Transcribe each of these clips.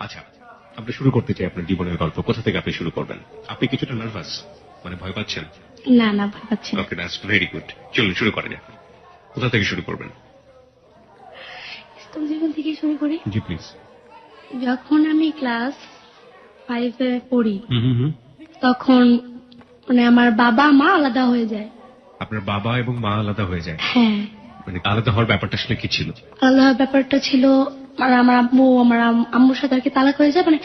আচ্ছা, আপনি শুরু করতে চাই আপনার জীবনের গল্প। কোথা থেকে আপনি শুরু করবেন? আপনি কিছুটা নার্ভাস, মানে ভয় পাচ্ছেন? না না, ভয় পাচ্ছি না। ওকে, দ্যাটস ভেরি গুড। চলুন শুরু করা যাক। কোথা থেকে শুরু করবেন? স্কুল জীবন থেকে শুরু করি। জি প্লিজ। যখন আমি ক্লাস 5-এ পড়ি হুম। তখন মানে আমার বাবা মা আলাদা হয়ে যায়। আপনার বাবা এবং মা আলাদা হয়ে যায়? হ্যাঁ, মানে আলাদা হওয়ার ব্যাপারটা আসলে কি ছিল? আলাদা হওয়ার ব্যাপারটা ছিল মানে আমার আম্মু আমার আম্মুর সাথে আর কি তালাক হয়ে যায়, মানে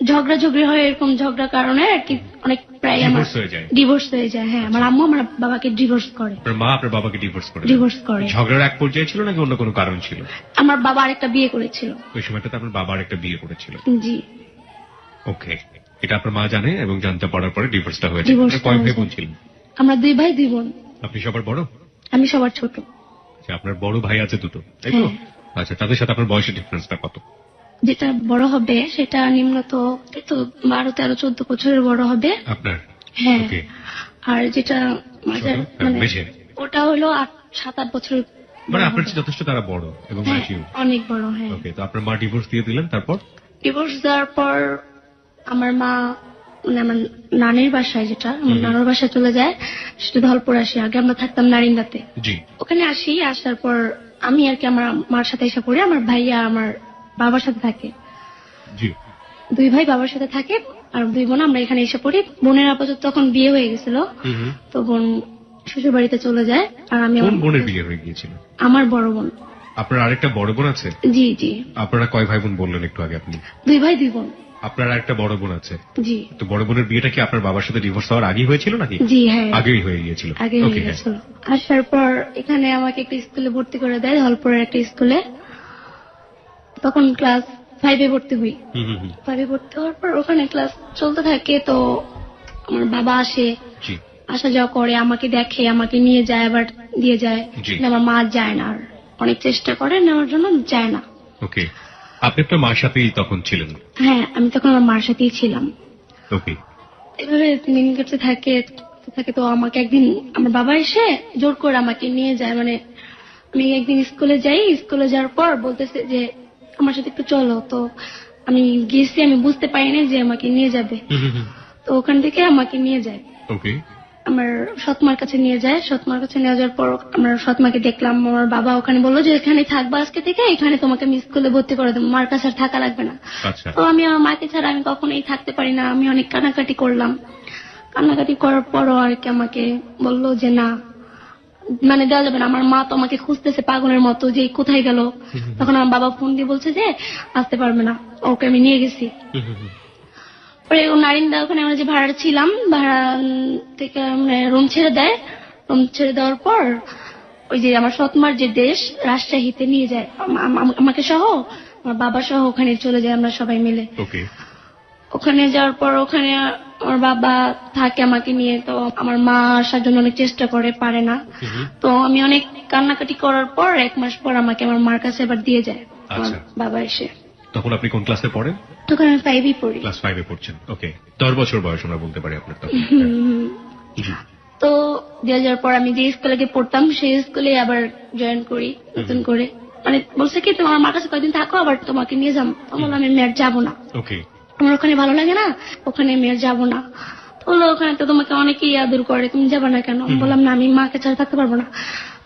ঝগড়াঝগড়ি হয়, এরকম ঝগড়ার কারণে আর কি অনেক প্রায় আমার ডিভোর্স হয়ে যায়? ডিভোর্স হয়ে যায়। হ্যাঁ, আমার আম্মু আমার বাবাকে ডিভোর্স করে। আপনার মা আপনার বাবাকে ডিভোর্স করে? ডিভোর্স করে। ঝগড়ার এক পর্যায়ে ছিল নাকি অন্য কোনো কারণ ছিল? আমার বাবা আরেকটা বিয়ে করেছিল ওই সময়টাতে আপনার বাবা একটা বিয়ে করেছিল? জি। ওকে, এটা আপনার মা জানে এবং জানতে পারার পরে ডিভোর্সটা হয়েছে। ডিভোর্সটা কয় ভাই হয়েছে। বোন ছিলেন? আমরা 2 ভাই 2 বোন। আপনি সবার বড়? আমি সবার ছোট। আচ্ছা, আপনার বড় ভাই আছে দুটো, তাই তো? হ্যাঁ। আচ্ছা, তাদের সাথে আপনার বয়সের ডিফারেন্সটা কত? যেটা বড় হবে সেটা নিম্নত এই তো 12-13-14 বছরের বড় হবে। আপনার? হ্যাঁ। ওকে। আর যেটা মাঝে মানে বেশি? ওটা হলো 7-8 বছরের মানে বড় আপনার হবে। চেয়ে যথেষ্ট তারা বড় এবং হ্যাঁ, ম্যাচিউর। অনেক বড়। হ্যাঁ, ওকে, তো আপনার মা ডিভোর্স দিয়ে দিলেন, তারপর? ডিভোর্স দেওয়ার পর আমার মা মানে আমার নানির বাসায়, যেটা আমার নানুর বাসায় চলে যায়, সেটা ধলপুর আসি। আগে আমরা থাকতাম নারিন্দাতে। জি। ওখানে আসি, আসার পর আমি আর কি আমার মার সাথে এসে পড়ি। আমার ভাইয়া আমার বাবার সাথে থাকে। জি। 2 ভাই বাবার সাথে থাকে আর 2 বোন আমরা এখানে এসে পড়ি। বোনের আপাতত তখন বিয়ে হয়ে গেছিল, তো বোন শ্বশুর বাড়িতে চলে যায়। আর আমি কোন বোনের বিয়ে হয়ে গিয়েছিল? আমার বড় বোন। আপনার আরেকটা বড় বোন আছে? জি জি। আপনারা কয় ভাই বোন বললেন একটু আগে আপনি? 2 ভাই 2 বোন। আপনার আরেকটা বড় বোন আছে? জি তো বড় বোনের বিয়েটা কি আপনার বাবার সাথে ডিভোর্স হওয়ার আগেই হয়েছিল নাকি? জি। হ্যাঁ, আগেই হয়ে গিয়েছিল? আগে হয়ে ওকে, হ্যাঁ। গেছিল। আসার পর এখানে আমাকে একটা স্কুলে ভর্তি করে দেয়, ধলপুরের একটা স্কুলে। তখন ক্লাস 5-এ ভর্তি হই। 5-এ ভর্তি হওয়ার পর ওখানে ক্লাস চলতে থাকে, তো আমার বাবা আসে, জি। আসা যাওয়া করে, আমাকে দেখে, আমাকে নিয়ে যায়, আবার দিয়ে যায়। জি। কিন্তু আমার মা যায় না, আর অনেক চেষ্টা করে নেওয়ার জন্য, যায় না। ওকে, আপনি তো মার সাথেই তখন ছিলেন? হ্যাঁ, আমি তখন আমার মার সাথেই ছিলাম। ওকে। এভাবে দিন কাটতে থাকে থাকে। তো আমাকে একদিন আমার বাবা এসে জোর করে আমাকে নিয়ে যায়। মানে আমি একদিন স্কুলে যাই, স্কুলে যাওয়ার পর বলতেছে যে আমার সাথে একটু চলো। তো আমি গেছি, আমি বুঝতে পারিনি যে আমাকে নিয়ে যাবে। তো ওখান থেকে আমাকে নিয়ে যায়, ওকে। আমার সৎমার কাছে নিয়ে যায়। সৎমার কাছে নিয়ে যাওয়ার পর আমার সৎমাকে দেখলাম। আমার বাবা ওখানে বললো যে এখানে থাকবা আজকে থেকে, এখানে তোমাকে আমি স্কুলে ভর্তি করে দেবো, মার কাছে আর থাকা লাগবে না। আচ্ছা। তো আমি আমার মাকে ছাড়া আমি কখনোই থাকতে পারি না। আমি অনেক কান্নাকাটি করলাম। কান্নাকাটি করার পরও আর কি আমাকে বললো যে না, মানে দেওয়া যাবে না। আমার মা তো আমাকে খুঁজতেছে পাগলের মতো যে কোথায় গেল। তখন আমার বাবা ফোন দিয়ে বলছে যে আসতে পারবে না, ওকে আমি নিয়ে গেছি। পরে ও নারিন্দা ওখানে আমরা যে ভাড়া ছিলাম, ভাড়া থেকে মানে রুম ছেড়ে দেয়। রুম ছেড়ে দেওয়ার পর ওই যে আমার সৎমার যে দেশ, রাজশাহীতে নিয়ে যায় আমাকে সহ, আমার বাবা সহ ওখানে চলে যায় আমরা সবাই মিলে। ওকে। ওখানে যাওয়ার পর ওখানে আমার বাবা থাকে আমাকে নিয়ে। তো আমার মা আসার জন্য অনেক চেষ্টা করে, পারে না। তো আমি অনেক কান্নাকাটি করার পর 1 মাস পর আমাকে আমার মার কাছে আবার দিয়ে যায় আমার আচ্ছা। বাবা এসে। তখন আপনি কোন ক্লাসে পড়েন? তখন আমি 5-ই পড়ি। ক্লাস 5-এ পড়ছেন। ওকে, 10 বছর বয়স আমরা বলতে পারি আপনার তখন। জি। তো দিয়ে যাওয়ার পর আমি যে স্কুলে গিয়ে পড়তাম সেই স্কুলে আবার জয়েন করি নতুন করে। মানে বলছে কি তোমার মার কাছে কয়েকদিন থাকো, আবার তোমাকে নিয়ে যাম। আমি বললাম আমি মেয়ের যাবো না, ওকে। আমার ওখানে ভালো লাগে না, ওখানে মেয়ের যাবো না। তো বললো ওখানে তো তোমাকে অনেকেই আদর করে, তুমি যাবে না কেন? আমি বললাম না, আমি মাকে ছাড়া থাকতে পারবো না।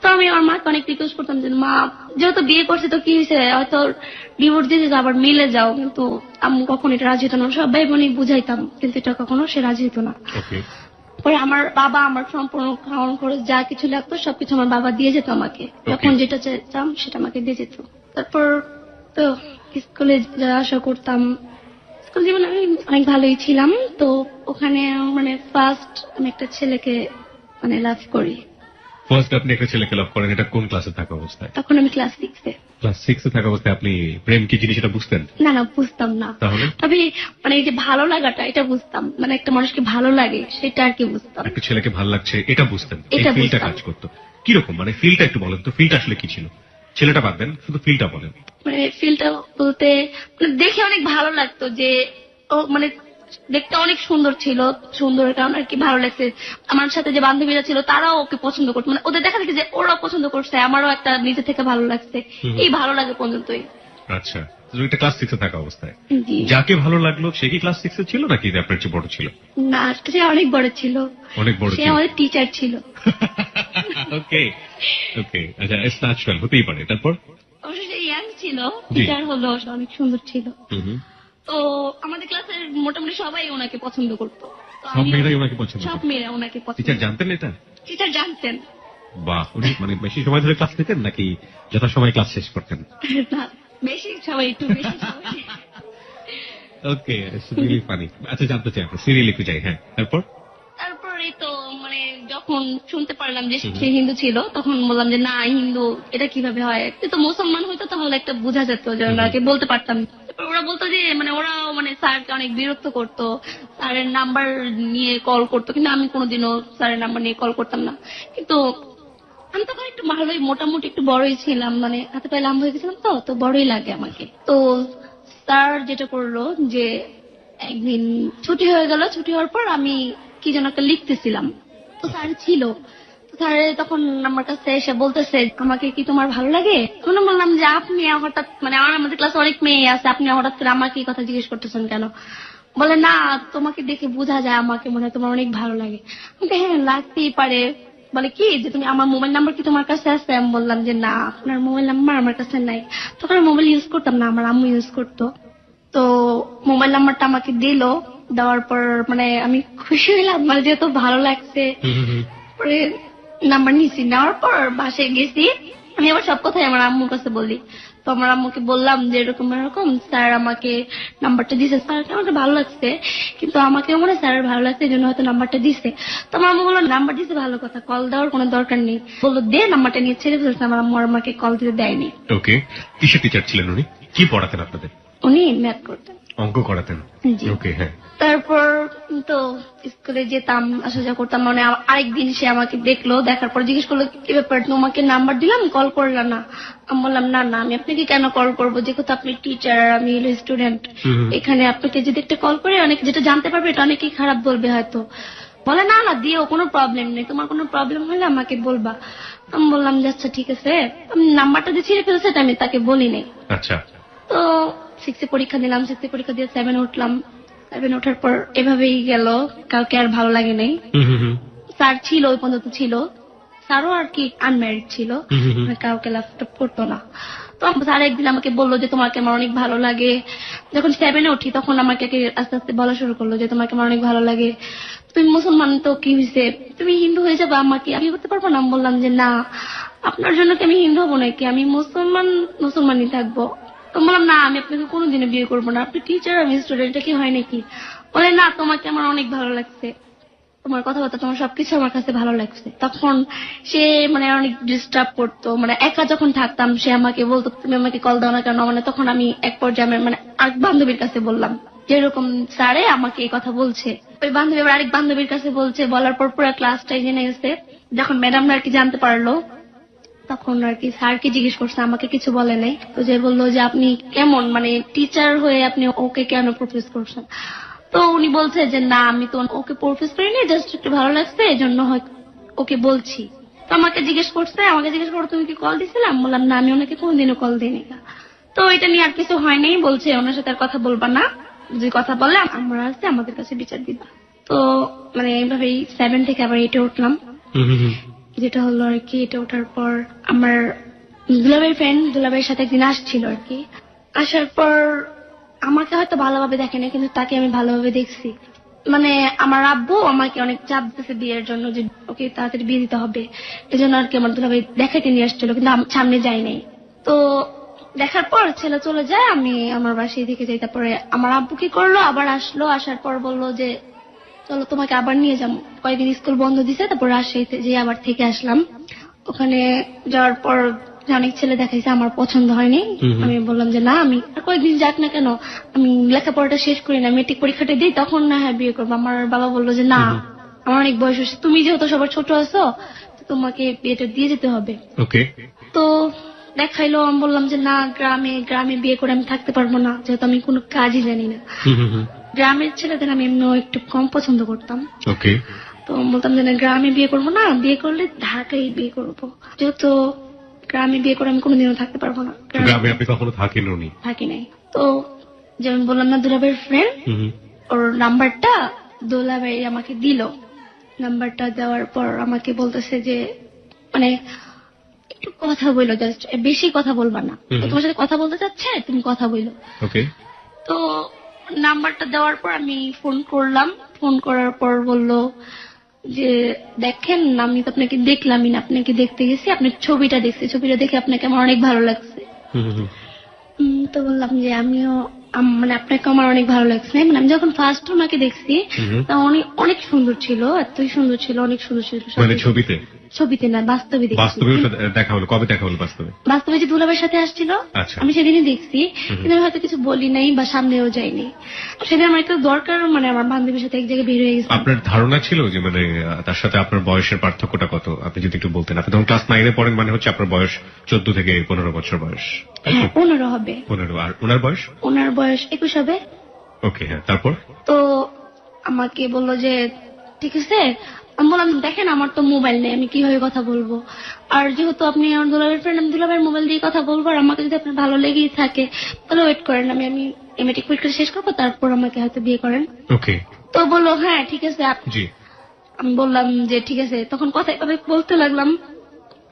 তো আমি আমার মাকে অনেক রিকোয়েস্ট করতাম যে মা যেহেতু বিয়ে করছে তো কি হয়েছে, হয়তো ডিভোর্স দিয়েছে আবার মিলে যাও। কিন্তু আম্মু কখনো এটা রাজি হতো না। সব ভাই বোনই বুঝাইতাম, কিন্তু এটা কখনো সে রাজি হতো না। ওকে। পরে আমার বাবা আমার সম্পূর্ণ খাওয়ান খরচ যা কিছু লাগতো সবকিছু আমার বাবা দিয়ে যেত আমাকে। যখন যেটা চাইতাম সেটা আমাকে দিয়ে যেত। তারপর তো স্কুলে যাওয়া আসা করতাম। স্কুল জীবনে আমি অনেক ভালোই ছিলাম। তো ওখানে মানে ফার্স্ট আমি একটা ছেলেকে মানে লাভ করি। ফার্স্ট আপনি একটা ছেলেকে লাভ করেন, এটা কোন ক্লাসে থাকা অবস্থায়? তখন আমি ক্লাস 6-এ। ক্লাস 6-এ থাকা অবস্থায় আপনি প্রেম কি জিনিস এটা বুঝতেন? না না, বুঝতাম না। তাহলে? তবে মানে এই যে ভালো লাগাটা এটা বুঝতাম, মানে একটা মানুষকে ভালো লাগে সেটা আর কি বুঝতাম। একটা ছেলেকে ভালো লাগছে এটা বুঝতেন? এই এটা ফিলটা বুঝতাম। কাজ করতো কিরকম? মানে ফিলটা একটু বলেন তো, ফিলটা আসলে কি ছিল? ছেলেটা বাদ দেন, শুধু ফিলটা বলেন। মানে ফিলটা বলতে মানে দেখে অনেক ভালো লাগতো যে ও মানে দেখতে অনেক সুন্দর ছিল। সুন্দরের কারণে আর কি ভালো লাগছে। আমার সাথে যে বান্ধবীরা ছিল তারাও ওকে পছন্দ করতো, মানে ওদের দেখা দেখি যে ওরাও পছন্দ করছে, আমারও একটা নিজে থেকে ভালো লাগছে। এই ভালো লাগে পর্যন্তই। আচ্ছা, এটা ক্লাস 6 এ থাকা অবস্থায় জি। যাকে ভালো লাগলো সে কি ক্লাস 6 এ ছিল নাকি আপনার চেয়ে বড় ছিল? না, সে অনেক বড় ছিল, অনেক বড় সে ছিল। আমাদের টিচার ছিল। ওকে ওকে, আচ্ছা, ইটস ন্যাচারাল, হতেই পারে। তারপর? অবশ্য সে ইয়াং ছিল, জি। টিচার হলো, সে অনেক সুন্দর ছিল। হুম হুম। তো আমাদের ক্লাসের মোটামুটি সবাই ওনাকে পছন্দ করতো। তো সব আমিও- মেয়েরাই ওনাকে পছন্দ সব করে? মেয়েরা ওনাকে পছন্দ টিচার করতো। জানতেন এটা? টিচার জানতেন। বাহ, উনি মানে বেশি সময় ধরে ক্লাস নিতেন নাকি যথাসময়ে ক্লাস শেষ করতেন? না, বেশি সবাই একটু বেশি সময়। ওকে, রিয়েলি ফানি। আচ্ছা, জানতে চাই আমরা, সিরিয়াল একটু যাই। হ্যাঁ, তারপর? তারপরে তো মানে যখন শুনতে পারলাম যে সে হিন্দু ছিল, তখন বললাম যে না, হিন্দু এটা কিভাবে হয়, তো মুসলমান হয়তো তাহলে একটা বোঝা যেত, যে ওনাকে বলতে পারতাম। তারপর ওরা বলতো যে মানে ওরাও মানে স্যারকে অনেক বিরক্ত করতো, স্যারের নাম্বার নিয়ে কল করতো, কিন্তু আমি কোনোদিনও স্যারের নাম্বার নিয়ে কল করতাম না। কিন্তু আমি তখন একটু ভালোই মোটামুটি একটু বড়ই ছিলাম, মানে হাতে পায়ে লম্বা হয়ে গেছিলাম, তো বড়ই লাগে আমাকে। তো স্যার যেটা করলো যে একদিন ছুটি হয়ে গেল, ছুটি হওয়ার পর আমি কি যেন একটা লিখতেছিলাম, তো স্যার ছিল। তো স্যার তখন আমার কাছে এসে বলতেছে, আমাকে কি তোমার ভালো লাগে? তখন আমি বললাম যে আপনি হঠাৎ, মানে আমাদের ক্লাসে অনেক মেয়ে আছে, আপনি হঠাৎ করে আমাকে এই কথা জিজ্ঞেস করতেছেন কেন? বলে না, তোমাকে দেখে বোঝা যায় আমাকে মনে হয় তোমার অনেক ভালো লাগে। আমি বলি, হ্যাঁ লাগতেই পারে। বলে কি যে তুমি আমার মোবাইল নাম্বার কি তোমার কাছে আছে? আমি বললাম যে না, আপনার মোবাইল নাম্বার আমার কাছে নাই। তখন আমি মোবাইল ইউজ করতাম না, আমার আম্মু ইউজ করতো। তো মোবাইল নাম্বারটা আমাকে দিল, দেওয়ার পর মানে আমি খুশি হইলাম, মানে যেহেতু ভালো লাগছে। পরে নাম্বার নিছি, নেওয়ার পর বাসায় গেছি। আমি আবার সব কথাই আমার আম্মুর কাছে বলি। তো আমার আম্মুকে বললাম যে এরকম এরকম স্যার আমাকে নাম্বারটা দিছে, স্যারকে আমাকে ভালো লাগছে, কিন্তু আমাকেও মনে হয় স্যারের ভালো লাগছে, এই জন্য হয়তো নাম্বারটা দিছে। তো আমার আম্মু বললো নাম্বার দিছে ভালো কথা, কল দেওয়ার কোনো দরকার নেই। বললো দে, নাম্বারটা নিয়ে ছেড়ে ফেলছে। আমার আম্মু আর আমাকে কল দিতে দেয়নি। ওকে, কিসের টিচার ছিলেন উনি? কি পড়াতেন আপনাদের? উনি ম্যাথ করতেন। অঙ্ক করাতেন? জি। ওকে, হ্যাঁ। তারপর তো স্কুলে যেতাম, আসা যাওয়া করতাম, মানে আরেকদিন সে আমাকে দেখলো, দেখার পর জিজ্ঞেস করলো কি ব্যাপার, তোমাকে নাম্বার দিলাম কল করলাম না? আমি বললাম না না, আমি আপনাকে কেন কল করবো, যেহেতু আপনি টিচার আমি হলো স্টুডেন্ট, এখানে আপনাকে যদি একটা কল করে অনেক যেটা জানতে পারবে এটা অনেকেই খারাপ বলবে হয়তো। বলে না না দিও, কোনো প্রবলেম নেই, তোমার কোনো প্রবলেম হলে আমাকে বলবা। আমি বললাম যে আচ্ছা ঠিক আছে। আমি নাম্বারটা যে ছিঁড়ে ফেলছে এটা আমি তাকে বলি নাই। আচ্ছা। তো 6 পরীক্ষা দিলাম, 6 পরীক্ষা দিয়ে 7 উঠলাম। 7 ওঠার পর এভাবেই গেল, কাউকে আর ভালো লাগে নাই। স্যার ছিল, ওই পর্যন্ত ছিল, স্যারও আর কি আনম্যারিড ছিল, মানে কাউকে ল্যাপটপ করতো না। তো স্যার একদিন আমাকে বললো যে তোমাকে আমার অনেক ভালো লাগে। যখন 7 উঠি তখন আমাকে আস্তে আস্তে বলা শুরু করলো যে তোমাকে আমার অনেক ভালো লাগে, তুমি মুসলমান তো কি হয়েছে, তুমি হিন্দু হয়ে যাবে, আমাকে বিয়ে করতে পারবো না? আমি বললাম যে না, আপনার জন্য কি আমি হিন্দু হবো নাকি, আমি মুসলমানই থাকবো। তো বললাম না, আমি আপনাকে কোনোদিনও বিয়ে করবো না, আপনি টিচার আমি স্টুডেন্ট, কি হয় নাকি? বলে না, তোমাকে আমার অনেক ভালো লাগছে, তোমার কথাবার্তা তোমার সবকিছু আমার কাছে ভালো লাগছে। তখন সে মানে অনেক ডিস্টার্ব করতো, মানে একা যখন থাকতাম সে আমাকে বলতো তুমি আমাকে কল দাও না কেন? মানে তখন আমি এক পর্যায়ে মানে আরেক বান্ধবীর কাছে বললাম যেরকম স্যারে আমাকে এই কথা বলছে। ওই বান্ধবী আবার আরেক বান্ধবীর কাছে বলছে, বলার পর পুরো ক্লাসটাই জেনে গেছে। যখন ম্যাডামরা আর কি জানতে পারলো, তখন আর কি স্যারকে জিজ্ঞেস করছে, আমাকে কিছু বলে নাই। তো যে বললো যে আপনি কেমন, মানে টিচার হয়ে আপনি ওকে কেন প্রপোজ করছেন? তো উনি বলছে যে না, আমি তো ওকে প্রপোজ করিনি, জাস্ট একটু ভালো লাগছে এই জন্য ওকে বলছি। তো আমাকে জিজ্ঞেস করছে, তুমি কি কল দিছিলাম? বললাম না, আমি ওনাকে কোনোদিনও কল দিইনি। তো এটা নিয়ে আর কিছু হয়নি, বলছে ওনার সাথে আর কথা বলবা না, যদি কথা বলে আমরা আছে আমাদের কাছে বিচার দিবা। তো মানে এইভাবেই 7 থেকে আবার 8 উঠলাম। যেটা হলো আর কি, এটা ওঠার পর আমার দুলাভাইয়ের ফ্রেন্ড, দুলাভাইয়ের সাথে একদিন আসছিল আর কি। আসার পর আমাকে হয়তো ভালোভাবে দেখেনি, কিন্তু তাকে আমি ভালোভাবে দেখছি। মানে আমার আব্বু আমাকে অনেক চাপ দিতেছে বিয়ের জন্য, যে ওকে তাড়াতাড়ি বিয়ে দিতে হবে, এই জন্য আর কি আমার দুলাভাই দেখাইতে নিয়ে আসছিল, কিন্তু আমি সামনে যাই নাই। তো দেখার পর ছেলে চলে যায়, আমি আমার বাসায় থেকে যাই। তারপরে আমার আব্বু কি করলো, আবার আসলো, আসার পর বললো যে চলো তোমাকে আবার নিয়ে যাবো। কয়েকদিন স্কুল বন্ধ দিছে, তারপর রাজশাহীতে যে আবার থেকে আসলাম। ওখানে যাওয়ার পর অনেক ছেলে দেখাইছে, আমার পছন্দ হয়নি। আমি বললাম যে না, আমি আর কয়েকদিন যাক না কেন, আমি লেখাপড়াটা শেষ করি না, মেট্রিক পরীক্ষাটা দিই, তখন না হ্যাঁ বিয়ে করবো। আমার বাবা বললো যে না, আমার অনেক বয়স হয়েছে, তুমি যেহেতু সবার ছোট আছো, তোমাকে বিয়েটা দিয়ে যেতে হবে। তো দেখাইলো, আমি বললাম যে না, গ্রামে বিয়ে করে আমি থাকতে পারবো না, যেহেতু আমি কোনো কাজই জানি না। গ্রামের ছেলেদের আমি এমনি একটু কম পছন্দ করতাম। তো বলতাম যে না, গ্রামে বিয়ে করবো না, বিয়ে করলে ঢাকায় বিয়ে করবো, যেহেতু গ্রামে বিয়ে করে আমি কোনোদিনও থাকতে পারবো না। গ্রামে আপনি কখনো থাকেননি? থাকি নাই। তো যেমন বললাম না দুলাভাইয়ের ফ্রেন্ড, হুম হুম। ওর নাম্বারটা দুলাভাই আমাকে দিল। নাম্বারটা দেওয়ার পর আমাকে বলতেছে যে মানে একটু কথা বইলো, জাস্ট বেশি কথা বলবা না, তো তোমার সাথে কথা বলতে চাচ্ছে, তুমি কথা বইলো। ওকে। তো নাম্বারটা দেওয়ার পর আমি ফোন করলাম। ফোন করার পর বলল যে দেখেন আমি তো আপনাকে দেখলামই না, আপনাকে দেখতে গেছি, আপনার ছবিটা দেখছি, ছবিটা দেখে আপনাকে আমার অনেক ভালো লাগছে। হুম হুম হুম। তো বললাম যে আমিও মানে আপনাকে আমার অনেক ভালো লাগছে। মানে আমি যখন ফার্স্ট ওনাকে দেখছি তা অনেক অনেক সুন্দর ছিল, এতই সুন্দর ছিল, অনেক সুন্দর ছিল। মানে ছবিতে? ছবিতে না, বাস্তবে দেখছি। বাস্তবেও দেখা হলো? কবে দেখা হলো বাস্তবে? বাস্তবে যে দুলাভাইয়ের সাথে আসছিল, আচ্ছা। আমি সেদিনই দেখছি, কিন্তু আমি হয়তো কিছু বলি নাই বা সামনেও যাইনি। সেদিন আমার একটু দরকার, মানে আমার বান্ধবীর সাথে এক জায়গায় বের হয়ে গেছে। আপনার ধারণা ছিল যে মানে তার সাথে আপনার বয়সের পার্থক্যটা কত? আপনি যদি একটু বলতেন। আপনি তখন ক্লাস 9-এ পড়েন, মানে হচ্ছে আপনার বয়স 14 থেকে 15 বছর বয়স। হ্যাঁ 15 হবে। 15। আর ওনার বয়স? ওনার বয়স 21 হবে। ওকে, হ্যাঁ। তারপর? তো আমাকে বললো যে ঠিক আছে। আমি বললাম দেখেন আমার তো মোবাইল নেই, আমি কিভাবে কথা বলবো, আর যেহেতু আপনি আমার দুলাভাইয়ের ফ্রেন্ড, আমি দুলাভাইয়ের মোবাইল দিয়ে কথা বলবো, আর আমাকে যদি আপনার ভালো লেগেই থাকে তাহলে ওয়েট করেন, আমি মেট্রিক পরীক্ষা শেষ করবো, তারপর আমাকে হয়তো বিয়ে করেন। ওকে। তো বললো হ্যাঁ ঠিক আছে। জি। আমি বললাম যে ঠিক আছে। তখন কথা এভাবে বলতে লাগলাম।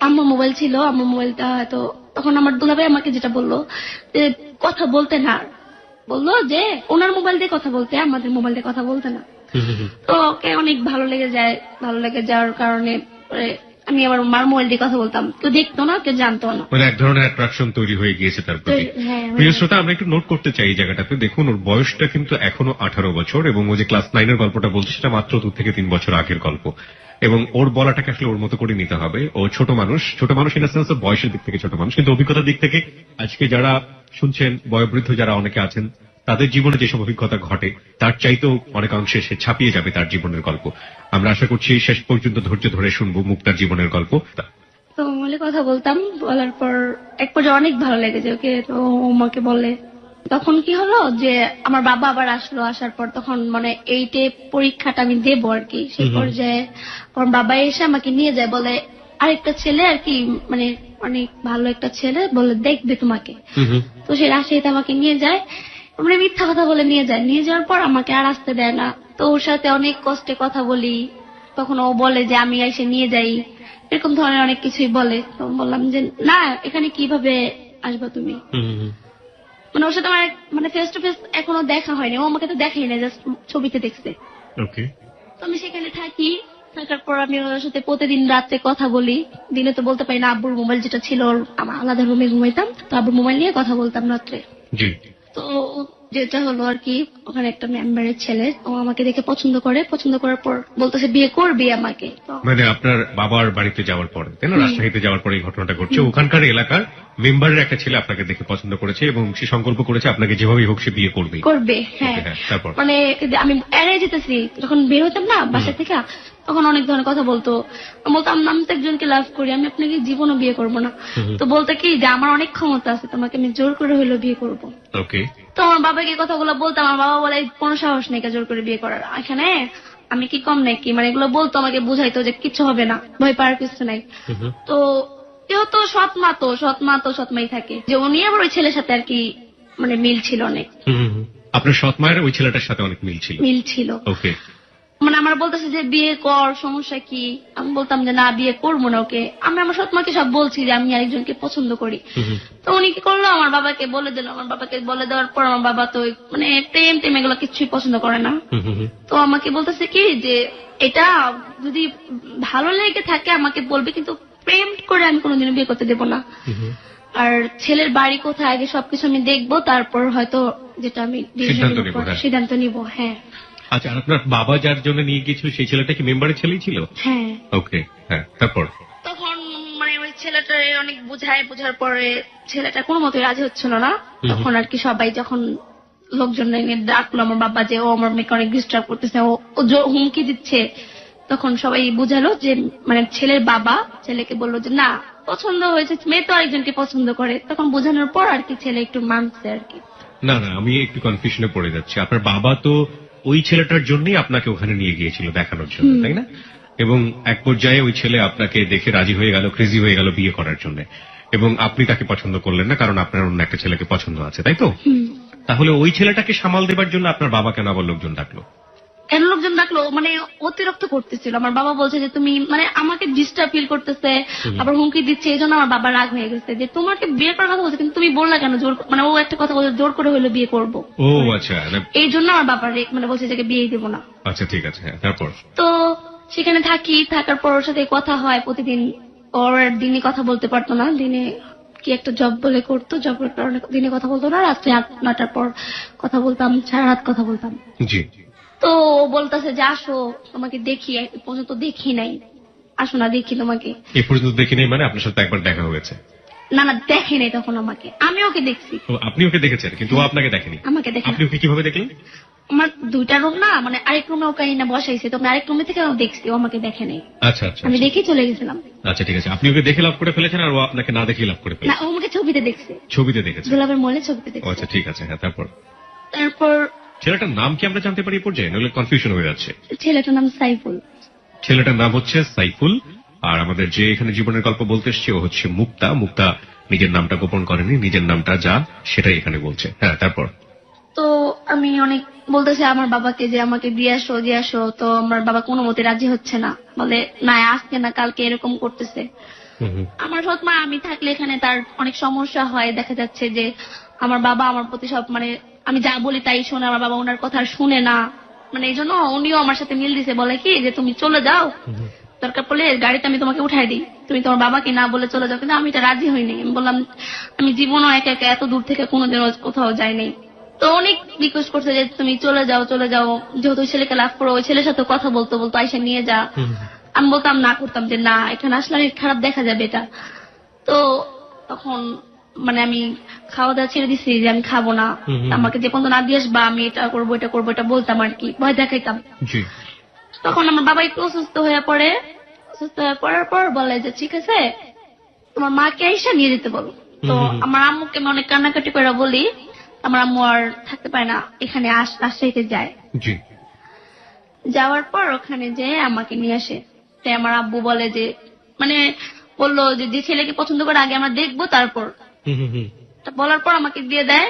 আমার মোবাইল ছিল, আমার মোবাইলটা হয়তো তখন আমার দুলাভাই আমাকে যেটা বললো যে কথা বলতে না, বললো যে ওনার মোবাইল দিয়ে কথা বলতে, আমাদের মোবাইল দিয়ে কথা বলতে না। তো ওকে অনেক ভালো লেগে যায়। ভালো লেগে যাওয়ার কারণে পরে আমি আবার মার মোবাইল দিয়ে কথা বলতাম, কেউ দেখতো না, কেউ জানতো না। মানে এক ধরনের অ্যাট্রাকশন তৈরি হয়ে গিয়েছে তার প্রতি। হ্যাঁ, প্রিয় শ্রোতা, আমরা একটু নোট করতে চাই এই জায়গাটাতে। দেখুন, ওর বয়সটা কিন্তু এখনো 18 বছর, এবং ও যে ক্লাস 9-এর গল্পটা বলছে সেটা মাত্র 2 থেকে 3 বছর আগের গল্প। এবং ওর বলাটাকে আসলে ওর মতো করে নিতে হবে। ও ছোট মানুষ ইন দ্য সেন্স বয়সের দিক থেকে ছোট মানুষ, কিন্তু অভিজ্ঞতার দিক থেকে আজকে যারা শুনছেন, বয়োবৃদ্ধ যারা অনেকে আছেন, তাদের জীবনে যেসব অভিজ্ঞতা ঘটে তার চাইতেও অনেকাংশে সে ছাপিয়ে যাবে তার জীবনের গল্প। আমরা আশা করছি শেষ পর্যন্ত ধৈর্য ধরে শুনবো মুক্তার জীবনের গল্প। তো মোবাইলে কথা বলতাম, বলার পর এক পর্যায়ে অনেক ভালো লেগেছে ওকে। তো ও আমাকে বলে, তখন কি হলো যে আমার বাবা আবার আসলো। আসার পর তখন মানে 8-এ পরীক্ষাটা আমি দেবো আর কি, সেই পর্যায়ে আমার বাবা এসে আমাকে নিয়ে যায়, বলে আরেকটা ছেলে আর কি, মানে অনেক ভালো একটা ছেলে, বলে দেখবে তোমাকে। তো সে রাজশাহীতে আমাকে নিয়ে যায়, মানে মিথ্যা কথা বলে নিয়ে যায়। নিয়ে যাওয়ার পর আমাকে আর আসতে দেয় না। তো ওর সাথে অনেক কষ্টে কথা বলি, তখন ও বলে যে আমি এসে নিয়ে যাই, এরকম ধরনের অনেক কিছুই বলে। তো বললাম যে না, এখানে কিভাবে আসবা তুমি। মানে ওর সাথে আমার মানে ফেস টু ফেস এখনো দেখা হয়নি, ও আমাকে তো দেখাই না, জাস্ট ছবিতে দেখছে। ওকে। তো আমি সেখানে থাকি, থাকার পর আমি ওর সাথে প্রতিদিন রাত্রে কথা বলি। দিনে তো বলতে পারি না, আব্বুর মোবাইল যেটা ছিল আমার আলাদা রুমে ঘুমাইতাম, তো আব্বুর মোবাইল নিয়ে কথা বলতাম রাত্রে। জি। তো যেটা হলো আর কি, ওখানে একটা মেম্বারের ছেলে, ও আমাকে দেখে পছন্দ করে, পছন্দ করার পর বলতেছে বিয়ে করবি আমাকে। তো মানে আপনার বাবার বাড়িতে যাওয়ার পরে, তাই না, রাজশাহীতে যাওয়ার পরে এই ঘটনাটা ঘটছে। ওখানকার এলাকার মেম্বারের একটা ছেলে আপনাকে দেখে পছন্দ করেছে এবং সে সংকল্প করেছে আপনাকে যেভাবেই হোক সে বিয়ে করবে। করবে, হ্যাঁ। তারপর মানে আমি এড়িয়ে যেতেছি, যখন বের হতাম না বাসা থেকে, তখন অনেক ধরনের কথা বলতো। বলতাম আমি তো একজনকে লাভ করি, আমি আপনাকে জীবনও বিয়ে করবো না। তো বলতে কি যে আমার অনেক ক্ষমতা আছে, তোমাকে আমি জোর করে হইলেও বিয়ে করবো। ওকে। তো আমার বাবাকে কথাগুলো বলতাম, আমার বাবা বলে কোনো সাহস নেই জোর করে বিয়ে করার, এখানে আমি কি কম নাকি, মানে এগুলো বলতো, আমাকে বুঝাইতো যে কিচ্ছু হবে না, ভয় পাওয়ার কিছু নাই। তো যেহেতু সৎ মা মাই থাকে, যে উনি আবার ওই ছেলের সাথে আর কি মানে মিল ছিল অনেক। আপনার সৎ মায়ের ওই ছেলেটার সাথে অনেক মিল ছিল। ওকে। মানে আমার বলতেছে যে বিয়ে কর, সমস্যা কি। আমি বলতাম যে না, বিয়ে করবো না ওকে। আমি আমার সৎ মাকে সব বলছি যে আমি আরেকজনকে পছন্দ করি। তো উনি কি করলো, আমার বাবাকে বলে দিল। আমার বাবাকে বলে দেওয়ার পর আমার বাবা তো মানে প্রেম এগুলো কিছুই পছন্দ করে না। তো আমাকে বলতেছে কি যে এটা যদি ভালো লেগে থাকে আমাকে বলবে, কিন্তু প্রেম করে আমি কোনোদিনও বিয়ে করতে দেবো না। আর ছেলের বাড়ি কোথায় আগে সবকিছু আমি দেখবো, তারপর হয়তো যেটা আমি সিদ্ধান্ত নিব। হ্যাঁ। আচ্ছা, আর আপনার বাবা যার জন্য নিয়ে গিয়েছিল সেই ছেলেটা কি মেম্বারের ছেলেই ছিল? হ্যাঁ। ওকে, হ্যাঁ। তারপর তখন মানে ওই ছেলেটা অনেক বোঝার পরে ছেলেটা কোনো মতে রাজি হচ্ছিল না। তখন আর কি সবাই যখন লোকজন এনে ডাকলো আমার বাবা যে ও আমার মেয়েকে অনেক ডিস্টার্ব করতেছে, ও হুমকি দিচ্ছে, তখন সবাই বুঝালো যে মানে ছেলের বাবা ছেলেকে বললো যে না, পছন্দ হয়েছে, মেয়ে তো আরেকজনকে পছন্দ করে। তখন বোঝানোর পর আর কি ছেলে একটু মানছে আর কি। না, আমি একটু কনফিউশনে পড়ে যাচ্ছি। আপনার বাবা তো ওই ছেলেটার জন্যই আপনাকে ওখানে নিয়ে গিয়েছিল দেখানোর জন্য, তাই না? এবং এক পর্যায়ে ওই ছেলে আপনাকে দেখে রাজি হয়ে গেল, ক্রেজি হয়ে গেল বিয়ে করার জন্য, এবং আপনি তাকে পছন্দ করলেন না কারণ আপনার অন্য একটা ছেলেকে পছন্দ আছে, তাই তো? তাহলে ওই ছেলেটাকে সামাল দেবার জন্য আপনার বাবা কেন আবার লোকজন ডাকলো? কেন লোকজন ডাকলো মানে অতিরিক্ত করতেছিল। আমার বাবা বলছে যে তুমি মানে আমাকে ডিস্টার্ব ফিল করতেছে, আবার হুমকি দিচ্ছে, এই জন্য আমার বাবা রাগ হয়ে গেছে যে তোমাকে বিয়ে করার কথা বলছে কিন্তু তুমি বললা কেন জোর, মানে ও একটা কথা বলছে জোর করে হইলো বিয়ে করবো। ও আচ্ছা, এই জন্য আমার বাবা মানে বলছে যে বিয়ে দেবো না। আচ্ছা ঠিক আছে, হ্যাঁ তারপর? তো সেখানে থাকার পর ওর সাথে কথা হয় প্রতিদিন। ওর দিনে কথা বলতে পারতো না, দিনে কি একটা জব বলে করতো, জবের কারণে দিনে কথা বলতো না, রাত্রে 8-9টার পর কথা বলতাম, সারা রাত কথা বলতাম। জি। তো ও বলতেছে যে আসো তোমাকে দেখি, এ পর্যন্ত দেখি নাই, আসো না দেখি তোমাকে। এ পর্যন্ত দেখি নাই মানে আপনার সাথে একবার দেখা হয়েছে? না না দেখে নাই তখন আমাকে, আমি ওকে দেখছি। তো আপনি ওকে দেখেছেন কিন্তু ও আপনাকে দেখেনি? আমাকে দেখে আপনি ওকে কিভাবে দেখলেন? আমার 2টা রুম না, মানে আরেক রুমে ওকে না বসাইছে, তো আমি আরেক রুমে থেকে ও দেখছি, ও আমাকে দেখে নাই। আচ্ছা আচ্ছা আমি দেখে চলে গেছিলাম। আচ্ছা ঠিক আছে, আপনি ওকে দেখে লাভ করে ফেলেছেন আর ও আপনাকে না দেখে লাভ করে না ফেলেছে? ও আমাকে ছবিতে দেখছে, ছবিতে দেখেছে? গোলাপের মলে ছবিতে ও দেখছে। আচ্ছা ঠিক আছে, হ্যাঁ তারপর? তারপর ছেলেটার নাম কি আমরা জানতে পারি এই পর্যায়ে, নইলে কনফিউশন হয়ে যাচ্ছে। ছেলেটার নাম সাইফুল। ছেলেটার নাম হচ্ছে সাইফুল, আর আমাদের যে এখানে জীবনের গল্প বলতে এসছে ও হচ্ছে মুক্তা। মুক্তা নিজের নামটা গোপন করেনি, নিজের নামটা যা সেটাই এখানে বলছে। হ্যাঁ তারপর? তো আমি অনেক বলতেছি আমার বাবাকে যে আমাকে দিয়ে আসো দিয়ে আসো, তো আমার বাবা কোনো মতে রাজি হচ্ছে না, বলে না আজকে না কালকে এরকম করতেছে। আমার সৎ মা আমি থাকলে এখানে তার অনেক সমস্যা হয়, দেখা যাচ্ছে যে আমার বাবা আমার প্রতি সব মানে আমি যা বলি তাই শোনে, আমার বাবা ওনার কথা আর শুনে না, মানে এই জন্য উনিও আমার সাথে মিল দিছে, বলে কি যে তুমি চলে যাও, দরকার পড়লে গাড়িতে আমি তোমাকে উঠাই দিই, তুমি তোমার বাবাকে না বলে চলে যাও। কিন্তু আমি এটা রাজি হইনি, আমি বললাম আমি জীবনও একা একা এত দূর থেকে কোনোদিনও কোথাও যাইনি। তো অনেক রিকোয়েস্ট করছে যে তুমি চলে যাও চলে যাও, যেহেতু ওই ছেলেকে লাভ করো, ওই ছেলের সাথে কথা বলতো বলতো আইসা নিয়ে যা। আমি বলতাম না, করতাম যে না এখানে আসলে অনেক খারাপ দেখা যাবে এটা। তো তখন মানে আমি খাওয়া দাওয়া ছেড়ে দিচ্ছি যে আমি খাবো না, আমাকে যে পর্যন্ত না দিয়ে আসবা আমি এটা করবো এটা করবো এটা বলতাম আর কি, ভয় দেখাইতাম। তখন আমার বাবা একটু অসুস্থ হয়ে পড়ে, অসুস্থ হয়ে পড়ার পর বলে যে ঠিক আছে তোমার মাকে আইসা নিয়ে যেতে বলো। তো আমার আম্মুকে আমি অনেক কান্নাকাটি করে বলি, আমার আম্মু আর থাকতে পারে না, এখানে রাজশাহীতে যায়। যাওয়ার পর ওখানে যে আমাকে নিয়ে আসে, তাই আমার আব্বু বলে যে মানে বললো যে যে ছেলেকে পছন্দ করে আগে আমরা দেখবো তারপর। বলার পর আমাকে দিয়ে দেয়,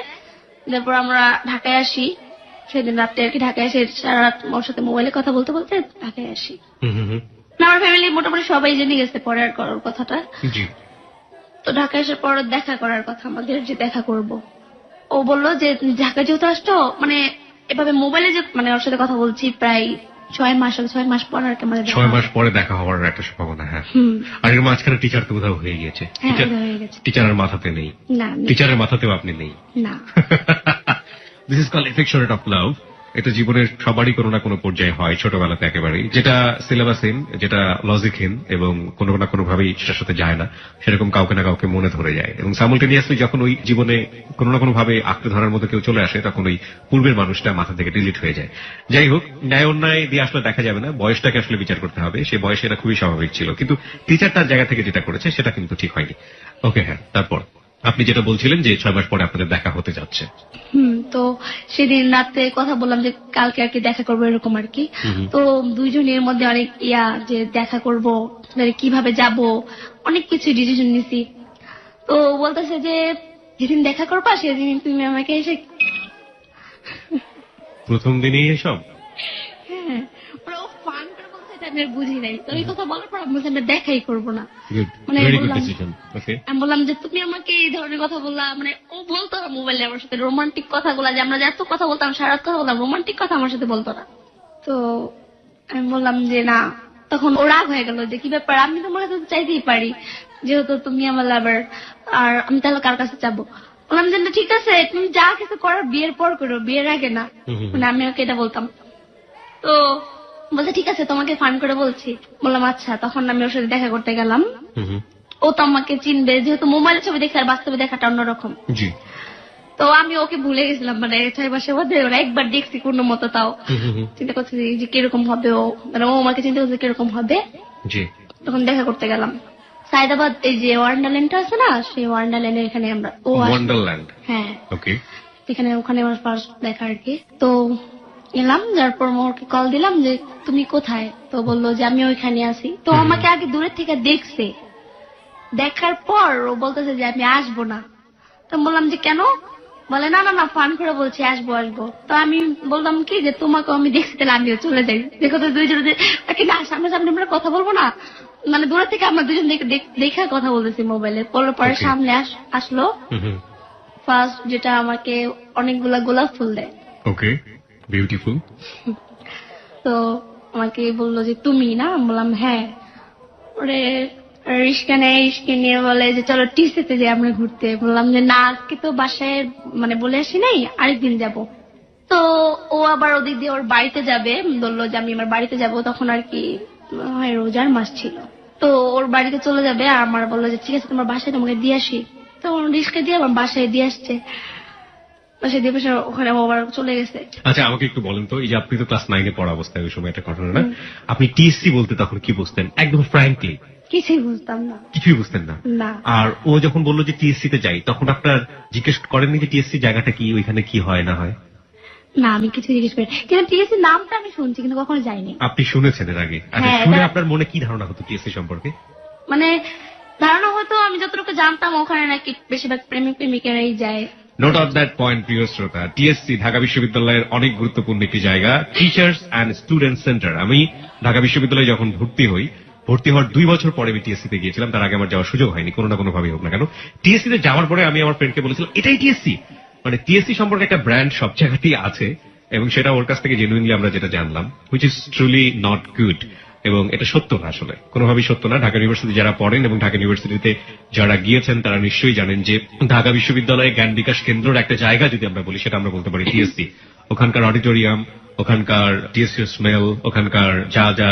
তারপর আমরা ঢাকায় আসি। সেদিন রাত্রে আর কি ঢাকায় এসে সারা রাত ওর সাথে মোবাইলে কথা বলতে বলতে ঢাকায় আসি। আমার ফ্যামিলি মোটামুটি সবাই জেনে গেছে পরে আর করার কথাটা। তো ঢাকায় এসে পর দেখা করার কথা আমাদের, যে দেখা করব। ও বললো যে ঢাকা যেহেতু আসছো মানে এভাবে মোবাইলে যে মানে ওর সাথে কথা বলছি প্রায় 6 মাস, 6 মাস পর আর কি আমাদের 6 মাস পরে দেখা হওয়ার একটা সম্ভাবনা। হ্যাঁ, আর এর মাঝখানে টিচার তো কোথাও হয়ে গিয়েছে। টিচারের মাথাতে নেই, টিচারের মাথাতেও আপনি নেই না। This is called affectionate of love. এটা জীবনের সবারই কোনো না কোনো পর্যায়ে হয়, ছোটবেলাতে একেবারেই, যেটা সিলেবাসহীন, যেটা লজিকহীন এবং কোনো না কোনো ভাবেই সেটার সাথে যায় না, সেরকম কাউকে না কাউকে মনে ধরে যায়। এবং সাইমultaneously যখন ওই জীবনে কোনো না কোনো ভাবে আঁকড়ে ধরার মতো কেউ চলে আসে, তখন ওই পূর্বের মানুষটা মাথা থেকে ডিলিট হয়ে যায়। যাই হোক, ন্যায় অন্যায় দিয়ে আসলে দেখা যাবে না, বয়সটাকে আসলে বিচার করতে হবে। সেই বয়সে এটা খুবই স্বাভাবিক ছিল, কিন্তু টিচার তার জায়গা থেকে যেটা করেছে সেটা কিন্তু ঠিক হয়নি। ওকে, হ্যাঁ তারপর আপনি যেটা বলছিলেন যে 6 মাস পরে আপনাদের দেখা হতে যাচ্ছে। তো সেদিন রাতে কথা বললাম যে কালকে আর কি দেখা করবো এরকম আর কি। তো দুইজনের মধ্যে অনেক যে দেখা করব, কিভাবে যাব, অনেক কিছু ডিসিশন নিছি। তো বলতেছে যে যেদিন দেখা করবা সেদিন তুমি আমাকে এসে প্রথম দিনেই এসব। হ্যাঁ, ও ফান করে বলছে, এটা আমি আর বুঝি নাই। তো এই কথা বলার পর আমি বলছি আমরা দেখাই করবো না। মানে আমি বললাম যে তুমি আমাকে এই ধরনের কথা বললা, মানে ও বলতো না মোবাইলে আমার সাথে রোমান্টিক কথাগুলা, যে আমরা এত কথা বলতাম, সারা কথা বলতাম, রোমান্টিক কথা আমার সাথে বলতো না। তো আমি বললাম যে না, তখন ও রাগ হয়ে গেল যে কি ব্যাপার, আমি তোমার কাছে চাইতেই পারি যেহেতু তুমি আমার লাভার, আর আমি তাহলে কার কাছে চাবো। বললাম যে ঠিক আছে তুমি যা কিছু করার বিয়ের পর করো, বিয়ের আগে না। মানে আমি ওকে এটা বলতাম। তো বলছে ঠিক আছে তোমাকে ফান করে বলছি। বললাম আচ্ছা। তখন আমি ওর সাথে দেখা করতে গেলাম। ও তো আমাকে চিনবে, যেহেতু মোবাইলের ছবি দেখে আর বাস্তবে দেখাটা অন্যরকম। তো আমি ওকে ভুলে গেছিলাম, মানে 6 মাসের মধ্যে একবার দেখছি কোনো মতো, তাও চিন্তা করছি যে কিরকম হবে ও, মানে ও আমাকে চিন্তা করছে কিরকম হবে। তখন দেখা করতে গেলাম সায়দাবাদ, এই যে ওয়ান্ডারল্যান্ডটা আছে না, সেই ওয়ান্ডারল্যান্ডের এখানে আমরা। হ্যাঁ, এখানে ওখানে আমার ফার্স্ট দেখা আর কি। তো এলাম, যার পর ওকে কল দিলাম যে তুমি কোথায়। তো বললো যে আমি ওইখানে আছি। তো আমাকে আগে দূরের থেকে দেখছে, দেখার পর ও বলতেছে যে আমি আসবো না। তো বললাম যে কেন। বলে না না না ফান করে বলছি আসবো আসবো। তো আমি বললাম কি যে তোমাকে আমি দেখছি তাহলে আমিও চলে যাই, দেখো তো দুইজনে তাকে না সামনাসামনি আমরা কথা বলবো না, মানে দূরে থেকে আমরা দুজন দেখে কথা বলতেছি মোবাইলে। পরে পরে Okay. সামনে আসলো, ফার্স্ট যেটা আমাকে অনেকগুলা গোলাপ ফুল দেয়। ওকে, বিউটিফুল। তো আমাকে বললো যে তুমি না, আমি বললাম হ্যাঁ। ওরে রিস্কা নেয়, রিস্কা নিয়ে বলে যে চলো টিসিতে যাই আমরা ঘুরতে। বললাম যে না আজকে তো বাসায় মানে বলে আসি নাই, আরেকদিন যাব। তো ও আবার ওদিক দিয়ে ওর বাড়িতে যাবে, বললো যে আমি আমার বাড়িতে যাব। তখন আর কি হয় রোজার মাস ছিল, তো ওর বাড়িতে চলে যাবে। আর আমার বললো যে ঠিক আছে তোমার বাসায় তোমাকে দিয়ে আসি। তো রিস্কা দিয়ে আমার বাসায় দিয়ে আসছে, বাসায় দিয়ে বসে ওখানে ও আবার চলে গেছে। আচ্ছা আমাকে একটু বলেন তো, এই যে আপনি তো ক্লাস 9-এ পড়া অবস্থায় ওই সময় একটা ঘটনা না, আপনি টিএসসি বলতে তখন কি বুঝতেন একদম ফ্র্যাঙ্কলি? কিছুই বুঝতাম না। কিছুই বুঝতেন না? না আর ও যখন বললো যে টিএসসি তে যাই, তখন আপনার জিজ্ঞেস করেননি যে টিএসসি জায়গাটা কি, ওইখানে কি হয় না হয়? না আমি কিছু জিজ্ঞেস করি, কিন্তু টিএসসি নামটা আমি শুনছি কিন্তু কখনো যাইনি। আপনি শুনেছেন এর আগে? আচ্ছা, হ্যাঁ, শুনে এটা- আপনার মনে কি ধারণা হতো টিএসসি সম্পর্কে? মানে ধারণা হয়তো আমি যতটুকু জানতাম ওখানে নাকি বেশিরভাগ প্রেমিক প্রেমিকেরাই যায়। নোট অফ দ্যাট পয়েন্ট, প্রিয় শ্রোতা, টিএসসি ঢাকা বিশ্ববিদ্যালয়ের অনেক গুরুত্বপূর্ণ একটি জায়গা, টিচার্স অ্যান্ড স্টুডেন্ট সেন্টার। আমি ঢাকা বিশ্ববিদ্যালয়ে যখন ভর্তি হওয়ার 2 বছর পরে আমি টিএসসি তে গিয়েছিলাম, তার আগে আমার যাওয়ার সুযোগ হয়নি কোনো না কোনো ভাবে হোক না কেন। টিএসসি তে যাওয়ার পরে আমি আমার ফ্রেন্ডকে বলেছিলাম এটাই টিএসসি, মানে টিএসসি সম্পর্কে একটা ব্র্যান্ড সব জায়গাতেই আছে, এবং সেটা ওর কাছ থেকে জেনুইনলি আমরা যেটা জানলাম, which is truly not good. এবং এটা সত্য না, আসলে কোনোভাবেই সত্য না। ঢাকা ইউনিভার্সিটি যারা পড়েন এবং ঢাকা ইউনিভার্সিটিতে যারা গিয়েছেন তারা নিশ্চয়ই জানেন যে ঢাকা বিশ্ববিদ্যালয়ে জ্ঞান বিকাশ কেন্দ্রের একটা জায়গা যদি আমরা বলি, সেটা আমরা বলতে পারি টিএসসি। ওখানকার অডিটোরিয়াম, ওখানকার টিএসসি স্মেল, ওখানকার যা যা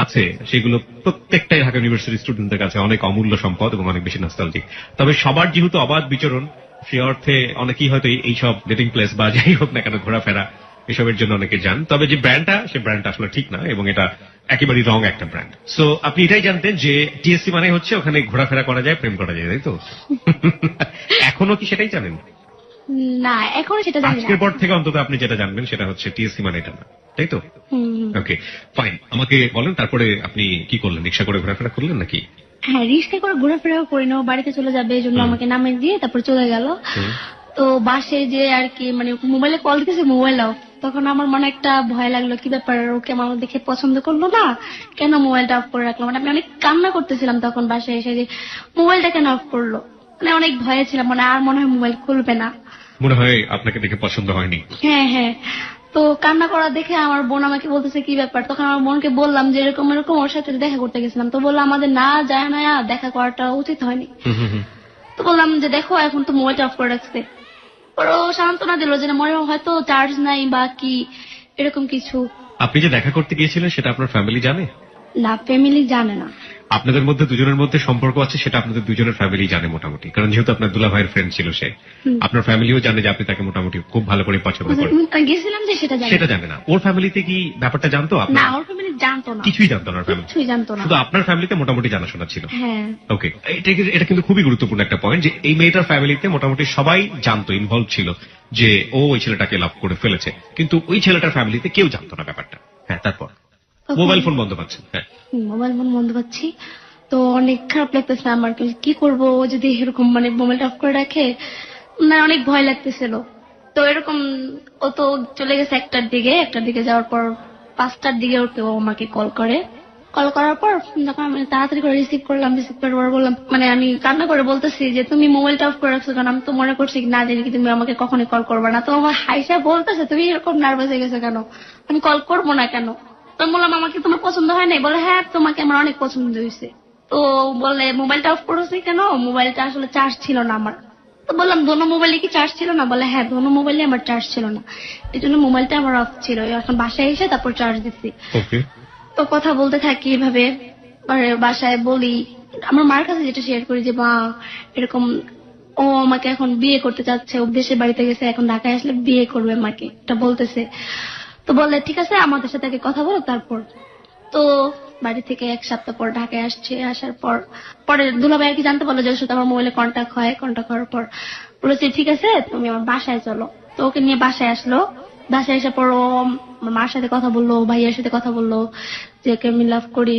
আছে সেগুলো প্রত্যেকটাই ঢাকা ইউনিভার্সিটি স্টুডেন্টদের কাছে অনেক অমূল্য সম্পদ এবং অনেক বেশি নস্টালজিক। তবে সবার যেহেতু অবাধ বিচরণ, সে অর্থে অনেকেই হয়তো এইসব ডেটিং প্লেস বা যাই হোক না কেন ঘোরাফেরা এসবের জন্য অনেকে যান। তবে যে ব্র্যান্ডটা, সে ব্র্যান্ডটা আসলে ঠিক না এবং এটা একেবারেই রং একটা ব্র্যান্ড। সো আপনি এটাই জানতেন যে টিএসসি মানে হচ্ছে ওখানে ঘোরাফেরা করা যায়, প্রেম করা যায়, তাই তো? এখনো কি সেটাই জানেন? না এখনো সেটা জানি আজকের না। পর থেকে অন্তত আপনি যেটা জানবেন সেটা হচ্ছে টিএসসি মানে এটা না, তাই তো? হুম। ওকে ফাইন, আমাকে বলেন তারপরে আপনি কি করলেন? রিক্সা করে ঘোরাফেরা করলেন নাকি? হ্যাঁ রিস্কা করে ঘোরাফেরাও করি না, ও বাড়িতে চলে যাবে এই জন্য আমাকে নামে দিয়ে তারপর চলে গেল। তো বাসে যে আর কি মানে মোবাইলে কল দিতেছে, মোবাইল অফ। তখন আমার মনে একটা ভয় লাগলো, কি ব্যাপার, ওকে আমার দেখে পছন্দ করলো না কেন, মোবাইলটা অফ করে রাখলো। মানে আমি অনেক কান্না করতেছিলাম তখন বাসায় এসে যে মোবাইলটা কেন অফ করলো, মানে অনেক ভয়ে ছিলাম, মানে আর মনে হয় মোবাইল খুলবে না। মনে হয় আপনাকে দেখে পছন্দ হয়নি। হ্যাঁ হ্যাঁ। তো কান্না করা দেখে আমার বোন আমাকে বলতেছে কি ব্যাপার। তখন আমার বোনকে বললাম যে এরকম এরকম ওর সাথে দেখা করতে গেছিলাম। তো বললাম আমাদের না যায় না দেখা করাটা উচিত হয়নি। তো বললাম যে দেখো এখন তো মোবাইলটা অফ করে রাখছে। ওর ও সান্ত্বনা দিল যে না মনে হয় হয়তো চার্জ নাই বা কি এরকম কিছু। আপনি যে দেখা করতে গিয়েছিলেন সেটা আপনার ফ্যামিলি জানে? না ফ্যামিলি জানে না। আপনাদের মধ্যে দুজনের মধ্যে সম্পর্ক আছে সেটা আপনাদের দুজনের ফ্যামিলি জানে মোটামুটি, কারণ যেহেতু আপনার দুলা ভাইয়ের ফ্রেন্ড ছিল সে। আপনার ফ্যামিলিও জানে যে আপনি তাকে মোটামুটি খুব ভালো করে পছন্দ করেন। গেছিলাম যে সেটা জানি সেটা জানে না। ওর ফ্যামিলিতে কি ব্যাপারটা জানতো? না, আপনার ওর ফ্যামিলি জানতো না, কিছুই জানতো না? ফ্যামিলি কিছুই জানতো না। শুধু আপনার ফ্যামিলিতে মোটামুটি জানাশোনা ছিল। হ্যাঁ ওকে, এটা কিন্তু খুবই গুরুত্বপূর্ণ একটা পয়েন্ট যে এই মেয়েটার ফ্যামিলিতে মোটামুটি সবাই জানতো, ইনভলভ ছিল যে ও ওই ছেলেটাকে লাভ করে ফেলেছে, কিন্তু ওই ছেলেটার ফ্যামিলিতে কেউ জানতো না ব্যাপারটা। হ্যাঁ, তারপর তখন- মোবাইল ফোন বন্ধ পাচ্ছেন। হ্যাঁ, মোবাইল ফোন বন্ধ পাচ্ছি। তো অনেক খারাপ লাগতেছে আমার, কি করব ও যদি এরকম মানে মোবাইলটা অফ করে রাখে, মানে অনেক ভয় লাগতেছিল। তো এরকম ও তো চলে গেছে একটার দিকে যাওয়ার পর 5টার দিকে ওকে ও আমাকে কল করার পর যখন আমি তাড়াতাড়ি করে রিসিভ করার পর বললাম, মানে আমি কান্না করে বলতেছি যে তুমি মোবাইলটা অফ করে রাখছো কারণ আমি তো মনে করছি না জানি কি তুমি আমাকে কখনোই কল করবে না। তো আমার হাইসা বলতেছে তুমি এরকম নার্ভাস হয়ে গেছো কেন, আমি কল করবো না কেন। তো আমি বললাম আমাকে তোমার পছন্দ হয় নাই, বলে হ্যাঁ তোমাকে আমার অনেক পছন্দ হয়েছে। তো বলে মোবাইলটা অফ করেছি কেন, মোবাইলটা আসলে চার্জ ছিল না আমার। তো বললাম দোনো মোবাইলে কি চার্জ ছিল না, বলে হ্যাঁ দোনো মোবাইলে আমার চার্জ ছিল না, এই জন্য মোবাইলটা আমার অফ ছিল, এখন বাসায় এসে তারপর চার্জ দিচ্ছি। ওকে। তো কথা বলতে থাকি এভাবে, বাসায় বলি, আমার মার কাছে যেটা শেয়ার করি যে মা এরকম ও আমাকে এখন বিয়ে করতে চাচ্ছে, ও দেশের বাড়িতে গেছে, এখন ঢাকায় আসলে বিয়ে করবে আমাকে, এটা বলতেছে। তো বলে ঠিক আছে আমাদের সাথে আগে কথা বলো তারপর। তো বাড়ি থেকে 1 সপ্তাহ পর ঢাকায় আসছে, আসার পর পরে দুলাভাই আর কি জানতে পারলো যে ওর সাথে আমার মোবাইলে কন্ট্যাক্ট হওয়ার পর বলেছে ঠিক আছে তুমি আমার বাসায় চলো। তো ওকে নিয়ে বাসায় আসলো, বাসায় এসে পর ও আমার মার সাথে কথা বললো, ভাইয়ের সাথে কথা বললো যে ওকে আমি লাভ করি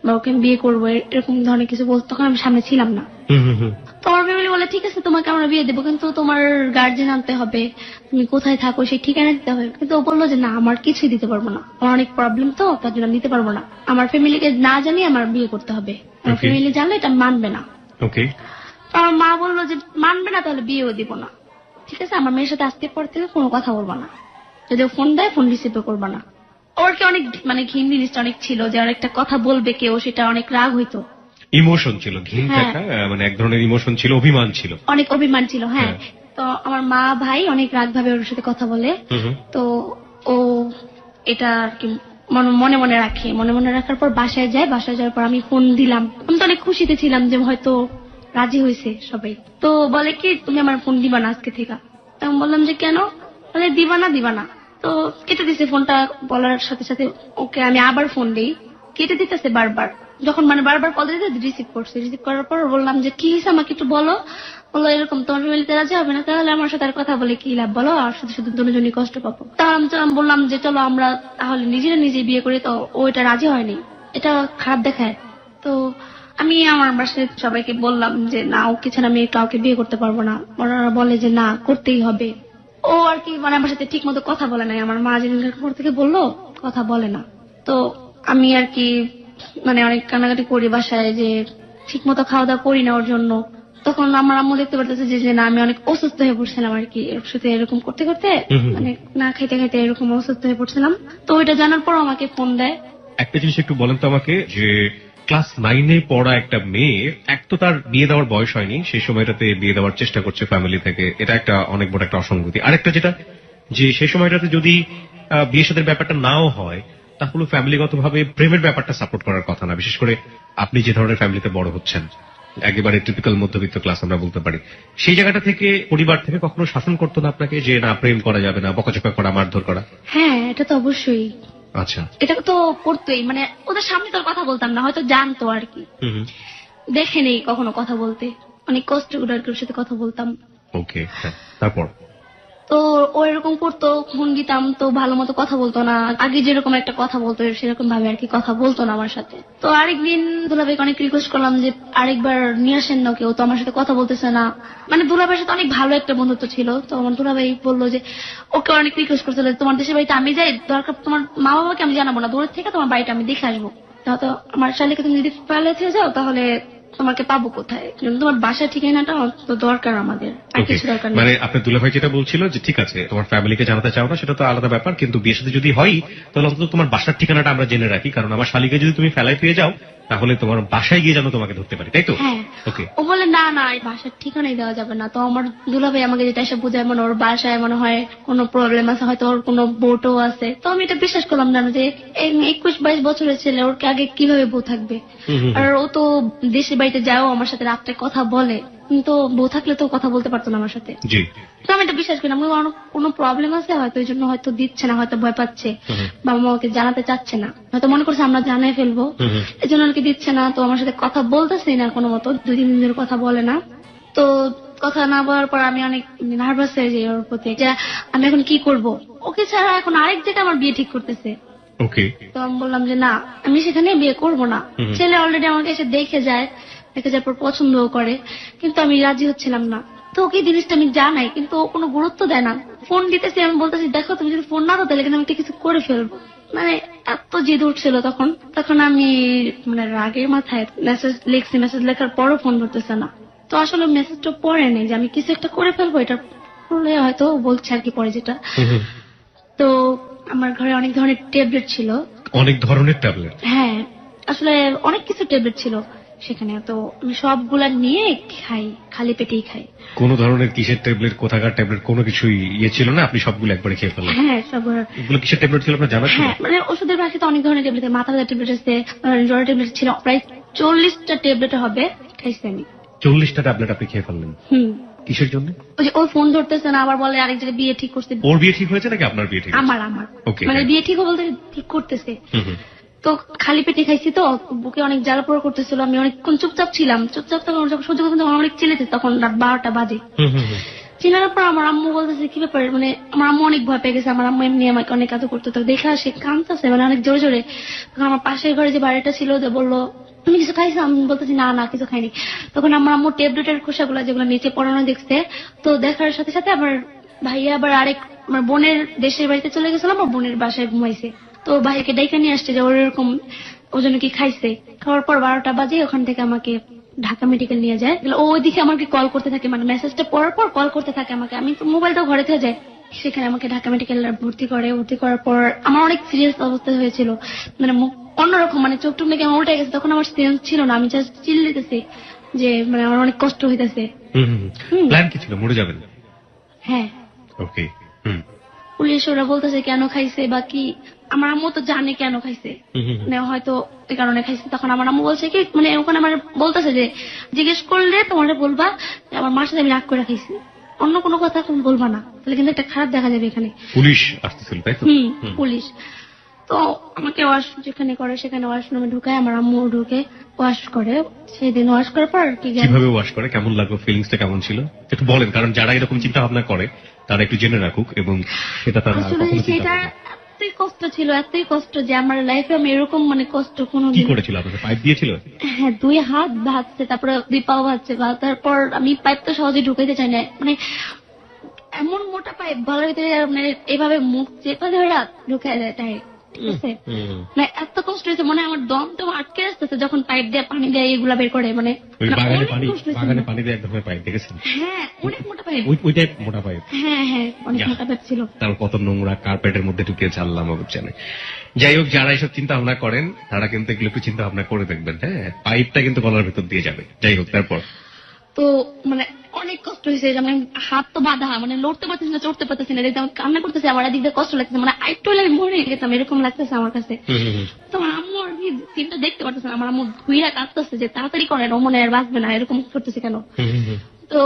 বা ওকে আমি বিয়ে করবো, এরকম ধরনের কিছু বলতো। তখন আমি সামনে ছিলাম না। তোমার ফ্যামিলি বলে ঠিক আছে তোমাকে আমরা বিয়ে দেবো, কিন্তু তোমার গার্জেন আনতে হবে, তুমি কোথায় থাকো সেই ঠিকানা দিতে হবে। কিন্তু ও বললো যে না, আমার কিছুই দিতে পারবো না, আমার অনেক প্রবলেম, তো তার জন্য আমি দিতে পারবো না, আমার ফ্যামিলিকে না জানিয়ে আমার বিয়ে করতে হবে, আমার ফ্যামিলি জানলে এটা মানবে না। ওকে। তো আমার মা বললো যে মানবে না তাহলে বিয়েও দিব না। ঠিক আছে, আমার মেয়ের সাথে আজকের পর থেকে কোনো কথা বলবো না, যদি ও ফোন দেয় ফোন রিসিভ করবো না। ওর কি অনেক মানে ঘিন জিনিসটা অনেক ছিল, যে আর একটা কথা বলবে কেউ, সেটা অনেক রাগ হইতো। ইমোশন ছিল, ঘিন থাকা, মানে এক ধরনের ইমোশন ছিল, অভিমান ছিল, অনেক অভিমান ছিল। হ্যাঁ, তো আমার মা ভাই অনেক রাগ ভাবে ওর সাথে কথা বলে। তো ও এটা আর কি মনে মনে রাখে, মনে মনে রাখার পর বাসায় যায়, বাসায় যাওয়ার পর আমি ফোন দিলাম। আমি তো অনেক খুশিতে ছিলাম যে হয়তো রাজি হয়েছে সবাই। তো বলে কি তুমি আমার ফোন দিবা না আজকে থেকে। আমি বললাম যে কেন? বলে দিবা না। তো কেটে দিছে ফোনটা। বলার সাথে সাথে ওকে আমি আবার ফোন দিই, কেটে দিতেছে বারবার। যখন মানে বারবার কল দিতে রিসিভ করছে, রিসিভ করার পর বললাম যে কি হয়েছে আমাকে একটু বলো। বললো এরকম তোমার ফ্যামিলিতে রাজি হবে না, তাহলে আমার সাথে আর কথা বলে কি লাভ বলো, আর শুধু শুধু দুজনই কষ্ট পাবো। তাহলে আমি বললাম যে চলো আমরা তাহলে নিজেরা নিজে বিয়ে করি। তো ও এটা রাজি হয়নি, এটা খারাপ দেখায়। তো আমি আমার বাসায় সবাইকে বললাম যে না, ওকে ছাড়া আমি কাউকে বিয়ে করতে পারবো না। ওরা বলে যে না, করতেই হবে। ও আর কি মানে আমার সাথে ঠিক মতো কথা বলে নাই। আমার মা যেদিন পর থেকে বললো কথা বলে না। তো আমি আর কি মানে অনেক কান্নাকাটি করি বাসায়, যে ঠিক মতো খাওয়া দাওয়া করি না ওর জন্য। তখন আমার আম্মু দেখতে পারতেছে যে না, আমি অনেক অসুস্থ হয়ে পড়ছিলাম আর কি, ওর সাথে এরকম করতে করতে মানে না খাইতে খাইতে এরকম অসুস্থ হয়ে পড়ছিলাম। তো ওইটা জানার পর আমাকে ফোন দেয়। একটা জিনিস একটু বলেন তো আমাকে, যে ক্লাস 9-এ পড়া একটা মেয়ে, এক তো তার বিয়ে দেওয়ার বয়স হয়নি, সেই সময়টাতে বিয়ে দেওয়ার চেষ্টা করছে ফ্যামিলি থেকে, এটা একটা অনেক বড় একটা অসঙ্গতি। আরেকটা যেটা, যে সেই সময়টাতে যদি বিয়ে সাথের ব্যাপারটা নাও হয়, তাহলে ফ্যামিলিগতভাবে প্রেমের ব্যাপারটা সাপোর্ট করার কথা না। বিশেষ করে আপনি যে ধরনের ফ্যামিলিতে বড় হচ্ছেন, একেবারে টিপিক্যাল মধ্যবিত্ত ক্লাস আমরা বলতে পারি, সেই জায়গাটা থেকে পরিবার থেকে কখনো শাসন করতো না আপনাকে, যে না প্রেম করা যাবে না, বকাঝকা করা, মারধর করা? হ্যাঁ, এটা তো অবশ্যই। আচ্ছা, এটা তো করতোই, মানে ওদের সামনে তো কথা বলতাম না, হয়তো জানতো আর কি, দেখে নেই কখনো কথা বলতে, অনেক কষ্ট করে আর কি ওর সাথে কথা বলতাম। ওকে, তারপর? তো ও এরকম করতো, ফোন দিতাম তো ভালো মতো কথা বলতো না, আগে যেরকম একটা কথা বলতো সেরকম ভাবে আর কি কথা বলতো না আমার সাথে। তো আরেকদিন দুলাভাইকে অনেক রিকোয়েস্ট করলাম যে আরেকবার নিয়ে আসেন না, কেউ তো আমার সাথে কথা বলতেছে না। মানে দুলাভাইয়ের সাথে অনেক ভালো একটা বন্ধুত্ব ছিল। তো আমার দুলাভাই বললো যে ওকে অনেক রিকোয়েস্ট করছিল, তোমার দেশের বাড়িতে আমি যাই, দরকার তোমার মা বাবাকে আমি জানাবো না, দূরের থেকে তোমার বাড়িটা আমি দেখে আসবো। তো আমার শালিকে তুমি যদি পালে থেকে যাও তাহলে তোমাকে পাবো কোথায়, তোমার বাসার ঠিকানাটা তো দরকার আমাদের, আর কিছু দরকার নেই। মানে আপনার দুলাভাই যেটা বলছিল যে ঠিক আছে তোমার ফ্যামিলিকে জানাতে চাও না, সেটা তো আলাদা ব্যাপার, কিন্তু বিয়ের সাথে যদি হয় তাহলে অন্তত তোমার বাসার ঠিকানাটা আমরা জেনে রাখি, কারণ আমার শালিকে যদি তুমি ফেলায় পেয়ে যাও তাহলে তোমার বাসায় গিয়ে যেন তোমাকে ধরতে পারি, তাই তো? হ্যাঁ। ওকে। ও বলে না না, এই বাসার ঠিকানাই দেওয়া যাবে না। তো আমার দুলাভাই আমাকে যেটা এসে বোঝায়, মানে ওর বাসায় মনে হয় কোনো প্রবলেম আছে, হয়তো ওর কোনো বউটও আছে। তো আমি এটা বিশ্বাস করলাম না, যে 21-22 বছরের ছেলে, ওর আগে কিভাবে বউ থাকবে। আর ও তো দেশের বাড়িতে যাও আমার সাথে রাত্রে কথা বলে, কিন্তু বউ থাকলে তো কথা বলতে পারতো না আমার সাথে। তো আমি এটা বিশ্বাস করলাম, কোনো প্রবলেম আছে হয়তো, এই জন্য হয়তো দিচ্ছে না, হয়তো ভয় পাচ্ছে, বাবা মা ওকে জানাতে চাচ্ছে না, হয়তো মনে করছে আমরা জানাই ফেলবো, এই জন্য আর কি দিচ্ছে না। তো আমার সাথে কথা বলতেছেই না কোনো মতো, 2-3 দিন ধরে কথা বলে না। তো কথা না বলার পর আমি অনেক নার্ভাস হয়ে যাই ওর প্রতি, যে আমি এখন কি করব, ওকে ছাড়া এখন আরেক জায়গা আমার বিয়ে ঠিক করতেছে। ওকে। তো আমি বললাম যে না, আমি সেখানে বিয়ে করব না। ছেলে অলরেডি আমাকে এসে দেখে যায়, দেখে যাওয়ার পর পছন্দও করে, কিন্তু আমি রাজি হচ্ছিলাম না। তো ওকে জিনিসটা আমি জানাই, কিন্তু ও কোনো গুরুত্ব দেয় না। ফোন দিতেছি, আমি বলতেছি দেখো তুমি যদি ফোন না দাও তাহলে কিন্তু আমি কিছু করে ফেলবো। মানে এত জেদ উঠছিল তখন আমি মানে রাগের মাথায় মেসেজ লিখছি, মেসেজ লেখার পরও ফোন ধরতেছে না। তো আসলে মেসেজটা পড়ে নেই যে আমি কিছু একটা করে ফেলবো, এটা করলে হয়তো বলছে আর কি পরে যেটা। তো আমার ঘরে অনেক ধরনের ট্যাবলেট ছিল। অনেক ধরনের ট্যাবলেট? হ্যাঁ, আসলে অনেক কিছু ট্যাবলেট ছিল সেখানে। তো আমি সবগুলা নিয়ে খাই, খালি পেটেই খাই। কোন ধরনের কিসের ট্যাবলেট, কোথাকার ট্যাবলেট, কোনো কিছুই ছিল না, আপনি সবগুলো একবারে খেয়ে ফেললেন? হ্যাঁ, সবগুলো। এগুলো কিসের ট্যাবলেট ছিল আপনার জানা ছিল? হ্যাঁ, মানে ওষুধের বাক্সে অনেক ধরনের ট্যাবলেট, মাথা ব্যথার ট্যাবলেট আছে, জ্বরের ট্যাবলেট ছিল, প্রায় 40টা ট্যাবলেট হবে খাইছি আমি। 40টা ট্যাবলেট আপনি খেয়ে ফেললেন? কিসের জন্য? ওই যে ও ফোন ধরতেছে না, আবার বলে আরেক জায়গায় বিয়ে ঠিক করছে। ওর বিয়ে ঠিক হয়েছে নাকি আপনার বিয়ে ঠিক? আমার। মানে বিয়ে ঠিক বলতে ঠিক করতেছে। তো খালি পেটে খাইছি, তো বুকে অনেক জ্বালা পোড়া করতেছিল, আমি অনেকক্ষণ চুপচাপ ছিলাম। চুপচাপ তখন সহ্য করতে অনেক চিলেছে, তখন রাত 12টা বাজে। চিনার পর আমার আম্মু বলতেছে কি ব্যাপার, মানে আমার আম্মু অনেক ভয় পেয়ে গেছে। আমার আম্মু এমনি আমাকে অনেক কাজ করতো, তো দেখা সে কাঁদতেছে মানে অনেক জোরে জোরে। তখন আমার পাশের ঘরে যে বাড়িটা ছিল যে বললো তুমি কিছু খাইছো, আমি বলতেছি না না কিছু খাইনি। তখন আমার আম্মু ট্যাবলেটের খোসাগুলো যেগুলো নিচে পড়ানো দেখছে, তো দেখার সাথে সাথে আমার ভাইয়া আবার আরেক আমার বোনের দেশের বাড়িতে চলে গেছিল, আমার বোনের বাসায় ঘুমাইছে। তো ভাইকে ডাইকা নিয়ে আসছে যে ওর এরকম ওজনে কি খাইছে। খাওয়ার পর 12টা বাজে ওখান থেকে আমাকে ঢাকা মেডিকেল নিয়ে যায়। ও ওইদিকে আমাকে কল করতে থাকে, মানে মেসেজটা পড়ার পর কল করতে থাকে আমাকে। আমি তো মোবাইলটা ঘরে থেকে যাই, সেখানে আমাকে ঢাকা মেডিকেল ভর্তি করে। ভর্তি করার পর আমার অনেক সিরিয়াস অবস্থা হয়েছিল, মানে অন্যরকম, মানে চোখ টুক নাকি আমার উল্টে গেছে। তখন আমার সেন্স ছিল না, আমি জাস্ট চিল্লিতেছি যে মানে আমার অনেক কষ্ট হইতেছে। প্ল্যান কি ছিল, মরে যাবেন? হ্যাঁ। ওকে। পুলিশ ওরা বলতেছে কেন খাইছে বা কি, আমার আম্মু তো জানে কেন খাইছে, মানে হয়তো এই কারণে খাইছে। তখন আমার আম্মু বলছে কি, মানে ওখানে আমার বলতেছে যে জিজ্ঞেস করলে তোমার বলবা যে আমার মার সাথে আমি রাগ করে খাইছি, অন্য কোনো কথা এখন বলবা না, তাহলে কিন্তু একটা খারাপ দেখা যাবে এখানে। পুলিশ আসতেছিল তাই তো? পুলিশ তো আমাকে ওয়াশ যেখানে করে সেখানে ওয়াশরুমে ঢুকায়, আমার আম্মু ঢুকে ওয়াশ করে। সেদিন ওয়াশ করার পর আর কি কিভাবে ওয়াশ করে, কেমন লাগলো, ফিলিংসটা কেমন ছিল একটু বলেন, কারণ যারা এরকম চিন্তা ভাবনা করে তারা একটু জেনে রাখুক এবং সেটা তারা আসলে সেটা এতই কষ্ট ছিল, এতই কষ্ট যে আমার লাইফে আমি এরকম মানে কষ্ট কোনো কি করেছিল। আপনাকে পাইপ দিয়েছিল? হ্যাঁ, 2 হাত ভাজছে, তারপরে 2 পাও ভাজছে। তারপর আমি পাইপ তো সহজে ঢুকাইতে চাই না, মানে এমন মোটা পাইপ গলার ভিতরে মানে এভাবে মুখ চেপে ধরে ঢুকাই দেয় তাই। ঠিক আছে, মানে এত কষ্ট হয়েছে, মানে আমার দম তো আটকে আসতেছে যখন পাইপ দিয়ে পানি দেয় এগুলা বের করে। মানে বাগানে পানি দিয়ে এক ধরনের পাইপ দেখেছেন? হ্যাঁ, অনেক মোটা পাইপ, ওই টাইপ মোটা পাইপ। হ্যাঁ হ্যাঁ, অনেক মোটা পাইপ ছিল। তার কত নোংরা কার্পেটের মধ্যে ঢুকে চাললাম জানে। যাই হোক, যারা এসব চিন্তা ভাবনা করেন তারা কিন্তু এগুলো একটু চিন্তা ভাবনা করে দেখবেন। হ্যাঁ, পাইপটা কিন্তু গলার ভিতর দিয়ে যাবে। যাই হোক, তারপর তো মানে অনেক কষ্ট হয়েছে, মানে হাত তো বাঁধা, মানে লড়তে পারতেছি না, চড়তে পারতেছি না, দেখতে আমার কান্না করতেছে, আমার এদিক দিয়ে কষ্ট লাগতেছে, মানে আইটু আমি মরে গেতাম এরকম লাগতেছে আমার কাছে। তো আমার আম্মু আর কি সিনটা দেখতে পারতেছে না, আমার আম্মু ধুইয়া কাঁদতেছে যে তাড়াতাড়ি করেন, ও মনে আর বাঁচবে না, এরকম করতেছে কেন। তো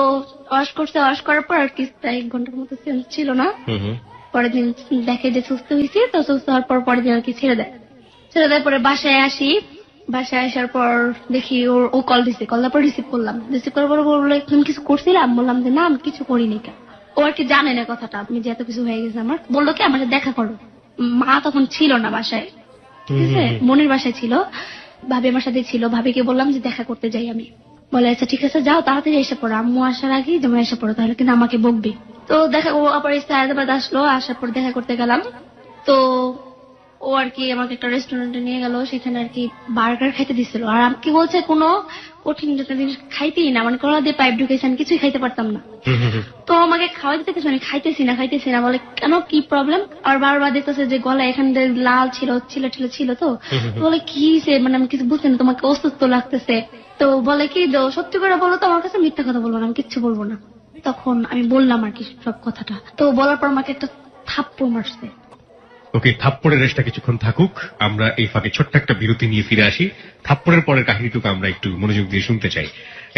ওয়াশ করছে, ওয়াশ করার পর আর কি 1 ঘন্টার মতো চেঞ্জ ছিল না। পরের দিন দেখে যে সুস্থ হয়েছি, তো সুস্থ হওয়ার পর পরের দিন আর কি ছেড়ে দেয়। ছেড়ে দেওয়ার পরে বাসায় আসি, বাসায় আসার পর দেখি ও কল দিছে, কল দেওয়ার পর রিসিভ করলাম। রিসিভ করার পর বললো তুমি কিছু করছিলাম, বললাম যে না আমি কিছু করিনি। ও আর কি জানে না কথাটা, আপনি যে এত কিছু হয়ে গেছে আমার। বললো কি আমার সাথে দেখা করো। মা তখন ছিল না বাসায়, ঠিক আছে, বোনের বাসায় ছিল, ভাবি আমার সাথে ছিল। ভাবিকে বললাম যে দেখা করতে যাই আমি। বলে আচ্ছা ঠিক আছে যাও, তাড়াতাড়ি এসে পড়ো, আম্মু আসার আগে যেমন এসে পড়ো, তাহলে কিন্তু আমাকে বকবে। তো দেখা, ও আবার হায়দ্রাবাদ আসলো, আসার পর দেখা করতে গেলাম। তো ও আর কি আমাকে একটা রেস্টুরেন্টে নিয়ে গেল, সেখানে আর কি বার্গার খাইতে দিছিল। আর আমাকে বলছে কোনো কঠিন একটা জিনিস খাইতেই না, মানে কলা দিয়ে পাইপ ঢুকেছে, আমি কিছুই খাইতে পারতাম না। তো আমাকে খাওয়াই দিতে কিছু, আমি খাইতেছি না। বলে কেন, কি প্রবলেম? আর বারবার দেখতেছে যে গলা এখান দিয়ে লাল ছিল, ছিল তো। বলে কি সে, মানে আমি কিছু বুঝছি না, তোমাকে অসুস্থ লাগতেছে। তো বলে কি সত্যি করে বলো তো আমার কাছে, মিথ্যা কথা বলবো না, আমি কিচ্ছু বলবো না। তখন আমি বললাম আর কি সব কথাটা। তো বলার পর আমাকে একটা থাপ্পড় মারছে। ওকে, থাপ্পড়ের রেশটা কিছুক্ষণ থাকুক, আমরা এই ফাঁকে ছোট্ট একটা বিরতি নিয়ে ফিরে আসি। থাপ্পড়ের পরের কাহিনীটুকু আমরা একটু মনোযোগ দিয়ে শুনতে চাই।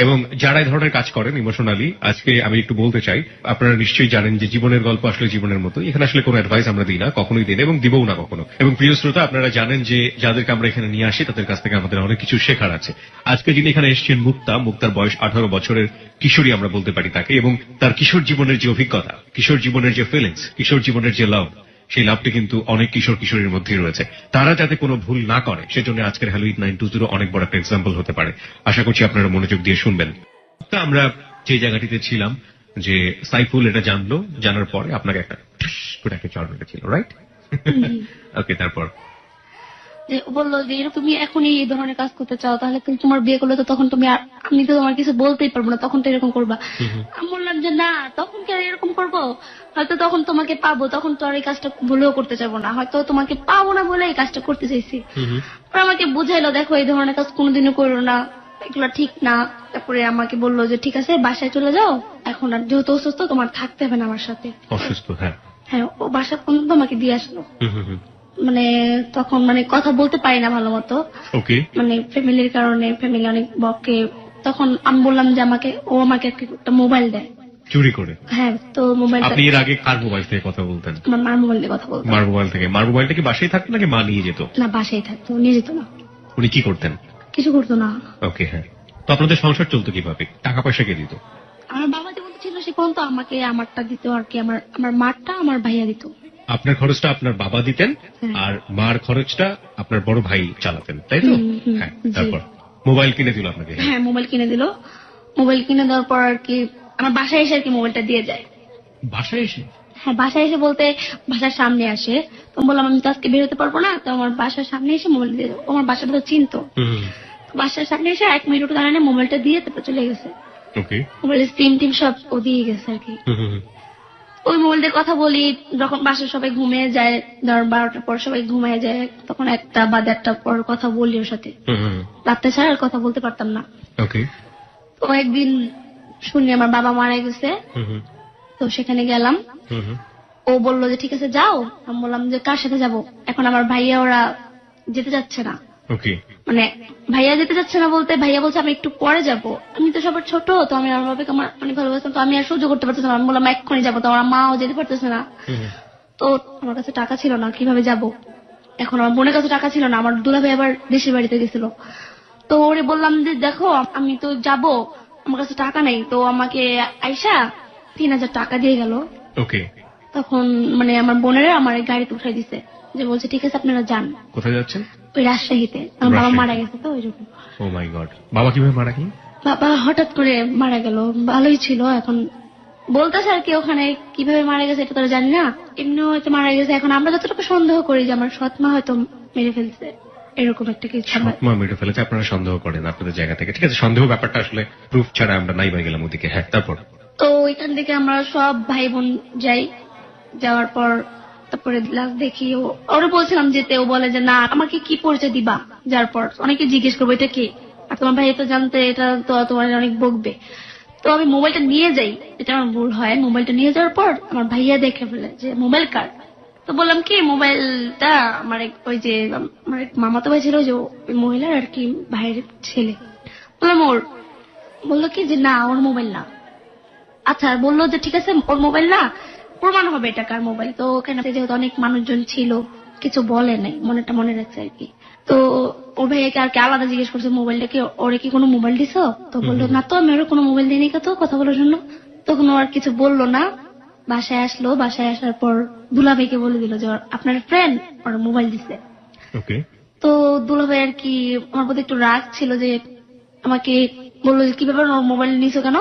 এবং যারা এই ধরনের কাজ করেন ইমোশনালি, আজকে আমি একটু বলতে চাই, আপনারা নিশ্চয়ই জানেন যে জীবনের গল্প আসলে জীবনের মতো, এখানে আসলে কোনো অ্যাডভাইস আমরা দিই না, কখনোই দিই না এবং দিবও না কখনো। এবং প্রিয় শ্রোতা, আপনারা জানেন যে যাদেরকে আমরা এখানে নিয়ে আসি তাদের কাছ থেকে আমাদের অনেক কিছু শেখার আছে। আজকে যিনি এখানে এসেছেন মুক্তার বয়স 18 বছরের কিশোরী আমরা বলতে পারি তাকে, এবং তার কিশোর জীবনের যে অভিজ্ঞতা, কিশোর জীবনের যে ফিলিংস, কিশোর জীবনের যে লাভ, সেই লাভটি কিন্তু অনেক কিশোর কিশোরীর মধ্যেই রয়েছে। তারা যাতে কোনো ভুল না করে সেজন্য আজকের হ্যালো 920 অনেক বড় একটা এক্সাম্পল হতে পারে। আশা করছি আপনারা মনোযোগ দিয়ে শুনবেন। তো আমরা যে জায়গাটিতে ছিলাম, যে সাইফুল এটা জানলো, জানার পরে আপনাকে একটা চড় মেরেছিল, রাইট? ওকে, তারপর যে বললো যে তুমি এখনই এই ধরনের কাজ করতে চাও, তাহলে কিন্তু তোমার বিয়ে করলে তো তখন তুমি আমি তো তোমার কিছু বলতেই পারবো না, তখন তো এরকম করবা। আমি বললাম যে না, তখন কি আর এরকম করবো, হয়তো তখন তোমাকে পাবো, তখন তো আর এই কাজটা ভুলেও করতে চাবো না, হয়তো তোমাকে পাবো না বলে এই কাজটা করতে চাইছি। আমাকে বুঝাইলো দেখো এই ধরনের কাজ কোনোদিনও করো না, এগুলো ঠিক না। তারপরে আমাকে বললো যে ঠিক আছে বাসায় চলে যাও, এখন আর যেহেতু অসুস্থ তোমার থাকতে হবে না আমার সাথে। অসুস্থ? হ্যাঁ, ও বাসা পর্যন্ত আমাকে দিয়ে আসলো। মানে তখন মানে কথা বলতে পারি না ভালো মতো, মানে ফ্যামিলির কারণে, ফ্যামিলি অনেক বকে। তখন আমি বললাম যে ও আমাকে একটা মোবাইল দেয় চুরি করে। হ্যাঁ, তো মোবাইল। আপনি এর আগে কার মোবাইল থেকে কথা বলতেন? আমার মার মোবাইল দিয়ে কথা বলতেন। মার মোবাইল থেকে? মার মোবাইলটা কি বাসায় থাকতো নাকি মা নিয়ে যেত? না, বাসায় থাকতো, নিয়ে যেত না। উনি কি করতেন? কিছু করতো না। ওকে, হ্যাঁ। তো আপনাদের সংসার চলতো কিভাবে? টাকা পয়সা কে দিত? আমার বাবা যেমন ছিল সে তখন তো আমাকে আমারটা দিত আর কি, আমার মারটা আমার ভাইয়া দিত। আপনার খরচটা আপনার বাবা দিতেন, হ্যাঁ। আর মার খরচটা আপনার বড় ভাই চালাতেন, তাই তো? হ্যাঁ, তারপর মোবাইল কিনে দিল আপনাকে? হ্যাঁ, মোবাইল কিনে দিল। মোবাইল কিনে দেওয়ার পর আর কি আমার বাসায় এসে আর কি মোবাইলটা দিয়ে যায়। বাসায় এসে? হ্যাঁ, বাসায় এসে বলতে বাসার সামনে আসে। তো বললাম আমি তো আজকে বেরোতে পারবো না, তো আমার বাসার সামনে এসে মোবাইল দিয়ে দেবো। আমার বাসাটা তো চিনতো। বাসার সামনে এসে 1 মিনিট দাঁড়ানে মোবাইলটা দিয়ে তারপর চলে গেছে। ওকে। মোবাইলের সিম টিম সব ও দিয়ে গেছে আর কি। ওই মোবাইল দিয়ে কথা বলি যখন বাসায় সবাই ঘুমিয়ে যায়, ধর 12টার পর সবাই ঘুমিয়ে যায়, তখন 1টা বা 1:30টার পর কথা বলি ওর সাথে। রাত্রে ছাড়া আর কথা বলতে পারতাম না। ওকে। তো একদিন শুনি আমার বাবা মারা গেছে, তো সেখানে গেলাম। ও বললো যে ঠিক আছে যাও। আমি বললাম যে কার সাথে যাব? এখন আমার ভাইয়া ওরা যেতে যাচ্ছে না। ওকে। মানে ভাইয়া যেতে যাচ্ছে না বলতে ভাইয়া বলছে আমি একটু পরে যাব। আমি তো সবার ছোট, তো আমি আমার বাবাকে আমার অনেক ভালোবাসতাম, তো আমি আর সহ্য করতে পারতেছিলাম। আমি বললাম এক্ষুনি যাবো, তো আমার মাও যেতে পারতেছে না। তো আমার কাছে টাকা ছিল না, কিভাবে যাব? এখন আমার বোনের কাছে টাকা ছিল না, আমার দুলাভাই আবার দেশের বাড়িতে গেছিল। তো ওরে বললাম যে দেখো আমি তো যাব, আমার কাছে টাকা নেই। তো আমাকে আইসা 3000 টাকা দিয়ে গেল। ওকে। তখন মানে আমার বোনেরা আমার গাড়িতে উঠাই দিছে, যে বলছে ঠিক আছে আপনারা যান। কোথায় যাচ্ছেন? ওই রাজশাহীতে। আমার বাবা মারা গেছে তো ওই জন্য। ও মাই গড, বাবা কিভাবে মারা গেল? বাবা হঠাৎ করে মারা গেল, ভালোই ছিল। এখন বলতেছে আর কি ওখানে কিভাবে মারা গেছে এটা তো জানি না, এমনি হয়তো মারা গেছে। এখন আমরা যতটুকু সন্দেহ করি যে আমার সৎ মা হয়তো মেরে ফেলছে, এরকম একটা কিছু। মা মেরে ফেলেছে, আপনারা সন্দেহ করেন আপনাদের জায়গা থেকে, ঠিক আছে? সন্দেহ ব্যাপারটা আসলে প্রুফ ছাড়া আমরা নাই বা গেলাম ওদিকে। হ্যাঁ, তারপর? তো ওইখান থেকে আমরা সব ভাই বোন যাই। যাওয়ার পর তারপরে লাস্ট দেখি ওরা বলছিলাম যেতে, ও বলে যে না আমাকে কি পরিচয় দিবা? যার পর অনেকে জিজ্ঞেস করবো এটা কি, আর তোমার ভাই তো জানতে এটা তো তোমার অনেক বকবে। তো আমি মোবাইলটা নিয়ে যাই, এটা আমার ভুল হয়। মোবাইলটা নিয়ে যাওয়ার পর আমার ভাইয়া দেখে ফেলে যে মোবাইল কার। তো বললাম কি মোবাইলটা আমার ওই যে আমার মামাতো ভাই ছিল, যে ওই মহিলার আর কি ভাইয়ের ছেলে। বললাম ওর। বললো কি যে না ওর মোবাইল না। আচ্ছা, বললো যে ঠিক আছে ওর মোবাইল না, প্রমাণ হবে এটা কার মোবাইল। তো ওখানে যেহেতু অনেক মানুষজন ছিল কিছু বলে নাই, মনেটা মনে রাখছে আর কি। তো ওর ভাইয়াকে আর কি আলাদা জিজ্ঞেস করছে মোবাইলটা কি ওরে কি কোনো মোবাইল দিছো? তো বললো না তো আমি ওর কোনো মোবাইল দিইনি, তো কথা বলার জন্য। তখন ও আর কিছু বললো না। বাসায় আসলো, বাসায় আসার পর দুলাভাইকে বলে দিল যে আপনার ফ্রেন্ড ওর মোবাইল দিছে। ওকে। তো দুলাভাই আর কি আমার প্রতি একটু রাগ ছিল, যে আমাকে বললো যে কি ব্যাপার ওর মোবাইল নিছো কেন,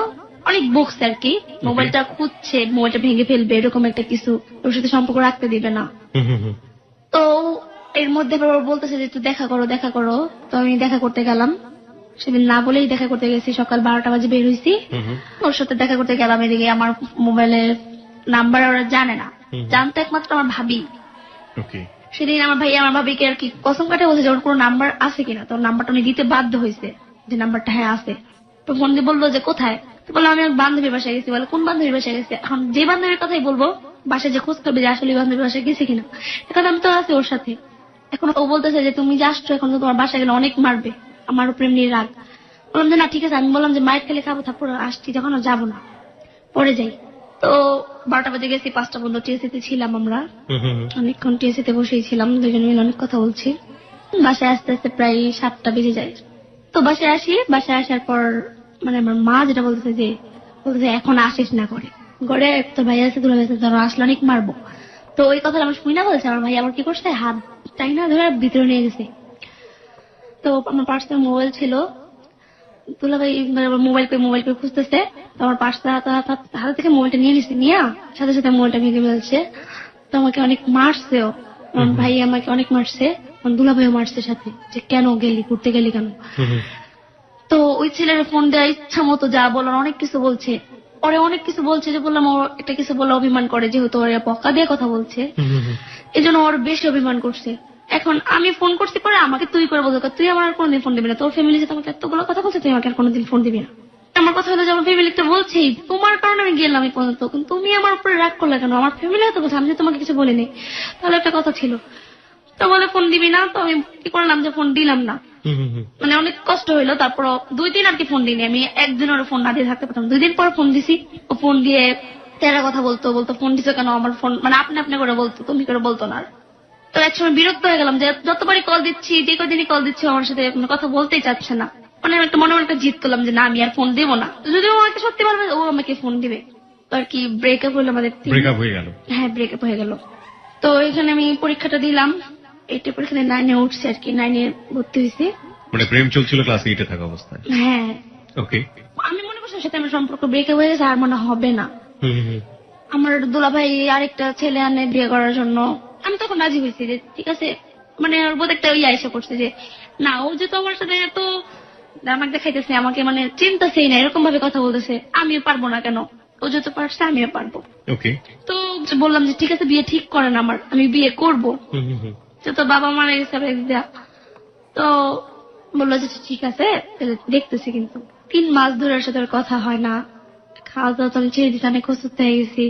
অনেক বকছে আর কি। মোবাইলটা খুঁজছে, মোবাইলটা ভেঙে ফেলবে এরকম একটা কিছু, ওর সাথে সম্পর্ক রাখতে দিবে না। তো এর মধ্যে আবার বলতেছে যে একটু দেখা করো দেখা করো। তো আমি দেখা করতে গেলাম, সেদিন না বলেই দেখা করতে গেছি। সকাল 12টা বাজে বের হয়েছি, ওর সাথে দেখা করতে গেলাম। এদিকে আমার মোবাইলের নাম্বার ওরা জানে না, জানতো একমাত্র আমার ভাবি। সেদিন আমার ভাই আমার ভাবিকে আর কি কসম কাটে বলছে যে ওর কোনো নাম্বার আছে কিনা। তো নাম্বারটা উনি দিতে বাধ্য হয়েছে, যে নাম্বারটা হ্যাঁ আছে। তো ফোন দিয়ে বললো যে কোথায়? তো বললাম আমি এক বান্ধবীর বাসায় গেছি। বলে কোন বান্ধবীর বাসায় গেছি? এখন যে বান্ধবীর কথাই বলবো বাসায় যে খোঁজ করবে যে আসলে বান্ধবীর বাসায় গেছে কিনা, এখন আমি তো আছি ওর সাথে। এখন ও বলতেছে যে তুমি যে আসছো এখন তো তোমার বাসায় গেলে অনেক মারবে, আমার উপরে এমনি রাগ। বললাম যে না ঠিক আছে। আমি বললাম যে মায়ের খেলে খাবো, তারপর আসছি যখন আর যাবো না, পরে যাই। তো 12টা বাজে গেছি, 5টা পর্যন্ত টিএসিতে ছিলাম আমরা। অনেকক্ষণ টিএসিতে বসেই ছিলাম, দুজন মিলে অনেক কথা বলছি। বাসায় আস্তে আস্তে প্রায় 7টা বেজে যায়। তো বাসায় আসি, বাসায় আসার পর মানে আমার মা যেটা বলতেছে যে এখন আসিস না করে, ঘরে তো ভাই আছে দুলা আছে, ধরো আসলে অনেক মারবো। তো ওই কথা আমার শুই না বলছে। আমার ভাই আবার কি করছে, হাত টাই না ধরে ভিতরে নিয়ে গেছে। তো আমার পার্সোনাল মোবাইল ছিল, দুলা ভাই মোবাইল করে খুঁজতেছে। তো আমার পার্সটা হাতে থেকে মোবাইলটা নিয়ে নিচ্ছে, নিয়ে সাথে সাথে মোবাইলটা ভেঙে ফেলছে। তো আমাকে অনেক মারছেও, আমার ভাই আমাকে অনেক মারছে, দুলা ভাইও মারছে সাথে, যে কেন গেলি, ঘুরতে গেলি কেন। তো ওই ছেলের ফোন দেওয়া ইচ্ছা মতো যা বলার অনেক কিছু বলছে, পরে অনেক কিছু বলছে। যে বললাম ও একটা কিছু বলে অভিমান করে, যেহেতু ওর বকা দিয়ে কথা বলছে, এই জন্য ওর বেশি অভিমান করছে। এখন আমি ফোন করছি, পরে আমাকে তুই করে বলতো তুই আমার আর কোনোদিন ফোন দিবি না, তোর ফ্যামিলি সাথে আমাকে এতগুলো কথা বলছে, তুই আমাকে আর কোনোদিন ফোন দিবি না। আমার কথা হলো যে আমার ফ্যামিলিটা বলছেই তোমার কারণে আমি গেলাম এই পর্যন্ত, কিন্তু তুমি আমার উপরে রাগ করলে কেন? আমার ফ্যামিলি হয়তো বলছে, আমি তোমাকে কিছু বলিনি, তাহলে একটা কথা ছিল। তো বলে ফোন দিবি না, তো আমি কি করলাম যে ফোন দিলাম না। মানে অনেক কষ্ট হইলো। তারপর 2 দিন আর কি ফোন দিইনি আমি, একদিন ওর ফোন না দিয়ে থাকতে পারতাম। 2 দিন পর ফোন দিছি, ও ফোন দিয়ে তেরা কথা বলতো ফোন দিছো কেন, আমার ফোন মানে আপনি করে বলতো, তুমি করে বলতো না। তো একসময় বিরক্ত হয়ে গেলাম যে যতবারই কল দিচ্ছি, যে কদিনই কল দিচ্ছি আমার সাথে কথা বলতেই চাচ্ছে না। মানে আমি একটা মনে একটা জিত করলাম যে না আমি আর ফোন দেবো না, যদিও আমাকে সত্যি বলবে ও আমাকে ফোন দিবে। আর কি ব্রেকআপ হলো আমাদের ব্রেকআপ হয়ে গেল। হ্যাঁ ব্রেকআপ হয়ে গেল। তো এখানে আমি পরীক্ষাটা দিলাম, 8 পরীক্ষাতে 9-এ উঠছে আর কি, 9-এ ভর্তি হয়েছি। মানে প্রেম চলছিল ক্লাস 8-এ থাকা অবস্থায়? হ্যাঁ। ওকে। আমি মনে করছি সাথে আমার সম্পর্ক ব্রেকআপ হয়ে গেছে, আর মনে হবে না। আমার দুলাভাই আরেকটা ছেলে আনে বিয়ে করার জন্য। আমি তখন রাজি হয়েছি যে ঠিক আছে, মানে ওর বোধ একটা ওই আইসা করছে যে না, ও যে তোমার সাথে এত আমাকে দেখাইতেছে, আমাকে মানে চিন্তাছেই না, এরকম ভাবে কথা বলতেছে, আমিও পারবো না কেন, ও যত পারছে আমিও পারবো। ওকে। তো বললাম যে ঠিক আছে বিয়ে ঠিক করেন আমার, আমি বিয়ে করবো। তো বাবা মারা গেছে দেয়া। তো বললো যে ঠিক আছে দেখতেছি, কিন্তু 3 মাস ধরে ওর সাথে কথা হয় না, খাওয়া দাওয়া তো আমি ছেড়ে দিতে অনেক অসুস্থ হয়ে গেছি,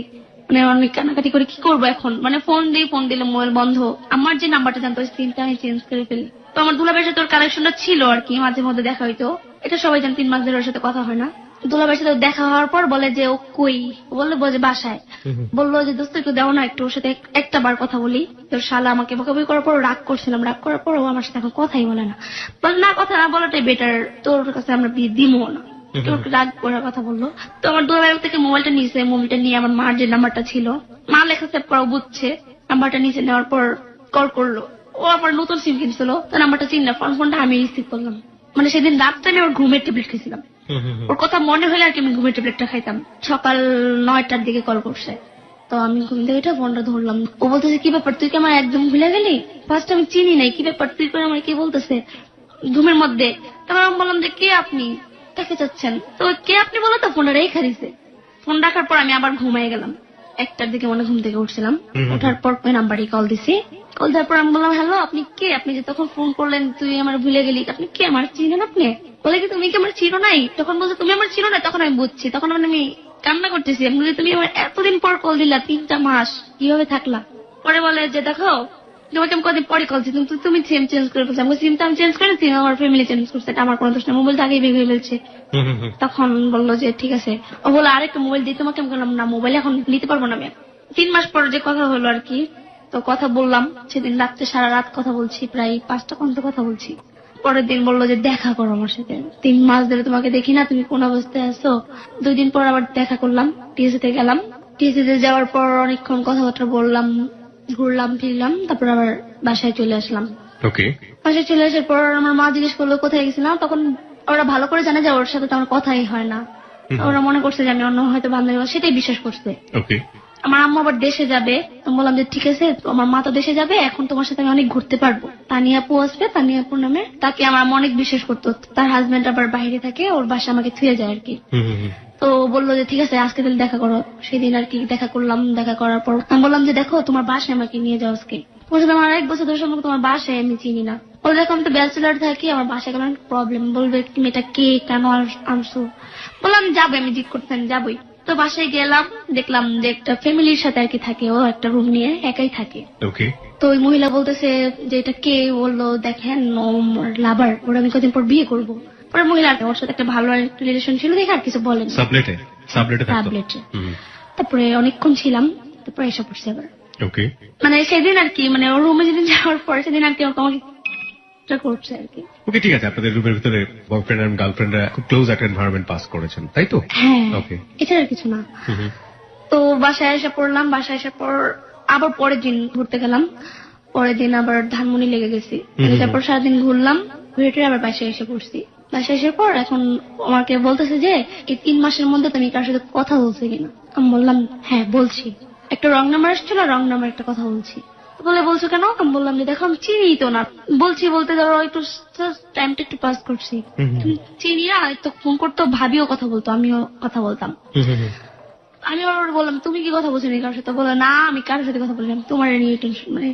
মানে অনেক কানাকাটি করে কি করবো এখন, মানে ফোন দিলে মোবাইল বন্ধ। আমার যে নাম্বারটা জানতো ওই সিমটা আমি চেঞ্জ করে ফেলি। তো আমার দুলাভাইয়ের সাথে ওর কানেকশনটা ছিল আর কি, মাঝে মধ্যে দেখা হইতো, এটা সবাই জান। 3 মাস ধরে ওর সাথে কথা হয় না। দুলাভাইয়ের সাথে দেখা হওয়ার পর বলে যে ও কই, বললো যে বাসায়। বললো যে দোস্ত একটু দেও না, একটু ওর সাথে একটা বার কথা বলি। তোর শালা আমাকে বকাবকি করার পর রাগ করছিলাম, রাগ করার পর ও আমার সাথে এখন কথাই বলে না। বলে না, কথা না বলাটাই বেটার, তোর কাছে আমরা বিয়ে দিবো না। রাগ করার কথা বললো। তো আমার দুলাভাই থেকে মোবাইলটা নিয়েছে, মোবাইলটা নিয়ে আমার মার যে নাম্বারটা ছিল, মা লেখা সেভ করা বুঝছে, নাম্বারটা নিচে নেওয়ার পর কল করলো। ও আবার নতুন সিম কিনছিল, তো নাম্বারটা চিনলাম, ফোনটা আমি রিসিভ করলাম। মানে সেদিন রাতটা আমি ওর ঘুমের ট্যাবলেট খেয়েছিলাম, ওর কথা মনে হলে আর কি আমি ঘুমের ট্যাবলেটটা খাইতাম। সকাল 9টার দিকে কল করছে, তো আমি ঘুম থেকে উঠে ফোনটা ধরলাম। ও বলতেছে কি ব্যাপার, তুই কি আমার একদম ভুলে গেলি, ফার্স্ট আমি চিনি নাই, কি ব্যাপার তুই করে আমার কি বলতেছে ঘুমের মধ্যে। তারপর আমি বললাম যে কে আপনি, কাকে চাচ্ছেন। তো কে আপনি বলে তো ফোনটা রেখে দিছে। ফোন রাখার পর আমি আবার ঘুমাই গেলাম, 1টার দিকে মনে ঘুম থেকে উঠছিলাম। ওঠার পর ওই নাম্বারই কল দিছি। কল দেওয়ার পর আমি বললাম হ্যালো আপনি কে, আপনি যে তখন ফোন করলেন তুই আমার ভুলে গেলি, আপনি কে, আমার চিনেন আপনি? বলে কি তুমি কি আমার চিনো নাই? তখন বলছে তুমি আমার চিনো নাই। তখন আমি বুঝছি, তখন আমি কান্না করতেছি। আমি বলি তুমি আমার এতদিন পর কল দিলা, 3টা মাস কিভাবে থাকলা? পরে বলে যে দেখো তোমাকে আমি কদিন পরে কল দিচ্ছি, তুমি সিম চেঞ্জ করে ফেলছো। আমি সিমটা আমি চেঞ্জ করে সিম আমার ফ্যামিলি চেঞ্জ করছে, এটা আমার কোনো দোষ নেই, মোবাইলটা আগেই ভেঙে ফেলছে। তখন বললো যে ঠিক আছে। ও বলে আরেকটা মোবাইল দিই তোমাকে। আমি বললাম না, মোবাইল এখন নিতে পারবো না আমি। 3 মাস পর যে কথা হলো আর কি, তো কথা বললাম সেদিন রাত্রে, সারা রাত কথা বলছি, প্রায় 5টা পর্যন্ত কথা বলছি। পরের দিন বললো যে দেখা করো আমার সাথে, 3 মাস ধরে তোমাকে দেখি না, তুমি কোন অবস্থায় আছো। 2 দিন পর আবার দেখা করলাম, টিএসসি তে গেলাম। টিএসসি তে যাওয়ার পর অনেকক্ষণ কথাবার্তা বললাম, ঘুরলাম ফিরলাম, তারপর আবার বাসায় চলে আসলাম। ওকে। বাসায় চলে আসার পর আমার মা জিজ্ঞেস করলো কোথায় গেছিলাম। তখন ওরা ভালো করে জানে যে ওর সাথে তো আমার কথাই হয় না, ওরা মনে করছে যে আমি অন্য হয়তো বান্ধবী, সেটাই বিশ্বাস করছে। ওকে। আমার আম্মু আবার দেশে যাবে, আমি বললাম যে ঠিক আছে, আমার মা তো দেশে যাবে, এখন তোমার সাথে আমি অনেক ঘুরতে পারবো। তানিয়া আপু আসবে, তানিয়া আপু নামে, তাকে আমার আম্মু অনেক বিশ্বাস করতো। তার হাজবেন্ড আবার বাইরে থাকে, ওর বাসা আমাকে থুয়ে যায় আর কি। তো বললো যে ঠিক আছে আজকে তাহলে দেখা করো। সেদিন আর কি দেখা করলাম। দেখা করার পর আমি বললাম যে দেখো তোমার বাসায় আমাকে নিয়ে যাও আজকে। বলছে আমার 1 বছর ধরে সম্পর্ক, তোমার বাসায় আমি চিনি না। বলে দেখো আমি তো ব্যাচেলার থাকি, আমার বাসায় গেলে অনেক প্রবলেম, বলবে তুমি এটা কে, কেন আনছো। বললাম যাবো, আমি জিদ করতে আমি যাবোই। তো বাসায় গেলাম, দেখলাম যে একটা ফ্যামিলির সাথে আর কি থাকে, ও একটা রুম নিয়ে একাই থাকে। ওকে। তো ওই মহিলা বলতেছে যে এটা কে, বললো দেখেন লাভার, ওরা আমি কদিন পর বিয়ে করবো। পরে মহিলা ওর সাথে একটা ভালো রিলেশন ছিল দেখে আর কিছু বলেন। ট্যাবলেটে তারপরে অনেকক্ষণ ছিলাম, তারপরে এসে পড়ছে আবার। ওকে। মানে সেদিন আর কি, মানে ওর রুমে যেদিন যাওয়ার পর সেদিন আর কি আমাকে করছে আর কি। ওকে, ঠিক আছে, আপনাদের রুমের ভিতরে বয়ফ্রেন্ড আর গার্লফ্রেন্ডরা খুব ক্লোজ একটা এনভায়রনমেন্ট পাস করেছেন, তাই তো? হ্যাঁ। ওকে। এটা আর কিছু না। তো বাসায় এসে পড়লাম, বাসায় এসে পর আবার পরের দিন ঘুরতে গেলাম। পরের দিন আবার ধানমুনি লেগে গেছি, তারপর সারাদিন ঘুরলাম, ঘুরে আবার বাসায় এসে পড়ছি। বাসায় এসে পর এখন আমাকে বলতেছে যে এই 3 মাসের মধ্যে তুমি কার সাথে কথা বলছো কিনা। আমি বললাম হ্যাঁ বলছি, একটা রং নাম্বার আসছিল, রং নাম্বার একটা কথা বলছি। বলে বলছো কেন? আমি বললাম যে দেখো আমি চিনি তো না, বলছি বলতে ধরো একটু টাইমটা একটু পাস করছি, চিনি না, তো ফোন করতো, ভাবিও কথা বলতো, আমিও কথা বলতাম। আমি আবার বললাম তুমি কি কথা বলছো কারোর সাথে? বলে না আমি কারোর সাথে কথা বললাম, তোমার নিয়ে টেনশন, মানে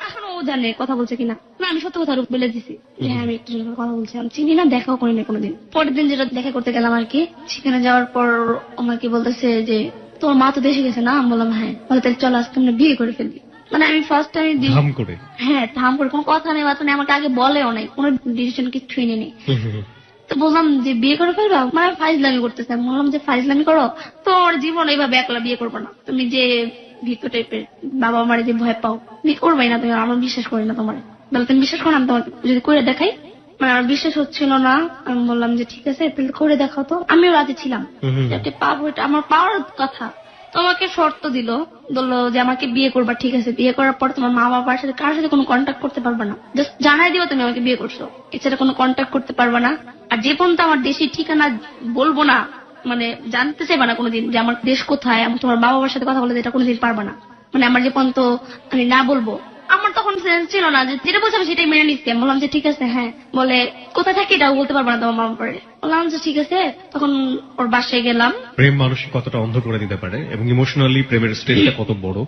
এখনো ও জানে কথা বলছে কিনা। না আমি সত্য কথা বলে দিছি যে হ্যাঁ আমি একটু কথা বলছি, আমি চিনি না, দেখাও করিনি কোনোদিন। পরের দিন যেটা দেখা করতে গেলাম আর কি, সেখানে যাওয়ার পর আমাকে বলতেছে যে তোমার মা তো দেশে গেছে না? আমি বললাম হ্যাঁ। বলে তাহলে চলো আজকে আমরা বিয়ে করে ফেলি। মানে আমি ফার্স্ট টাইম ধাম করে, হ্যাঁ ধাম করে, কোনো কথা নেই বার্তা নেই, আমাকে আগে বলেও নাই, কোনো ডিসিশন কিছুই নেই। তো বললাম যে বিয়ে করে ফেলবা, মানে ফাইজলামি করতেছে। আমি বললাম যে ফাইজলামি করো তো ওর জীবন এইভাবে একলা বিয়ে করবো না, তুমি যে ভীত টাইপের, বাবা মারে যে ভয় পাও, বিয়ে করবাই না তুমি, আমার বিশ্বাস করি না তোমার। বলে তুমি বিশ্বাস করো না, আমি তোমাকে যদি করে দেখাই মানে আমার বিশ্বাস হচ্ছিল না। আমি বললাম যে ঠিক আছে তাহলে করে দেখাও তো। আমিও রাজি ছিলাম যাতে পাবো, এটা আমার পাওয়ার কথা। তোমাকে শর্ত দিল, বললো যে আমাকে বিয়ে করবা, ঠিক আছে বিয়ে করার পর তোমার মা বাবার সাথে কারোর সাথে কোনো কন্ট্যাক্ট করতে পারবে না, জাস্ট জানাই দিও তুমি আমাকে বিয়ে করছো, এছাড়া কোনো কন্ট্যাক্ট করতে পারবে না। আর যে পর্যন্ত আমার দেশি ঠিকানা বলবো না, মানে জানতে চাইবা না কোনোদিন যে আমার দেশ কোথায়, আমি তোমার বাবা মার সাথে কথা বলে এটা কোনোদিন পারবা না। মানে আমার যে পর্যন্ত আমি না বলবো, আমার তখন সেন্স ছিল না, যে যেটা বলছে আমি সেটাই মেনে নিচ্ছি। আমি বললাম যে ঠিক আছে হ্যাঁ, বলে কোথায় থাকি এটাও বলতে পারবো না তোমার মামা পরে। বললাম যে ঠিক আছে, তখন ওর বাসায় গেলাম। প্রেম মানুষকে কতটা অন্ধ করে দিতে পারে এবং ইমোশনালি প্রেমের স্টেজটা কত বড়,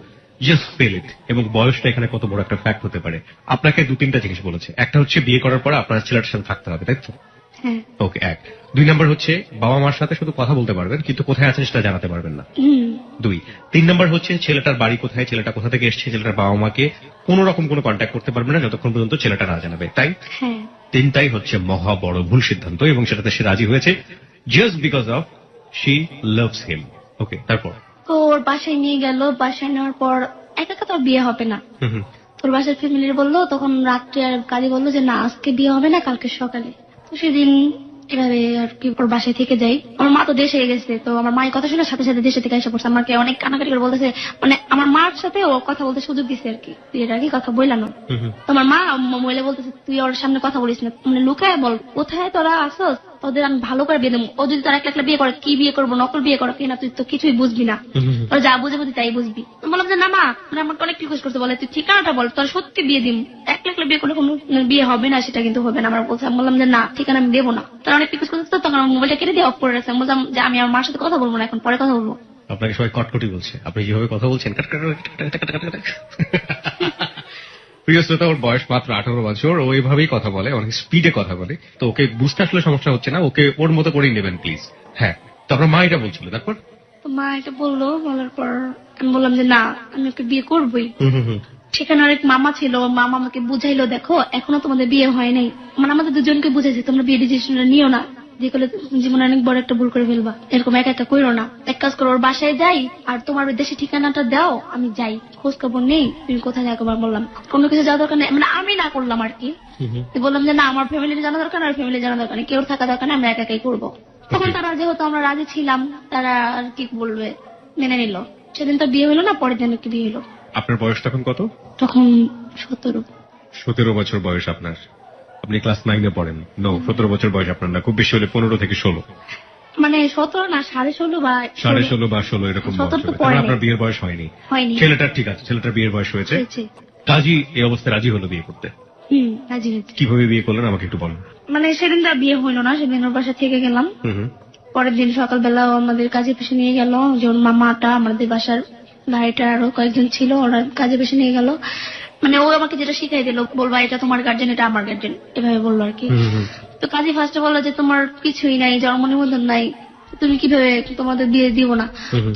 জাস্ট ফিল ইট। এবং বয়সটা এখানে কত বড় একটা ফ্যাক্ট হতে পারে। আপনাকে 2-3টা জিনিস বলেছে। একটা হচ্ছে বিয়ে করার পর আপনার ছেলেটার সাথে থাকতে হবে, তাই তো? হ্যাঁ। ওকে, 1। 2 নাম্বার হচ্ছে বাবা মার সাথে শুধু কথা বলতে পারবেন, কিন্তু কোথায় আছেন সেটা জানাতে পারবেন না। 2। 3 নাম্বার হচ্ছে ছেলেটার বাড়ি কোথায়, ছেলেটা কোথা থেকে এসেছে, ছেলেটার বাবা মাকে কোন রকম কোনো কন্ট্যাক্ট করতে পারবেন না যতক্ষণ পর্যন্ত ছেলেটা না জানাবে, তাই? হ্যাঁ। 3টাই হচ্ছে মহা বড় ভুল সিদ্ধান্ত, এবং সেটাতে সে রাজি হয়েছে just because of she loves him. Okay, তারপর? তো ওর বাসায় নিয়ে গেল, বাসায় নেওয়ার পর একা একা তো আর বিয়ে হবে না। তোর বাসার ফ্যামিলির বললো, তখন রাত্রে আর কাজী বললো যে না আজকে বিয়ে হবে না, কালকে সকালে। তো সেদিন এভাবে আর কি ওর বাসায় থেকে যাই। আমার মা তো দেশে গেছে, তো আমার মায়ের কথা শুনে সাথে সাথে দেশে থেকে এসে পড়ছে। আমাকে অনেক কানাকাটি করে বলতেছে, মানে আমার মার সাথে ও কথা বলতে সুযোগ দিচ্ছে আর কি, তুই এর আগে কথা বললাম। তোমার মা মহিলা বলতেছে তুই ওর সামনে কথা বলিস না, মানে লুকায় বল কোথায় তোরা আসস, তোদের আমি ভালো করে বিয়ে দেবো। ও যদি তারা একটা বিয়ে করে, কি বিয়ে করবো, নকল বিয়ে করো কিনা, তুই তো কিছুই বুঝবি না, তোর যা বুঝে বুঝি তাই বুঝবি। আমি বললাম যে না মা, মানে আমাকে অনেক রিকোয়েস্ট করতে, বলে তুই ঠিকানাটা বল, তোর সত্যি বিয়ে দিম। একলা বিয়ে করলে কোনো বিয়ে হবে না, সেটা কিন্তু হবে না আমার বলছে। আমি বললাম যে না ঠিকানা আমি দেবো না। তারা অনেক রিকোয়েস্ট করতে, তখন আমার মোবাইলটা কেটে দিয়ে অফ করে রাখছে। আমি বললাম যে আমি আমার মার সাথে কথা বলবো না, এখন পরে কথা বলবো। আপনাকে সবাই কটকটি বলছে, আপনি যেভাবে কথা বলছেন প্রিয় শ্রোতা, ওর বয়স মাত্র 18 বছর, ও এভাবেই কথা বলে, অনেক স্পিডে কথা বলে। তো ওকে বুঝতে আসলে সমস্যা হচ্ছে না, ওকে ওর মতো করেই নেবেন প্লিজ। হ্যাঁ, তো আপনার মা এটা বলছিল, তারপর? তো মা এটা বললো, বলার পর আমি বললাম যে না আমি ওকে বিয়ে করবোই। সেখানে অনেক মামা ছিল, মামা আমাকে বুঝাইলো, দেখো এখনো তোমাদের বিয়ে হয় নাই, মানে আমাদের দুজনকে বুঝাইছে তোমরা বিয়ে ডিসিশনটা নিও না, যে করলে জীবনে অনেক বড় একটা ভুল করে ফেলবা, এরকম একা একা করো না। এক কাজ করো, ওর বাসায় যাই আর তোমার দেশে ঠিকানাটা দাও, আমি যাই, খোঁজ খবর নেই তুমি কোথায় থাকো। বললাম কোনো কিছু যাওয়া দরকার নেই, মানে আমি না করলাম আর কি। বললাম যে না আমার ফ্যামিলি জানা দরকার, আর ফ্যামিলি জানা দরকার নেই, কেউ থাকা দরকার নেই, আমরা একা একাই করবো। তখন তারা যেহেতু আমরা রাজি ছিলাম, তারা আর কি বলবে, মেনে নিল। সেদিন তো বিয়ে হলো না, পরের দিন কি বিয়ে হলো। আপনার বয়স তখন কত? তখন 17। 17 বছর বয়স আপনার। আপনি ক্লাস 9-এ পড়েন। নো, 17 বছর বয়স আপনার না, খুব বেশি হলে 15 থেকে 16। মানে 17 না, 16.5 বা 16.5 বা 16 এরকম বয়স হবে। তাহলে আপনার বিয়ের বয়স হয়নি। ছেলেটার ঠিক আছে, ছেলেটার বিয়ের বয়স হয়েছে। কাজী এই অবস্থায় রাজি হলো বিয়ে করতে? রাজি হয়েছে। কিভাবে বিয়ে করলেন আমাকে একটু বলুন। মানে সেদিন তো বিয়ে হইলো না, সেদিন ওর বাসা থেকে গেলাম। পরের দিন সকালবেলা আমাদের কাজে পেশে নিয়ে গেল, যে ওর মামাটা আমাদের বাসার ভাইটা আরো কয়েকজন ছিল, ওরা কাজে পেশে নিয়ে গেল। মানে ও আমাকে যেটা শিখাই দিল, বলবা এটা তোমার গার্জেন, এটা আমার গার্জেন, এভাবে বললো আর কি। তো কাজী ফার্স্টে বললো যে তোমার কিছুই নাই, জন্ম নিবন্ধন নাই, তুমি কিভাবে তোমাদের বিয়ে দিব না।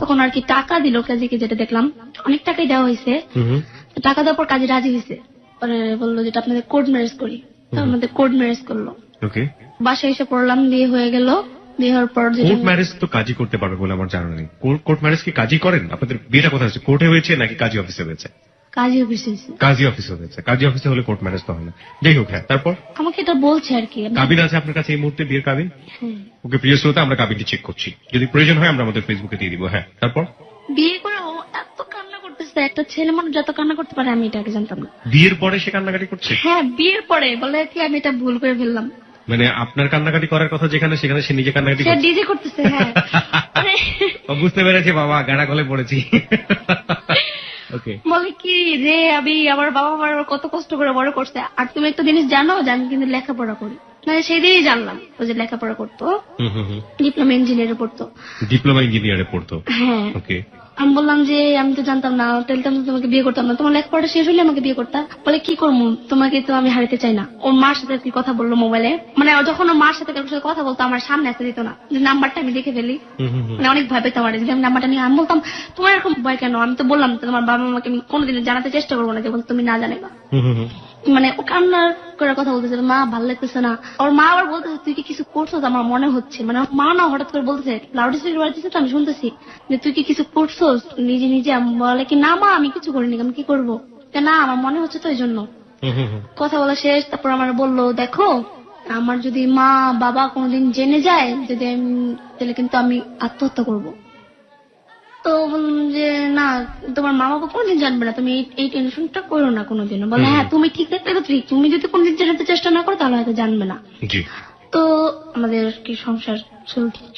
তখন আর কি টাকা দিল কাজীকে, যেটা দেখলাম অনেক টাকাই দেওয়া হয়েছে। টাকা দেওয়ার পর কাজী রাজি হয়েছে, পরে বললো যেটা আপনাদের কোর্ট ম্যারেজ করি, তো আমাদের কোর্ট ম্যারেজ করলো। বাসায় এসে পড়লাম, বিয়ে হয়ে গেল। বিয়ে হওয়ার পর কোর্ট ম্যারেজ তো কাজী করতে পারবে বলে আমার জানা নেই। কোর্ট ম্যারেজ কি কাজী করেন? আপনাদের বিয়েটা কোথায় হয়েছে, কোর্টে হয়েছে নাকি কাজী অফিসে হয়েছে? কাজী অফিসে। কাজী অফিসে হয়েছে। কাজী অফিসে হলে কোর্ট ম্যারেজ তো হয় না। যাই হোক, হ্যাঁ তারপর? আমাকে এটা বলছে আর কি। কাবিন আছে আপনার কাছে এই মুহূর্তে, বিয়ের কাবিন? ওকে প্রিয় শ্রোতা, আমরা কাবিনটি চেক করছি, যদি প্রয়োজন হয় আমরা আমাদের ফেসবুকে দিয়ে দিব। হ্যাঁ তারপর? বিয়ে করে ও এত কান্না করতেছে, একটা ছেলে মানুষ যত কান্না করতে পারে আমি এটা আগে জানতাম না। বিয়ের পরে সে কান্নাকাটি করছে? হ্যাঁ বিয়ের পরে, বলে কি আমি এটা ভুল করে ফেললাম। মানে আপনার কান্নাকাটি করার কথা যেখানে, সেখানে সে নিজে কান্নাকাটি করছে, ডিজে করতেছে। হ্যাঁ বুঝতে পেরেছি বাবা, গাড়া গলে পড়েছি। বলে কি রে আমি আমার বাবা মার কত কষ্ট করে বড় করছে, আর তুমি একটা জিনিস জানো যে আমি কিন্তু লেখাপড়া করি। মানে সেই দিনই জানলাম ও যে লেখাপড়া করতো, ডিপ্লোমা ইঞ্জিনিয়ারে পড়তো। হ্যাঁ ওকে। আমি বললাম যে আমি তো জানতাম না, তাহলে তো তোমাকে বিয়ে করতাম না, তোমার লেখাপড়া শেষ হলে আমাকে বিয়ে করতাম। বলে কি করবো, তোমাকে তো আমি হারাতে চাই না। ওর মার সাথে কি কথা বললো মোবাইলে, মানে যখন ওর মার সাথে কারোর সাথে কথা বলতো আমার সামনে আসতে দিত না, যে নাম্বারটা আমি দেখে ফেলি। মানে অনেক ভয় পেতাম আর, আমি নাম্বারটা নিয়ে আমি বলতাম তোমার এরকম ভয় কেন, আমি তো বললাম তোমার বাবা মাকে আমি কোনোদিন জানাতে চেষ্টা করবো না, যে তুমি না জানে না। মানে ও কান্নার করে কথা বলতেছে, মা ভালো লাগতেছে না। ওর মা আবার বলতেছে তুই কি কিছু করছো, আমার মনে হচ্ছে, মানে মা না হঠাৎ করে বলতেছে, লাউড স্পিকার বাজতেছে তো আমি শুনতেছি, যে তুই কি কিছু করছো নিজে নিজে। বলে কি না মা আমি কিছু করিনি, আমি কি করবো, না আমার মনে হচ্ছে তো এই জন্য। কথা বলা শেষ, তারপর আমার বললো দেখো আমার যদি মা বাবা কোনোদিন জেনে যায় যদি তাহলে কিন্তু আমি আত্মহত্যা করব। তো বললাম যে না, তোমার মা বাবা কোনোদিন জানবে না, তুমি এই টেনশনটা করো না কোনোদিনও। বলে হ্যাঁ তুমি ঠিক থাকলে তো ঠিক, তুমি যদি কোনোদিন জানাতে চেষ্টা না করো তাহলে হয়তো জানবে না। জি। তো আমাদের আর কি সংসার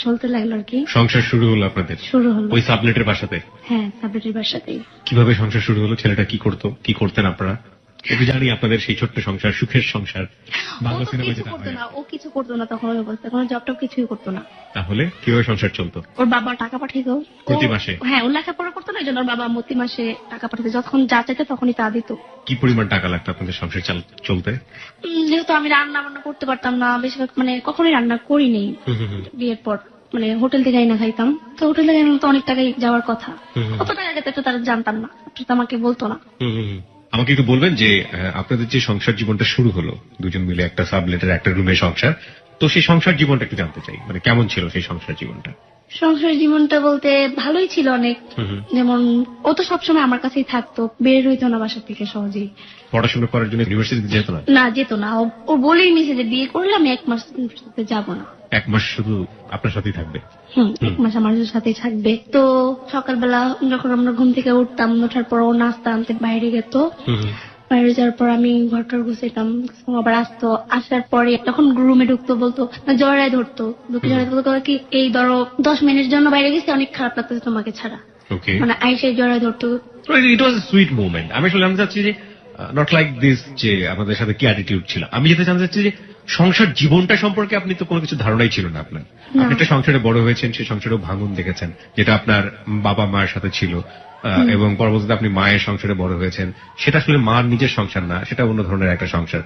চলতে লাগলো আর কি। সংসার শুরু হলো আপনাদের? শুরু হলো ওই সাবলেটের বাসাতে? হ্যাঁ, সাবলেটের বাসাতেই। কিভাবে সংসার শুরু হলো? ছেলেটা কি করতো, কি করতেন আপনারা? একটু জানি আপনাদের সেই ছোট্ট সংসার, সুখের সংসার, বাংলা সিনেমা যেটা হয়। ও কিছু করতো না তখন, ওই অবস্থা কোনো জব টব কিছুই করতো না। তাহলে কিভাবে সংসার চলতো? ওর বাবা টাকা পাঠাইতো প্রতি মাসে? হ্যাঁ, ও লেখাপড়া করতো না, এই জন্য ওর বাবা প্রতি মাসে টাকা পাঠাতো, যখন যা চাইতো তখনই তা দিত। কি পরিমাণ টাকা লাগতো আপনাদের সংসার চলতে? যেহেতু আমি রান্না বান্না করতে পারতাম না, বেশিরভাগ মানে কখনোই রান্না করিনি বিয়ের পর, মানে হোটেল থেকে আইনা খাইতাম। তো হোটেল থেকে আইনা তো অনেক টাকাই যাওয়ার কথা, কত টাকা যেত তো তারা জানতাম না, তো আমাকে বলতো না। আমাকে একটু বলবেন যে আপনাদের যে সংসার জীবনটা শুরু হলো দুজন মিলে একটা সাবলেটের একটা রুমে সংসার, তো সেই সংসার জীবনটা একটু জানতে চাই, মানে কেমন ছিল সেই সংসার জীবনটা? সংসার জীবনটা বলতে ভালোই ছিল অনেক। যেমন ও তো সবসময় আমার কাছেই থাকতো, বের হইতো না বাসা থেকে সহজেই। পড়াশোনা করার জন্য ইউনিভার্সিটিতে যেত না? না, যেত না। ও বলেই নিছে যে বিয়ে করলে আমি 1 মাস যাব না। 1 মাস শুধু আপনার সাথেই থাকবে? 1 মাস আমার সাথেই থাকবে। তো সকালবেলা যখন আমরা ঘুম থেকে উঠতাম, ওঠার পর ও নাস্তা আনতে বাইরে যেত, বাইরে যাওয়ার পর আমি ঘরটার গুছাইতাম, আবার আসতো, আসার পরে যখন রুমে ঢুকতো বলতো জড়ায় ধরতো, জড়ায় ধরতো কি এই ধরো 10 মিনিটের জন্য বাইরে গেছি, অনেক খারাপ লাগতেছে তোমাকে ছাড়া, মানে আইসে জড়ায় ধরতো। ইট ওয়াজ এ সুইট মোমেন্ট। আমি আসলে জানতে চাচ্ছি যে নট লাইক দিস যে আমাদের সাথে কি অ্যাটিটিউড ছিল, আমি যেটা জানতে চাচ্ছি যে সংসার জীবনটা সম্পর্কে আপনি তো কোনো কিছু ধারণাই ছিল না আপনার। আপনি একটা সংসারে বড় হয়েছেন, সেই সংসারেও ভাঙন দেখেছেন যেটা আপনার বাবা মায়ের সাথে ছিল, এবং পরবর্তীতে আপনি মায়ের সংসারে বড় হয়েছেন, সেটা আসলে মার নিজের সংসার না, সেটা অন্য ধরনের একটা সংসার।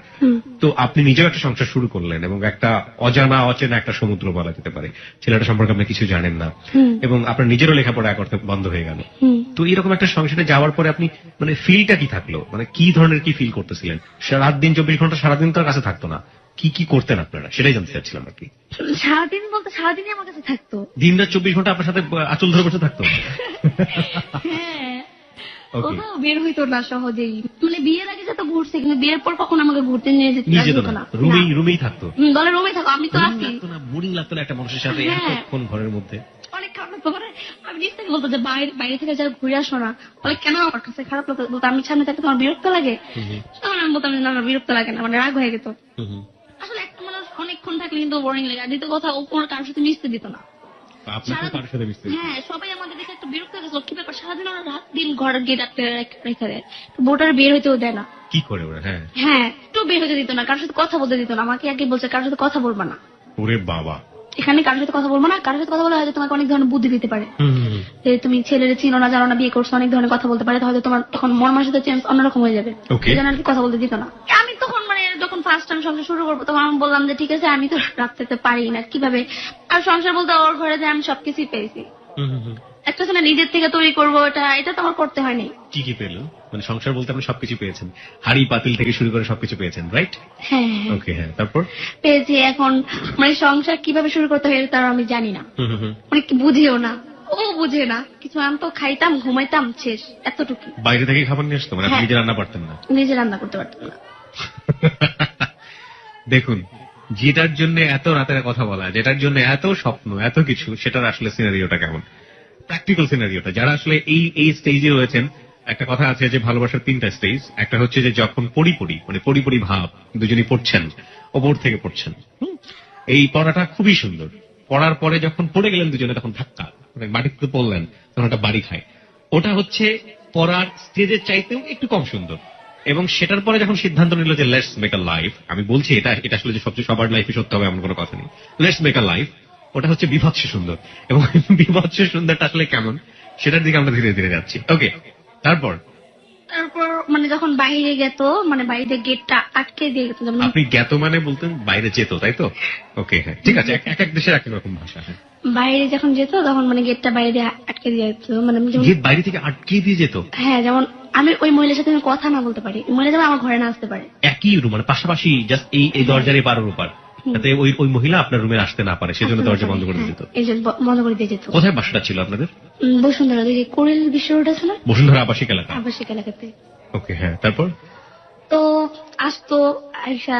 তো আপনি নিজেও একটা সংসার শুরু করলেন এবং একটা অজানা অচেনা একটা সমুদ্র বলা যেতে পারে, ছেলেটা সম্পর্কে আপনি কিছু জানেন না, এবং আপনার নিজেরও লেখাপড়া করতে বন্ধ হয়ে গেল। তো এরকম একটা সংসারে যাওয়ার পরে আপনি মানে ফিলটা কি থাকলো, মানে কি ধরনের কি ফিল করতেছিলেন? রাত দিন 24 ঘন্টা সারাদিন তার কাছে থাকতো না, কি কি করতেন আপনারা সেটাই জানতে চাচ্ছিলাম আর কি। সারাদিন বলতে সারাদিনই আমার কাছে থাকতো, দিন রাত 24 ঘন্টা আপনার সাথে আঁচল ধরে বসে থাকতো? হ্যাঁ, কোথাও বের হইতো না সহজেই, মানে বিয়ের আগে যত ঘুরছে, কিন্তু বিয়ের পর কখন আমাকে ঘুরতে নিয়ে যেত না, রুমেই থাকতো। বলে রুমে থাকো, আমি তো আছি। বোরিং লাগতো না একটা মানুষের সাথে এতক্ষণ ঘরের মধ্যে? অনেক খারাপ লাগতো, মানে আমি নিজ থেকে বলতো যে বাইরে থেকে যারা ঘুরে আসো না, বলে কেন আমার কাছে খারাপ লাগতো, বলতো আমি সামনে থাকতে তোমার বিরক্ত লাগে, তখন আমি বলতাম না না বিরক্ত লাগে না, মানে রাগ হয়ে যেত। আসলে একটা মানুষ অনেকক্ষণ থাকলে কিন্তু বোরিং লাগে, আর দ্বিতীয় কথা ও কোনো কারোর সাথে মিশতে দিত না। হ্যাঁ, সবাই আমাদের দেখে একটা বিরক্ত গেছিল, কি ব্যাপার সারাদিন ওরা রাত দিন ঘরের গেট রেখে দেয়, বোটার বের হইতেও দেয় না। কি করে ওরা? হ্যাঁ, একটু বের হতে দিত না, কারোর সাথে কথা বলতে দিত না। আমাকে আগে বলছে কারোর সাথে কথা বলবা না। ওরে বাবা! এখানে কারোর সাথে কথা বলবো না, কারোর সাথে কথা বলে হয়তো তোমাকে অনেক ধরনের বুদ্ধি দিতে পারে, যে তুমি ছেলের চিনো না জানো না বিয়ে করছো, অনেক ধরনের কথা বলতে পারে, হয়তো তোমার তখন মন মানসিকতা চেঞ্জ অন্যরকম হয়ে যাবে, এই জন্য আর কি কথা বলতে দিত না। আমি তখন মানে যখন ফার্স্ট টাইম সংসার শুরু করবো তখন আমি বললাম যে ঠিক আছে, আমি তো রাত থাকতে পারি না, কিভাবে আর সংসার বলতে ওর ঘরে যে আমি সবকিছুই পেয়েছি, একটা ছেলে নিজের থেকে তৈরি করবো, এটা তো আমার করতে হয়নি। কি কি পেলো? মানে সংসার বলতে আপনি সবকিছু পেয়েছেন, হাড়ি পাতিল থেকে শুরু করে সবকিছু পেয়েছেন, রাইট? হ্যাঁ, ওকে, হ্যাঁ, তারপর? পেয়েছি। এখন মানে সংসার কিভাবে শুরু করতে হয় তার আমি জানি না, মানে বুঝিও না, ও বুঝে না কিছু, আমি তো খাইতাম ঘুমাইতাম শেষ, এতটুকু। বাইরে থেকে খাবার নিয়ে আসতো? মানে আপনি নিজে রান্না পারতেন না? নিজে রান্না করতে পারতাম না। দেখুন, যেটার জন্য এত রাতের কথা বলা, যেটার জন্য এত স্বপ্ন, এত কিছু, সেটার আসলে সিনারিওটা কেমন, প্র্যাকটিক্যাল সিনারিওটা, যারা আসলে এই স্টেজে রয়েছেন। একটা কথা আছে যে ভালোবাসার 3টা স্টেজ। একটা হচ্ছে যে যখন পড়ি ভাব, দুজনই পড়ছেন, ওপর থেকে পড়ছেন, এই পড়াটা খুবই সুন্দর। পড়ার পরে যখন পড়ে গেলেন দুজনে, তখন ধাক্কা, মানে মাটিতে পড়লেন, তখন একটা বাড়ি খায়। ওটা হচ্ছে পড়ার স্টেজের চাইতেও একটু কম সুন্দর। এবং সেটার পরে যখন সিদ্ধান্ত নিল যে লেটস মেক আ লাইফ, আমি বলছি এটা আসলে যে সবচেয়ে সবার লাইফে সত্য হবে এমন কোনো কথা নেই, লেটস মেক আ লাইফ, ওটা হচ্ছে বিভৎস সুন্দর। এবং বিভৎস সুন্দরটা আসলে কেমন, সেটার দিকে আমরা ধীরে ধীরে যাচ্ছি। ওকে, তারপর মানে যখন বাইরে যেত, মানে বাইরে গেটটা আটকে দিয়ে যেত। আপনি গেত মানে বলতেন বাইরে যেত, তাই তো? ওকে, হ্যাঁ, ঠিক আছে, এক এক দেশের এক রকম ভাষা। বাইরে যখন যেত তখন মানে গেটটা বাইরে দিয়ে আটকে দিয়ে যেত, মানে গেট বাইরে থেকে আটকে দিয়ে যেত? হ্যাঁ, যেমন আমি ওই মহিলার সাথে আমি কথা না বলতে পারি, মহিলা যেমন আমার ঘরে না আসতে পারে। একই রুম, মানে পাশাপাশি, জাস্ট এই দরজার এই পাড়ার ওপার, যাতে ওই মহিলা আপনার রুমে আসতে না পারে, সেজন্য দরজা বন্ধ করে দিত। এই জন্য বন্ধ করে দিয়ে যেত। কোথায় বাসাটা ছিল আপনাদের? বসুন্ধরা, যে কোরেল বিশ্ব রোড আছে না, বসুন্ধরা আবাসিক এলাকা। আবাসিক এলাকাতে। ওকে, হ্যাঁ, তারপর? তো আসতো, আইসা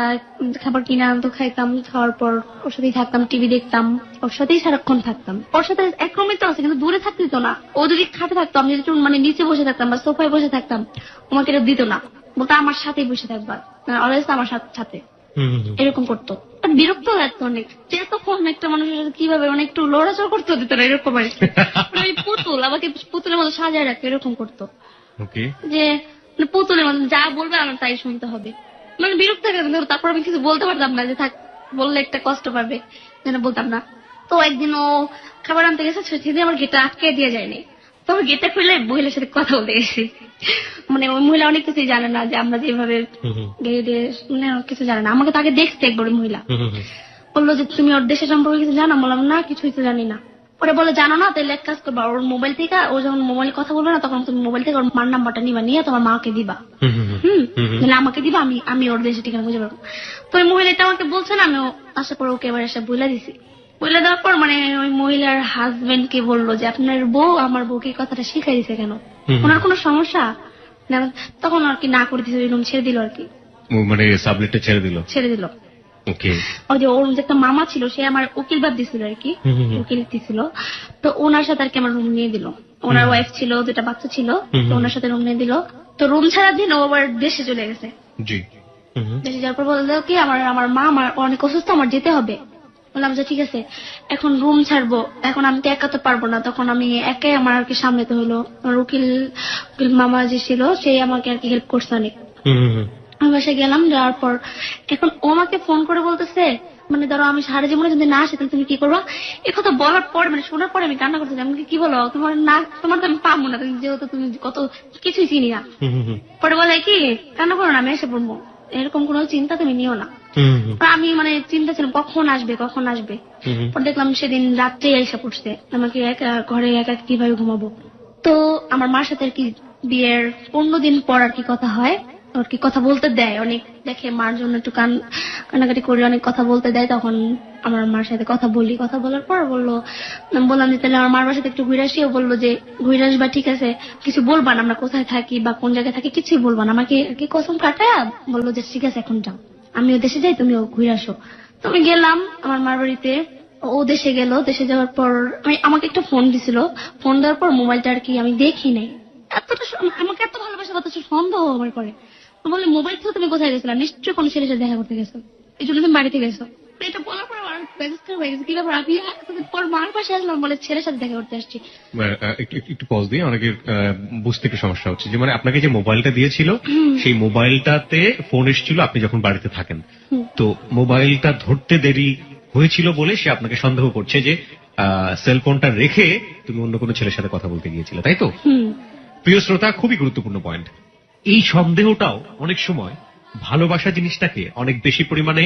খাবার কিনে আনতো, খাইতাম, খাওয়ার পর ওর সাথেই থাকতাম, টিভি দেখতাম, ওর সাথেই সারাক্ষণ থাকতাম। ওর সাথে এক রুমে তো আছে কিন্তু দূরে থাকতে দিত না। ও যদি খাতে থাকতো, আমি যদি মানে নিচে বসে থাকতাম বা সোফায় বসে থাকতাম, আমাকে এটা দিত না, বলতো আমার সাথেই বসে থাকবা, অলওয়েজ আমার সাথে, এরকম করতো। বিরক্ত লাগতো অনেক, যে তখন একটা মানুষের সাথে কিভাবে মানে একটু লড়াচড় করতে দিত না, এরকম আর কি। মানে পুতুল, আমাকে পুতুলের মতো সাজায় রাখতো, এরকম করতো যে পুতুলের মতো যা বলবে আমার তাই শুনতে হবে। মানে বিরক্ত হয়ে গেছে, তারপর আমি কিছু বলতে পারতাম না, যে থাক বললে একটা কষ্ট পাবে, যেন বলতাম না। তো একদিন ও খাবার আনতে গেছে, সেদিন আমার গেটটা আটকে দিয়ে যায়নি, তো আমার গেটটা খুলে মহিলার সাথে কথা বলতে গেছি। মানে ওই মহিলা অনেক কিছুই জানে না, যে আমরা যেভাবে গেটে মানে কিছু জানে না। আমাকে তাকে দেখতে একবার মহিলা বললো যে তুমি ওর দেশের সম্পর্কে কিছু জানো? বললাম না, কিছুই তো জানি না। ওরা বলে জানো না, তাহলে এক কাজ করবা, ওর মোবাইল থেকে, ও যখন মোবাইলে কথা বলবে না, তখন তুমি মোবাইল থেকে ওর মার নাম্বারটা নিবা, নিয়ে তোমার মাকে দিবা, মানে আমাকে দিবা, আমি ওর দেশে ঠিকানা বুঝে পারবো। তো ওই মহিলাটা আমাকে বলছে না, আমি আসার পর ওকে এবার এসে বইলা দিছি। বইলা দেওয়ার পর মানে ওই মহিলার হাজবেন্ড কে বললো যে আপনার বউ আমার বউকে কথাটা শিখাই দিছে কেন, ওনার কোনো সমস্যা? তখন আর কি না করে দিছে, ওই রুম ছেড়ে দিল আর কি, মানে সাবলেটটা ছেড়ে দিল। ওকে। ওই যে ওর যে একটা মামা ছিল, সে আমার উকিল বাদ দিছিল আর কি, উকিল দিছিল, তো ওনার সাথে আর কি আমার রুম নিয়ে দিল। ওনার ওয়াইফ ছিল, দুটা বাচ্চা ছিল, তো ওনার সাথে রুম নিয়ে দিল। তো রুম ছাড়ার দিন ও আবার দেশে চলে গেছে। দেশে যাওয়ার পর বললো কি আমার মা আমার অনেক অসুস্থ, আমার যেতে হবে। বললাম যে ঠিক আছে, এখন রুম ছাড়বো, এখন আমি তো একা তো পারবো না, তখন আমি একাই আমার আর কি সামলাতে হলো। উকিল মামা যে ছিল, সে আমাকে আর কি হেল্প করছে অনেক। আমি বাসায় গেলাম, যাওয়ার পর এখন ও আমাকে ফোন করে বলতেছে, মানে ধরো আমি সারা জীবনে যদি না আসে তাহলে তুমি কি করবা? এই কথা বলার পর মানে শোনার পরে আমি কান্না করতেছি। আমি কি বলো, তোমার না, তোমার তো আমি পাবো না, যেহেতু তুমি কত কিছুই চিনি না। পরে বলে কি, কান্না করো না, আমি এসে পড়বো, এরকম কোনো চিন্তা তুমি নিও না। আমি মানে চিন্তা ছিলাম কখন আসবে। পরে দেখলাম সেদিন রাত্রেই এসে পড়ছে, আমাকে একা ঘরে একা কিভাবে ঘুমাবো। তো আমার মার সাথে আর কি বিয়ের 15 দিন পর আর কি কথা হয়, আর কি কথা বলতে দেয় অনেক, দেখে মার জন্য একটু কান্নাকাটি করে অনেক কথা বলতে দেয়। তখন আমার মার সাথে কথা বলার পর বললাম যে তাহলে আমার মার বাসাতে একটু ঘুরে আসি। ও বললো যে ঘুরে আসবা, ঠিক আছে, কিছু বলবা না আমরা কোথায় থাকি বা কোন জায়গায় থাকি, কিছুই বলবা না। আমাকে আর কি কসম কাটায়া বললো যে ঠিক আছে এখন যাও, আমিও দেশে যাই, তুমিও ঘুরে আসো। তো আমি গেলাম আমার মার বাড়িতে, ও দেশে গেল। দেশে যাওয়ার পর আমাকে একটা ফোন দিছিল, ফোন দেওয়ার পর মোবাইলটা আর কি আমি দেখি নাই। আমাকে এত ভালোবাসা কথা সন্দেহ আমার করে, বললে মোবাইল থেকে তুমি কোথায় গেছিলা? নিশ্চয়ই কোনো ছেলের সাথে দেখা করতে গেছো, এই জন্য তুমি বাড়িতে গেছো। এটা বলার পর আমার বেজস্কার হয়ে গেছে, কি ব্যাপার আমি এতদিন পর মার পাশে আসলাম, বলে ছেলের সাথে দেখা করতে আসছি। একটু পজ দিয়ে, অনেকের বুঝতে একটু সমস্যা হচ্ছে যে মানে আপনাকে যে মোবাইলটা দিয়েছিল, সেই মোবাইলটাতে ফোন এসেছিল আপনি যখন বাড়িতে থাকেন, তো মোবাইলটা ধরতে দেরি হয়েছিল বলে সে আপনাকে সন্দেহ করছে যে সেলফোনটা রেখে তুমি অন্য কোনো ছেলের সাথে কথা বলতে গিয়েছিলে, তাই তো? প্রিয় শ্রোতা, খুবই গুরুত্বপূর্ণ পয়েন্ট। এই সন্দেহটাও অনেক সময় ভালোবাসা জিনিসটাকে অনেক বেশি পরিমাণে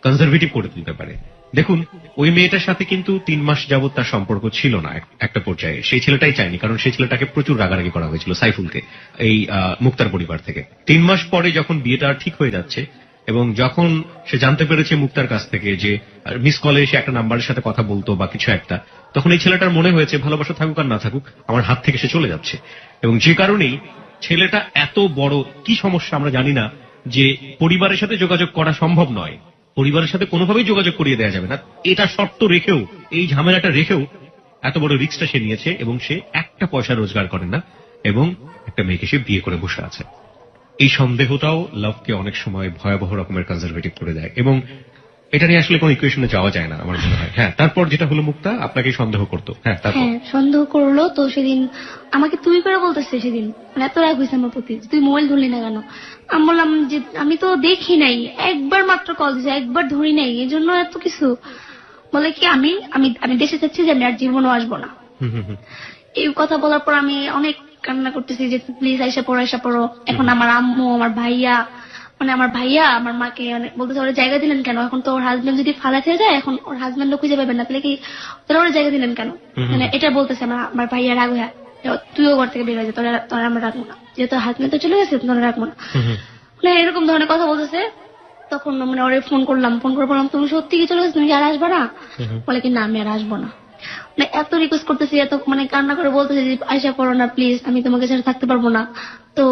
কনজারভেটিভ করে তুলতে পারে। দেখুন, ওই মেয়েটার সাথে কিন্তু 3 মাস যাবত তার সম্পর্ক ছিল না। একটা পর্যায়ে সেই ছেলেটাই চায়নি, কারণ সেই ছেলেটাকে প্রচুর রাগারাগি করা হয়েছিল সাইফুলকে, এই মুক্তার পরিবার থেকে। 3 মাস পরে যখন বিয়েটা ঠিক হয়ে যাচ্ছে এবং যখন সে জানতে পেরেছে মুক্তার কাছ থেকে যে মিস কলে এসে একটা নাম্বারের সাথে কথা বলতো বা কিছু একটা, তখন এই ছেলেটার মনে হয়েছে ভালোবাসা থাকুক আর না থাকুক আমার হাত থেকে সে চলে যাচ্ছে। এবং যে কারণেই ছেলেটা এত বড় কি সমস্যা আমরা জানি না, যে পরিবারের সাথে যোগাযোগ করা সম্ভব নয়, পরিবারের সাথে কোনোভাবেই যোগাযোগ করিয়ে দেওয়া যাবে না, এটা শর্ত রেখেও, এই ঝামেলাটা রেখেও এত বড় রিস্কটা সে নিয়েছে এবং সে একটা পয়সা রোজগার করে না এবং একটা মেয়েকে সে বিয়ে করে বসে আছে। এই সন্দেহটাও লাভকে অনেক সময় ভয়াবহ রকমের কনজারভেটিভ করে দেয় এবং এটা নিয়ে আসলে কোনো ইকুয়েশনে যাওয়া যায় না আমার মনে হয়। হ্যাঁ, তারপর যেটা হলো, মুক্তা আপনাকে সন্দেহ করতো। হ্যাঁ, সন্দেহ করলো। তো সেদিন আমাকে তুই করে বলতেছে, সেদিন মানে এত রাগ হয়েছে আমার প্রতি, তুই মোবাইল ধরলি না কেন? আমি বললাম যে আমি তো দেখি নাই, একবার মাত্র কল দিয়েছি, একবার ধরি নাই, এই জন্য এত কিছু। বলে কি আমি আমি আমি দেশে যাচ্ছি, যে আমি আর জীবনও আসবো না। এই কথা বলার পর আমি অনেক কান্না করতেছি যে প্লিজ আইসা পড়ো। এখন আমার আম্মু, আমার ভাইয়া, মানে আমার ভাইয়া আমার মাকে বলতেছে ওরা জায়গা দিলেন কেন? এখন তো ওর হাজবেন্ড যদি ফালা খেয়ে যায়, এখন ওর হাজবেন্ড খুঁজে পাবেন না, তাহলে কি ওরা জায়গা দিলেন কেন? মানে এটা বলতেছে আমার ভাইয়া রাগ হয়ে, তুইও ঘর থেকে বের হয়ে যা, তোরা আমরা রাখবো না, যেহেতু হাজবেন্ড তো চলে গেছে, তোরা রাখবো না, মানে এরকম ধরনের কথা বলতেছে। তখন মানে ওরে ফোন করে বললাম তুমি সত্যি কি চলে গেছো, তুমি কি আর আসবে না? বলে কি না আমি আর আসবো না। মানে এত রিকোয়েস্ট করতেছি, এত মানে কান্না করে বলতেছি যে আইসা পড়ো না প্লিজ, আমি তোমাকে ছাড়া থাকতে পারবো না। তো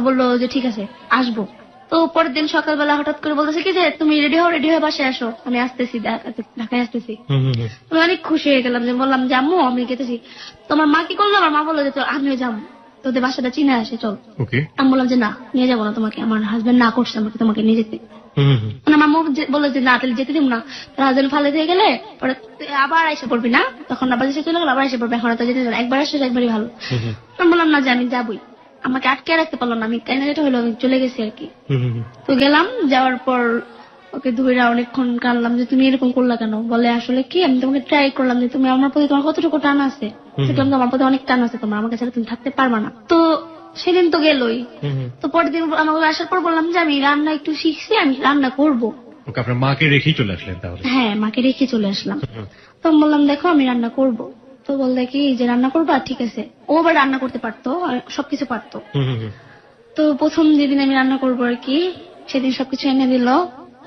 বললো যে ঠিক আছে আসবো। তো পরের দিন সকালবেলা হঠাৎ করে বলতেছে কি যে তুমি রেডি হয়ে বাসায় আসো, আমি আসতেছি, ঢাকায় আসতেছি। আমি অনেক খুশি হয়ে গেলাম, যে বললাম যে আম্মু আমি গেতেছি। তোমার মা কি করলো, আমার মা বললো যে আমিও যাবো, তোদের বাসাটা চিনে আসে, চল। আমি বললাম যে না, নিয়ে যাবো না তোমাকে, আমার হাজবেন্ড না করছে আমাকে তোমাকে নিয়ে যেতে। আমার মা বললো যে না, তাহলে যেতে দিব না, তোর হাজবেন্ড ফালে দিয়ে গেলে পরে তুই আবার এসে পড়বি না, তখন আবার এসে চলে গেল, আবার এসে পড়বে, এখন তো যেতে দেবে না, একবার আসলে একবারই ভালো। আমি বললাম না যে আমি যাবই, আমাকে আটকে রাখতে পারলো না, আমি কেন যেটা হলো আমি চলে গেছি আর কি। তো গেলাম, যাওয়ার পর ওকে ধুইরা অনেকক্ষণ কানলাম যে তুমি এরকম করলা কেন। বলে আসলে কি, আমি তোমাকে ট্রাই করলাম যে তুমি আমার প্রতি তোমার কতটুকু টান আছে, দেখলাম তো আমার প্রতি অনেক টান আছে তোমার, আমাকে ছাড়া তুমি থাকতে পারবা না। তো সেদিন তো গেলই। তো পরের দিন আমাকে আসার পর বললাম যে আমি রান্না একটু শিখছি, আমি রান্না করবো। আপনার মাকে রেখেই চলে আসলেন তাহলে? হ্যাঁ, মাকে রেখে চলে আসলাম। তো আমি বললাম দেখো আমি রান্না করব। তো বললে কি যে রান্না করবা, ঠিক আছে। ও আবার রান্না করতে পারতো, সবকিছু পারতো। তো প্রথম যেদিন আমি রান্না করবো আর কি, সেদিন সবকিছু এনে দিল,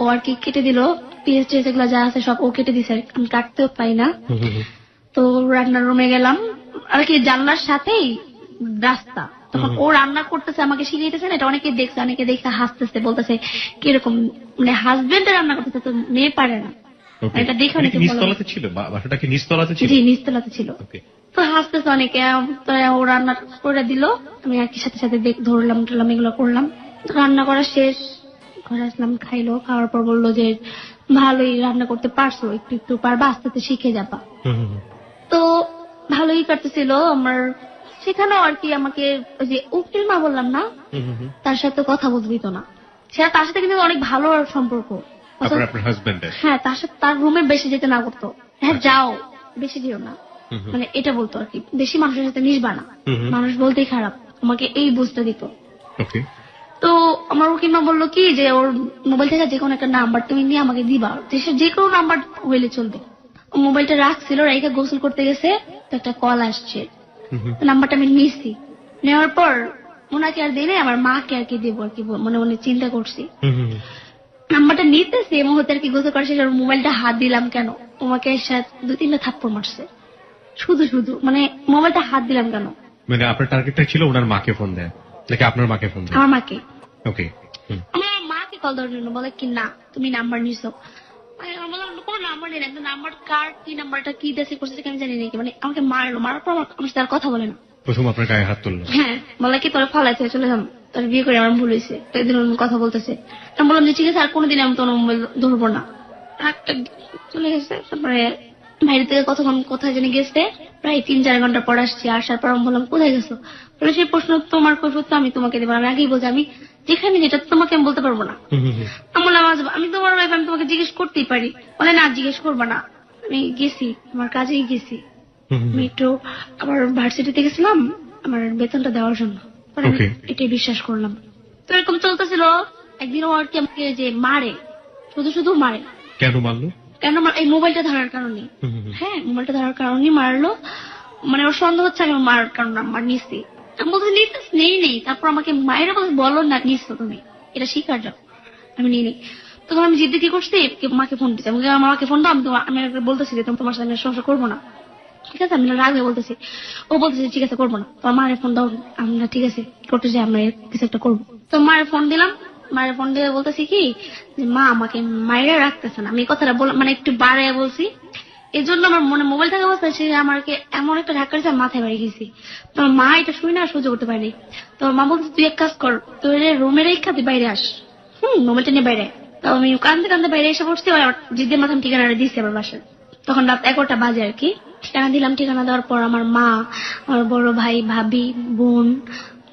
ও আর কি কেটে দিল, পেঁয়াজ টেজ এগুলো যা আছে সব ও কেটে দিছে, আমি কাটতেও পাই না। তো রান্নার রুমে গেলাম আর কি, জানলার সাথেই রাস্তা, তখন ও রান্না করতেছে আমাকে শিখিয়েতেছে না, এটা অনেকে দেখছে, অনেকে দেখে হাসতেছে, বলতেছে কিরকম মানে হাজবেন্ড রান্না করতেছে, তো মেয়ে পারে না। এটা দেখে অনেকে নিচতলাতে ছিল, বাসাটা কি নিচতলাতে ছিল? জি, নিচতলাতে ছিল। তো হাসতেছে অনেকে। তো ও রান্না করে দিল, আমি আর কি সাথে সাথে ধরলাম টরলাম, এগুলো করলাম। রান্না করা শেষ, ঘরে আসলাম, খাইলো, খাওয়ার পর বললো যে ভালোই রান্না করতে পারছো, একটু একটু পারবা, আস্তে আস্তে শিখে যাবা। তো ভালোই কাটতেছিল আমার। সেখানেও আর কি আমাকে ওই যে উকিল মা বললাম না, তার সাথে কথা বলতে দিত না। সেটা তার সাথে কিন্তু অনেক ভালো সম্পর্ক। হ্যাঁ, তার সাথে তার রুমে বেশি যেতে না করতো। হ্যাঁ যাও, বেশি যেও না, মানে এটা বলতো আর কি, বেশি মানুষের সাথে মিশবা না, মানুষ বলতেই খারাপ, আমাকে এই বুঝতে দিত। তো আমার উকিল মা বললো কি যে ওর মোবাইল থেকে যে কোনো একটা নাম্বার তুমি নিয়ে আমাকে দিবা, যে কোনো নাম্বার হইলে চলবে। মোবাইলটা রাখছিল, রাইখা গোসল করতে গেছে, তো একটা কল আসছে, নাম্বারটা আমি নিয়েছি। নেওয়ার পর ওনাকে আর দিই নাই, আমার মাকে আর কি দেবো আর কি মনে মনে চিন্তা করছি। নাম্বারটা নিতেছি, এই মুহূর্তে আর কি গোসল করার শেষে মোবাইলটা হাত দিলাম কেন, তোমাকে 2-3টা থাপ্পড় মারছে শুধু শুধু, মানে মোবাইলটা হাত দিলাম কেন। মানে আপনার টার্গেটটা ছিল ওনার মাকে ফোন দেয় নাকি আপনার মাকে ফোন দেয়? আমার মাকে। ওকে। আমার মাকে কল দেওয়ার জন্য বলে কি না তুমি নাম্বার নিছো, কোন নাম্বার নেই, নাম্বার কার্ড কি নাম্বারটা কি দেশে করছে আমি জানি নাকি, মানে আমাকে মারলো, মারার পর আমার সাথে আর কথা বলে না। প্রথম আপনার গায়ে হাত তুললো? হ্যাঁ, বলে কি তোর ফালাইছে, চলে যাম, তোর বিয়ে করে আমার ভুল হয়েছে, একদিন কথা বলতেছে। আমি বললাম যে ঠিক আছে, আর কোনোদিন আমি তোর মোবাইল ধরবো না। চলে গেছে। তারপরে বাইরে থেকে কতক্ষণ কোথায় জানি গেছে, প্রায় 3-4 ঘন্টা পর আসছি। আসার পর আমি বললাম কোথায় গেছো, বলে সেই প্রশ্ন তোমার কৈফিয়ত আমি তোমাকে দেবো। আমি আগেই বলছি আমি যেখানে যেটা তোমাকে আমি বলতে পারবো না। আমি বললাম আমি তোমার ওয়াইফ, আমি তোমাকে জিজ্ঞেস করতেই পারি। বলে না, জিজ্ঞেস করবা না, আমি গেছি আমার কাজেই গেছি, আমি একটু আবার ভার্সিটিতে গেছিলাম আমার বেতনটা দেওয়ার জন্য, এটাই বিশ্বাস করলাম। তো এরকম চলতেছিল। একদিন ও আর কি আমাকে যে মারে, শুধু শুধু মারে। কেন মারলো? কেন এই মোবাইলটা ধরার কারণে। হ্যাঁ, মোবাইলটা ধরার কারণে মারলো, মানে ওর সন্দেহ হচ্ছে আমি মারার কারণ আমার নিচ্ছি। আমি বলতে নেই। তারপর আমাকে মায়ের বলো না নিচ্ছো তুমি, এটা শিকার যাও, আমি নিয়ে নেই। তখন আমি জিদ্দি কি করছি, মাকে ফোন দিচ্ছি, আমাকে ফোন দাও, আমি বলতেছি যে তোমার সাথে সংসার করবো না, ঠিক আছে, আমি রাগ হয়ে বলতেছি। ও বলতেছে ঠিক আছে করবো না, তোমার মায়ের ফোন দাও, আমরা ঠিক আছে করতে চাই, আমরা কিছু একটা করবো। তো মায়ের ফোন দিলাম, মায়ের ফোন দিয়ে বলতেছি কি যে মা আমাকে মায়েরা রাখতেছে না। আমি কথাটা মানে একটু বাড়াইয়া বলছি, এই জন্য আমার মনে মোবাইল থাকা অবস্থায় সে আমাকে এমন একটা ধাক্কা দিয়েছে, মাথায় বাড়ি গেছি। তোমার মা এটা শুনে না সহ্য করতে পারেনি। তোমার মা বলছে তুই এক কাজ কর, তোর রুমের রেখা তুই বাইরে আস, মোবাইলটা নিয়ে বাইরে। তো আমি কান্দতে কান্দতে বাইরে এসে পড়ছি, জিদ্দের মাথায় ঠিকানাটা দিচ্ছি আমার বাসায়। তখন রাত 11টা বাজে আর কি। ঠিকানা দিলাম, ঠিকানা দেওয়ার পর আমার মা, আমার বড় ভাই, ভাবি, বোন,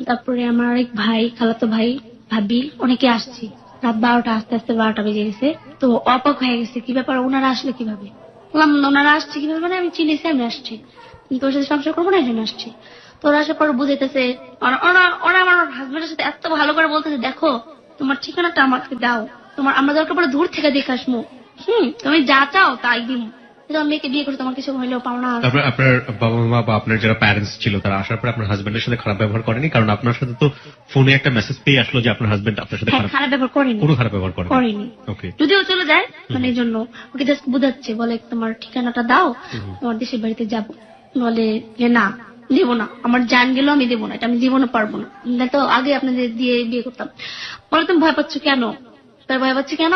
তারপরে আমার আরেক ভাই, খালাতো ভাই, ভাবি, অনেকে আসছি। রাত 12টা, আস্তে আস্তে 12টা বেজে গেছে। তো অবাক হয়ে গেছে, কি ব্যাপার ওনারা আসলে কিভাবে। বললাম ওনারা আসছে কিভাবে, মানে আমি চিনেছি, আমি আসছি, কিন্তু ওর সাথে সংসার করবো না, এই জন্য আসছি। তো ওরা আসার পর বুঝাইতেছে, ওরা আমার হাজবেন্ডের সাথে এত ভালো করে বলতেছে দেখো তোমার ঠিকানাটা আমাকে দাও, আমরা দরকার পরে দূর থেকে দেখে আসবো, তুমি যা চাও তাই দিব, মেয়েকে বিয়ে করে তোমার কিছু হইলেও পাও না। আপনার বাবা মা বা আপনার যারা প্যারেন্টস ছিল তারা আসার পর আপনার হাজবেন্ডের সাথে খারাপ ব্যবহার করেনি? কারণ আপনার সাথে তো ফোনে একটা মেসেজ পেয়ে আসলো যে আপনার হাজবেন্ড আপনার সাথে খারাপ ব্যবহার করেনি, কোনো খারাপ ব্যবহার করেনি। যদিও চলে যায়, মানে এই জন্য ওকে জাস্ট বুঝাচ্ছে, বলে তোমার ঠিকানাটা দাও, তোমার দেশের বাড়িতে যাবো। বলে যে না, দেবো না, আমার জান গেলেও আমি দেবো না, এটা আমি জীবনে পারবো না, তো আগে আপনাদের দিয়ে বিয়ে করতাম। বলে তুমি ভয় পাচ্ছ কেন? তার ভয় পাচ্ছি কেন?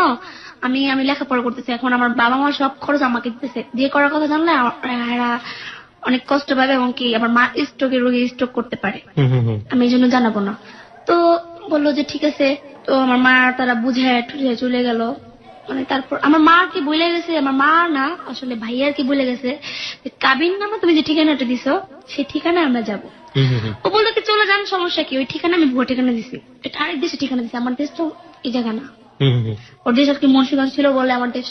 আমি আমি লেখাপড়া করতেছি, এখন আমার বাবা মা সব খরচ আমাকে দিতেছে, বিয়ে করার কথা জানলে এরা অনেক কষ্ট পাবে এবং কি আমার মা স্ট্রোকের রোগী স্ট্রোক করতে পারে, আমি এই জন্য জানাবো না। তো বললো যে ঠিক আছে। তো আমার মা তারা বুঝে টুঝে চলে গেল। মানে তারপর আমার মা কি বলে গেছে, আমার মা না আসলে ভাইয়ার কি বলে গেছে, কাবিন নামে তুমি যে ঠিকানাটা দিছো সেই ঠিকানায় আমরা যাবো। ও বললো কি চলে যান, সমস্যা কি, ওই ঠিকানা আমি ভুয়া ঠিকানা দিছি, এটা আরেক দেশে ঠিকানা দিছি, আমার দেশ তো এই জায়গা না। ওর দেশ আর কি মুন্সিগঞ্জ ছিল বলে আমার দেশ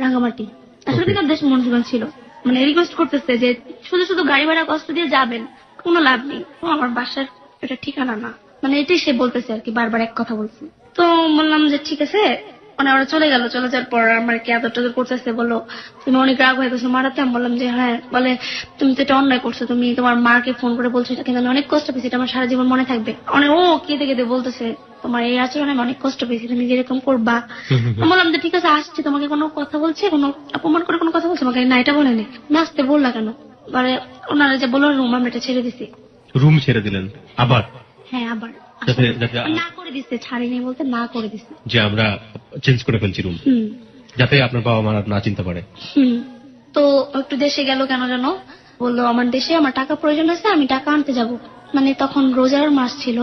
রাঙ্গামাটি, আসলে কিন্তু ওর দেশ মুন্সিগঞ্জ ছিল। মানে রিকোয়েস্ট করতেছে যে শুধু শুধু গাড়ি ভাড়া কষ্ট দিয়ে যাবেন, কোনো লাভ নেই, ও আমার বাসার এটা ঠিকানা না, মানে এটাই সে বলতেছে আর কি, বারবার এক কথা বলছে। তো বললাম যে ঠিক আছে। মানে ওরা চলে গেল, চলে যাওয়ার পর আমার কি আদর টাদর করতেছে, বললো তুমি অনেক রাগ হয়ে গেছো মারাতে। আমি বললাম যে হ্যাঁ। বলে তুমি তো এটা অন্যায় করছো, তুমি তোমার মাকে ফোন করে বলছো এটা, কিন্তু আমি অনেক কষ্ট পেয়েছি, এটা আমার সারা জীবন মনে থাকবে। অনেক ও কেঁদে কেঁদে বলতেছে তোমার এই আচরণে আমি অনেক কষ্ট পেয়েছি, তুমি যেরকম করবা। আমি বললাম যে ঠিক আছে আসছি, তোমাকে কোনো কথা বলছে, কোনো অপমান করে কোনো কথা বলছে আমাকে? না, এটা বলেনি। নাচতে বললা কেন? মানে ওনারা যে বললো রুম, আমরা এটা ছেড়ে দিছি। রুম ছেড়ে দিলেন আবার? হ্যাঁ আবার না করে দিচ্ছে, ছাড়িনি বলতে না করে দিচ্ছে যে আমরা চেঞ্জ করে ফেলছি রুম, যাতে আপনার বাবা মা না চিনতে পারে। তো একটু দেশে গেল কেন জানো, বললো আমার দেশে আমার টাকা প্রয়োজন আছে, আমি টাকা আনতে যাব। মানে তখন রোজার মাস ছিল,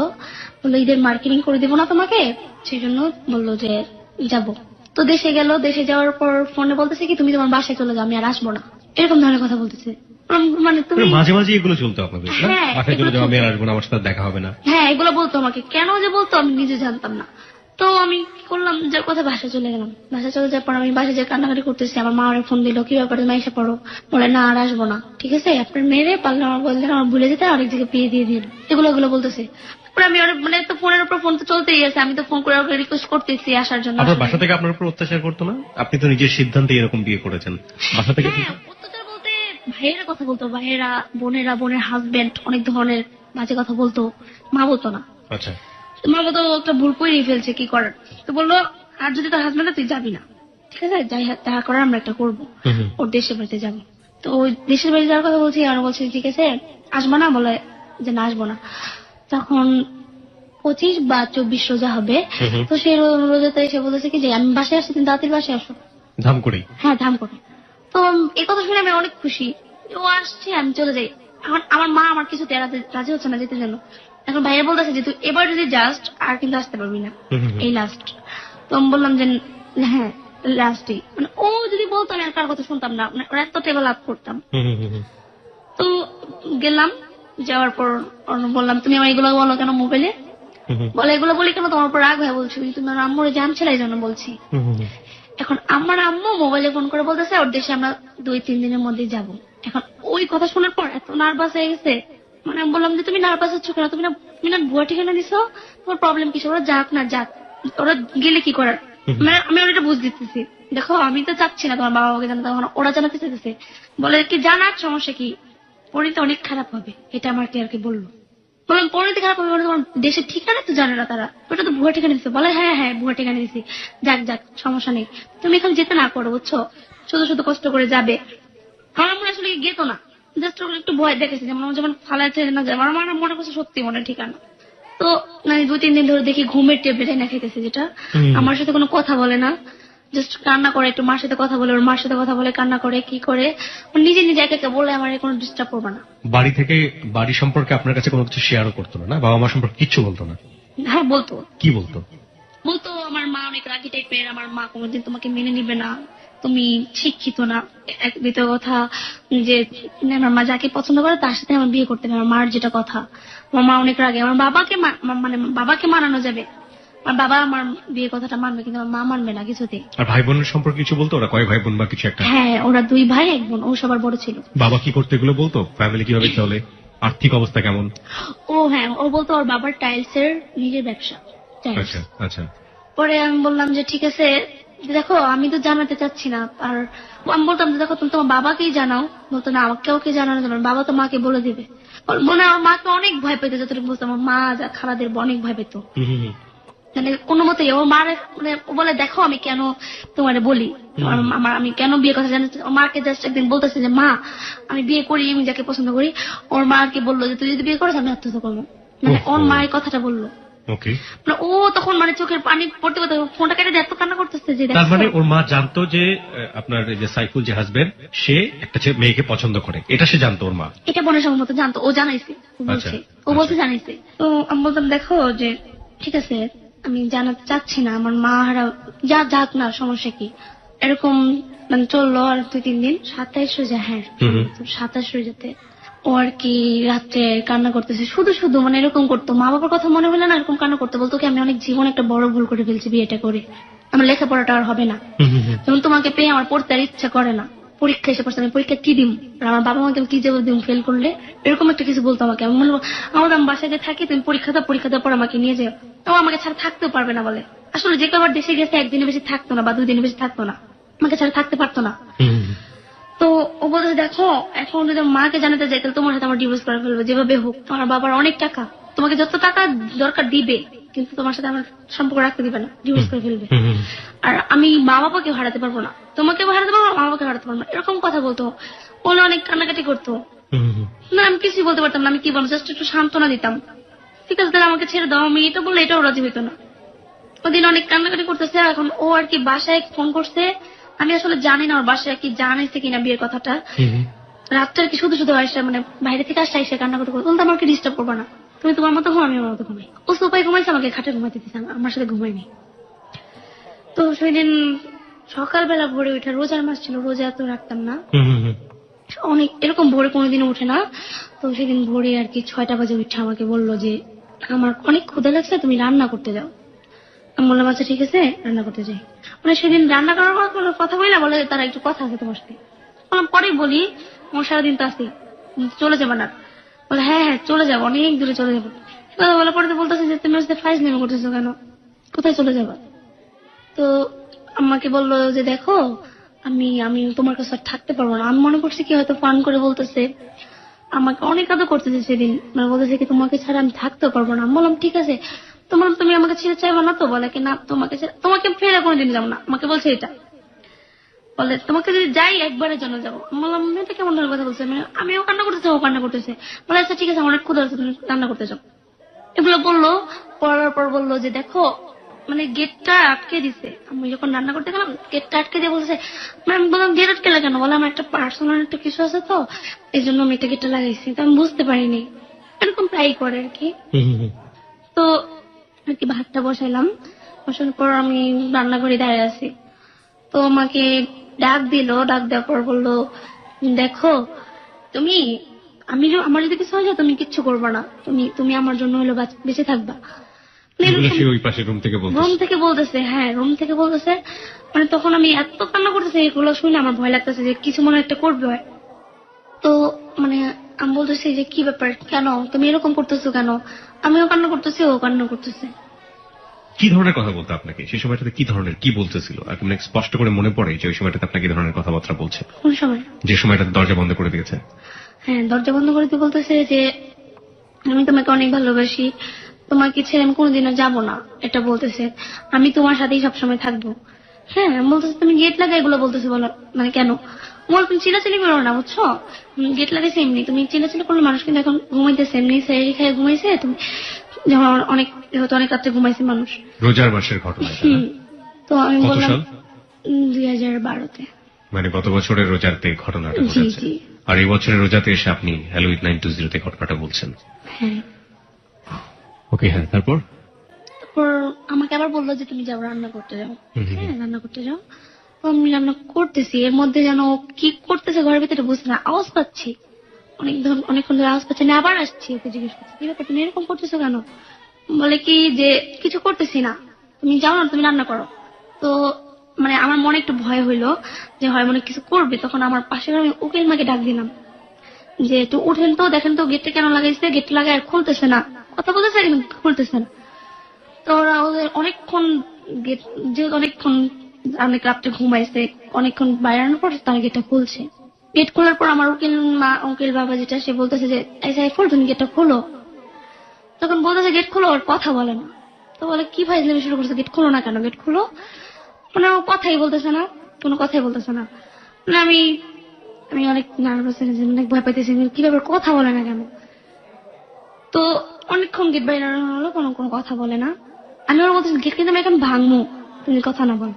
বললো ঈদের মার্কেটিং করে দিব না তোমাকে, সেই জন্য বললো যে যাব। তো দেশে গেল, দেশে যাওয়ার পর ফোনে বলতেছে কি তুমি তোমার বাসায় চলে যাও, আমি আর আসবো না, এরকম ধরনের কথা বলতেছে। মানে তুমি মাঝে মাঝে এগুলো চলতো আপনাদের? বাসায় চলে যাও, আমি আর আসবো না, আমার সাথে দেখা হবে না। হ্যাঁ এগুলো বলতো আমাকে, কেন যে বলতো আমি নিজে জানতাম না। তো আমি কি করলাম, যে কথা বাসায় চলে গেলাম। বাসায় চলে যাওয়ার পর আমি বাসায় যে কান্নাকাটি করতেছি, আমার মা আমার ফোন দিল, কি ব্যাপারে তুমি এসে পড়ো? বলে না আর আসবো না, ঠিক আছে আপনার মেরে পারলে আমার বললেন আমার ভুলে যেতে, আরেক জায়গায় বিয়ে দিয়ে দিন, এগুলো বলতেছে। আমি মানে তো ফোনের উপর ফোন তো চলতেই আছে, আমি তো ফোন করে রিকোয়েস্ট করতেছি আসার জন্য। আপনার বাসা থেকে আপনার উপর অত্যাচার করতো না? আপনি তো নিজের সিদ্ধান্তে এরকম বিয়ে করেছেন, বাসা থেকে? অত্যাচার বলতে ভাইয়েরা কথা বলতো, ভাইয়েরা বোনেরা, বোনের হাজবেন্ড অনেক ধরনের বাজে কথা বলতো, মা বলতো না। আচ্ছা। মা বলতো একটা ভুল করে ফেলছে, কি করার। তো বললো আর যদি তোর হাজবেন্ড তুই যাবি না, ঠিক আছে যাই দেখা করার আমরা একটা করবো, ওর দেশের বাড়িতে যাবো। তো ওই দেশের বাড়ি যাওয়ার কথা বলছি, আর বলছি ঠিক আছে আসবো না, বলে যে না আসবো না। তখন 25 বা 24 রোজা হবে, তো সেই রোজাতে এসে বলেছে কি যে আমি বাসায় আসছি, তুমি দাঁতের বাসায় আসো ধাম করে। হ্যাঁ ধাম করে। তো এই কথা শুনে আমি অনেক খুশি, ও আসছে আমি চলে যাই। এখন আমার মা আমার কিছুতে রাজি হচ্ছে না যেতে জন্য। এখন ভাইয়া বলতেছে যে তুই এবার যদি জাস্ট আর কিন্তু আসতে পারবি না, এই লাস্ট। তো আমি বললাম যে হ্যাঁ লাস্টই, মানে ও যদি বলতো আমি আর কার কথা শুনতাম না, মানে ওরা এত টেবল আপ করতাম। তো গেলাম, যাওয়ার পর বললাম তুমি আমার এগুলো বলো কেন মোবাইলে? বলে এগুলো বলি কেন, তোমার উপর রাগ হয়ে বলছি, তুমি আমার আম্মুরে জানছিল এই জন্য বলছি। এখন আমার আম্মু মোবাইলে ফোন করে বলতেছে ওর দেশে আমরা 2-3 দিনের মধ্যে যাব। এখন ওই কথা শোনার পর এত নার্ভাস হয়ে গেছে, মানে আমি বললাম যে তুমি নার্ভাস হচ্ছ কেন, তুমি না ভুয়া ঠিকানা দিছো, তোমার প্রবলেম কিছু, ওরা যাক না যাক, ওরা গেলে কি করার। মানে আমি ওটা বুঝ দিতেছি, দেখো আমি তো চাচ্ছি না তোমার বাবা মাকে জানাতে, তখন ওরা জানাতে চাইতেছে। বলে কি জানার সমস্যা কি, পরিণতি অনেক খারাপ হবে, এটা আমাকে আর কি বললো। বললাম পরিণতি খারাপ হবে, তোমার দেশের ঠিকানা তো জানে না তারা, ওটা তো ভুয়া ঠিকানা দিচ্ছে। বলে হ্যাঁ হ্যাঁ ভুয়া ঠিকানা দিচ্ছি, যাক যাক সমস্যা নেই, তুমি এখানে যেতে না করো বুঝছো, শুধু শুধু কষ্ট করে যাবে। আমার মনে আসলে গেত না, জাস্ট একটু ভয় দেখেছি, যেমন ফালাইছে না যায়, আমার মনে করছে সত্যি মনে ঠিকানা। তো মানে 2-3 দিন ধরে দেখি ঘুমের ট্যাবলেট এনে খেতেছে, যেটা আমার সাথে কোনো কথা বলে না, জাস্ট কান্না করে, একটু মার সাথে কথা বলে, ওর মার সাথে কথা বলে, কান্না করে, কি করে নিজে নিজে একে বলে আমার কোনো ডিস্টার্ব করবে না। বাড়ি থেকে বাড়ি সম্পর্কে আপনার কাছে কোনো কিছু শেয়ারও করতো না? বাবা মা সম্পর্কে কিচ্ছু বলতো না? হ্যাঁ বলতো। কি বলতো? বলতো আমার মা অনেক রাগি টাইপের, আমার মা কোনোদিন তোমাকে মেনে নিবে না, তুমি শিক্ষিত না। এক দ্বিতীয় কথা যে আমার মা যাকে পছন্দ করে তার সাথে আমার বিয়ে করতে হবে, আমার মার যেটা কথা। আমার মা অনেক রাগে, আমার বাবাকে মানানো যাবে, আমার বাবা আমার বিয়ে কথাটা মানবে, কিন্তু আমার মা মানবে না কিছুতেই। আর ভাই বোনের সম্পর্কে কিছু বলতো? ওরা কয় ভাই বোন বা কিছু একটা? হ্যাঁ ওরা 2 ভাই 1 বোন, ও সবার বড় ছিল। বাবা কি করতে এগুলো বলতো? ফ্যামিলি কিভাবে চলে, আর্থিক অবস্থা কেমন? ও হ্যাঁ ও বলতো ওর বাবার টাইলসের নিজের ব্যবসা। আচ্ছা আচ্ছা। পরে আমি বললাম যে ঠিক আছে দেখো আমি তো জানাতে চাচ্ছি না, আর আমি বলতাম যে দেখো তুমি তোমার বাবাকেই জানাও। বলতো না আমাকে কাউকে জানানো যাবে না, বাবা তো মাকে বলে দিবে। মনে আমার মাকে অনেক ভয় পেত, যতটুকু বুঝতাম আমার মা খালাদের অনেক ভয় পেত। মানে কোনো মতে ওর মার মানে ও বলে দেখো আমি কেন তোমার বলি আমি কেন বিয়ে কথা জানি। ওর মাকে জাস্ট একদিন বলতেছে যে মা আমি বিয়ে করি, আমি যাকে পছন্দ করি। ওর মাকে বললো যে তুই যদি বিয়ে করিস আমি আত্মহত্যা করবো। মানে ওর মা এই কথাটা বললো। ওকে, মানে ও তখন মানে চোখের পানি পড়তে পড়তে ফোনটা কেটে দিয়ে এত কান্না করতেছে যে তার মানে ওর মা জানতো যে আপনার এই যে সাইফুল যে হাজবেন্ড সে একটা মেয়েকে পছন্দ করে, এটা সে জানতো ওর মা? এটা বোনের সম্মত জানতো, ও জানাইছে, ও বলছে, ও বলছে জানাইছে। তো আমি বলতাম দেখো যে ঠিক আছে আমি জানাতে চাচ্ছি না, আমার মা হারা যা যাক না সমস্যা কি। এরকম মানে চললো আর 2-3 দিন। 27 রোজা, হ্যাঁ 27 রোজাতে ও আর কি রাত্রে কান্না করতেছে শুধু শুধু, মানে এরকম করতো। মা বাবার কথা মনে হলে না এরকম কান্না করতে, বলতো কি আমি অনেক জীবন একটা বড় ভুল করে ফেলছি বিয়েটা করে, আমার লেখাপড়াটা আর হবে না, যেমন তোমাকে পেয়ে আমার পড়তে আর ইচ্ছা করে না, পরীক্ষা এসে পড়ছে আমি পরীক্ষা কি দিম, আর আমার বাবা মাকে কি যাবো দিম ফেল করলে, এরকম একটা কিছু বলতো আমাকে। আমি বলবো আমার বাসায় যে থাকি তুমি পরীক্ষা দেওয়ার পর আমাকে নিয়ে যাও। ও আমাকে ছাড়া থাকতেও পারবে না বলে। আসলে যে কবার দেশে গেছে একদিনে বেশি থাকতো না বা 2 দিনে বেশি থাকতো না, আমাকে ছাড়া থাকতে পারতো না। তো ও বলতে দেখো এখন যদি মাকে জানাতে যাই তাহলে তোমার সাথে আমার ডিভোর্স করে ফেলবে, যেভাবে হোক। তোমার বাবার অনেক টাকা, তোমাকে যত টাকা দরকার দিবে, কিন্তু তোমার সাথে আমার সম্পর্ক রাখতে দিবে না, ডিভোর্স করে ফেলবে। আর আমি মা বাবাকে হারাতে পারবো না, তোমাকে হারাতে পারবো না, মা বাবাকে হারাতে পারবো না, এরকম কথা বলতো। বলে অনেক কান্নাকাটি করতো। না আমি কিছুই বলতে পারতাম না, আমি কি বলবো, জাস্ট একটু সান্ত্বনা দিতাম, ঠিক আছে তাহলে আমাকে ছেড়ে দাও। আমি এটা বললে এটাও রাজি হইতো না। ওদিন অনেক কান্নাকাটি করতেছে। এখন ও আর কি বাসায় ফোন করছে, আমি আসলে জানি না ওর বাসায় কি জানাইছে কিনা বিয়ের কথাটা। রাতটা আর কি শুধু শুধু আসে মানে বাইরে থেকে আসছে এসে কান্না করতে, বলতে আমাকে ডিস্টার্ব করবা না, তুমি তোমার মতো ঘুম আমি আমার মতো ঘুমাই। ও সোফায় ঘুমাইছে, আমাকে খাটে ঘুমাইতে দিচ্ছে, আমার সাথে ঘুমাইনি। তো সেদিন সকালবেলা ভোরে উঠে, রোজার মাস ছিল, রোজা তো রাখতাম না, অনেক এরকম ভোরে কোনোদিনও উঠে না। তো সেদিন ভোরে আর কি 6টা বাজে উঠে আমাকে বললো যে আমার অনেক ক্ষুধা লাগছে, তুমি রান্না করতে যাও। আমি বললাম আচ্ছা ঠিক আছে রান্না করতে যাই। মানে সেদিন রান্না করার কথা বলি না, বলে তারা একটু কথা আছে তোমার সাথে। বললাম পরে বলি, আমার সারাদিন তো আসি, চলে যাবো না? বলে হ্যাঁ হ্যাঁ চলে যাবো, অনেক দূরে চলে যাবো। বলে পরে বলতেছে যে তুমি আসতে ফাইজ নেমে করতেছো কেন, কোথায় চলে যাবো? তো আমাকে বললো যে দেখো আমি আমি তোমার কাছে আর থাকতে পারবো না। আমি মনে করছি কি হয়তো ফান করে বলতেছে, আমাকে অনেক আদর করতেছে সেদিন, মানে বলতেছে কি তোমাকে ছাড়া আমি থাকতেও পারবো না। আমি বললাম ঠিক আছে, তোমার তুমি আমাকে ছেড়ে চাইবো না তো? বলে কি না তোমাকে ফেলে কোনোদিন যাবো না, আমাকে বলছে এটা। বলে তোমাকে যদি যাই একবারের জন্য যাবো। আমি বললাম এটা কেমন ধরনের কথা বলছে, মানে আমিও কান্না করতেছি ও কান্না করতেছে। বলে আচ্ছা ঠিক আছে আমার অনেক ক্ষুধা হচ্ছে, তুমি রান্না করতে যাও। এগুলো বললো, পড়ার পর বললো যে দেখো মানে গেটটা আটকে দিছে। আমি যখন রান্না করতে গেলাম গেটটা আটকে দিয়ে বলছে, আমি বললাম গেট আটকে কেন? বলে আমার একটা পার্সোনাল একটা কিছু আছে তো এই জন্য আমি একটা গেটটা লাগাইছি। তো আমি বুঝতে পারিনি, এরকম প্রায় করে আর কি। তো আর কি ভাতটা বসাইলাম, বসানোর পর আমি রান্নাঘরে দাঁড়িয়ে আছি। তো আমাকে ডাক দিল, ডাক দেওয়ার পর বললো দেখো তুমি আমার যদি কিছু হয় যায় তুমি কিচ্ছু করবে না, তুমি আমার জন্য হলো বেঁচে থাকবা। রুম থেকে বলতেছে, হ্যাঁ রুম থেকে বলতেছে। মানে তখন আমি এত কান্না করতেছি, এগুলো শুনে আমার ভয় লাগতেছে যে কিছু মনে একটা করবে হয়। তো মানে আমি বলতেছি যে কি ব্যাপার, কেন তুমি এরকম করতেছো কেন? আমিও কান্না করতেছি, ও কান্না করতেছে। কি ধরনের কথা বলতো আপনাকে সেই সময়টাতে? কি ধরনের কি বলতেছিল? আপনার স্পষ্ট করে মনে পড়ে যে ওই সময়টাতে আপনাকে কি ধরনের কথাবার্তা বলছে? কোন সময়? যে সময়টাতে দরজা বন্ধ করে দিয়েছে। হ্যাঁ দরজা বন্ধ করে দিয়ে বলতেছে যে আমি তোমাকে অনেক ভালোবাসি, তোমাকে ছেড়ে আমি কোনোদিনও যাবো না, এটা বলতেছে। আমি তোমার সাথেই সবসময় থাকবো। হ্যাঁ বলতেছে তুমি গেট লাগাই, এগুলো বলতেছে। বলো মানে কেন? বল তুমি চিলাচিলি করো না, বুঝছো? গেট লাগাইছে এমনি, তুমি চিলাচিলি করলে মানুষ কিন্তু এখন ঘুমাইতেছে, এমনি সেরি খায় ঘুমাইছে, তুমি যেমন অনেক হয়তো অনেক রাত্রে ঘুমাইছে মানুষ। রোজার মাসের ঘটনা। তো আমি বললাম 2012-তে, মানে গত বছরের রোজাতে ঘটনাটা ঘটেছে। আর এই বছরের রোজাতে এসে আপনি হ্যালো উইথ 920 তে ঘটনাটা বলছেন। হ্যাঁ ওকে, হ্যাঁ তারপর আমাকে আবার বললো যে তুমি যাও রান্না করতে যাও। হ্যাঁ রান্না করতে যাও। আমি রান্না করতেছি, এর মধ্যে যেন কি করতেছে ঘরের ভিতরে বুঝতে না, আওয়াজ পাচ্ছি অনেকক্ষণ ধরে আওয়াজ পাচ্ছি না। আবার আসছি, ওকে জিজ্ঞেস করছি কি ব্যাপার তুমি এরকম করতেছো কেন? বলে কি যে কিছু করতেছি না, তুমি যাও না, তুমি রান্না করো। তো মানে আমার মনে একটু ভয় হইলো যে হয় মনে কিছু করবে। তখন আমার পাশে আমি উকিল মাকে ডাক দিলাম যে একটু উঠেন তো, দেখেন তো গেটটা কেন লাগাইছে, গেটটা লাগাই আর খুলতেছে না, কথা বলতেছে কিন্তু খুলতেছে না। তো ওরা অনেকক্ষণ যেহেতু অনেকক্ষণ অনেক রাত্রে ঘুমাইছে, অনেকক্ষণ বাইরানোর পর তার গেটটা খুলছে। গেট খোলার পর আমার উকিল বাবা যেটা সে বলতেছে যে সাইফুল তুমি গেটটা খোলো। তখন বলতেছে গেট খোলো, ওর কথা বলে না। তো বলে কি ফাইজলামি শুরু করছো, গেট খুলো না কেন, গেট খুলো। মানে ও কথাই বলতেছে না, কোনো কথাই বলতেছে না। মানে আমি অনেক নার্ভাস হয়ে গেছি, অনেক ভয় পাইতেছি, কি ব্যাপার কথা বলে না কেন। তো অনেকক্ষণ গেট বাইরে হলো, কোনো কথা বলে না। আমি ওর বলতেছি গেট কিন্তু আমি এখন ভাঙবো, তুমি কথা না বল।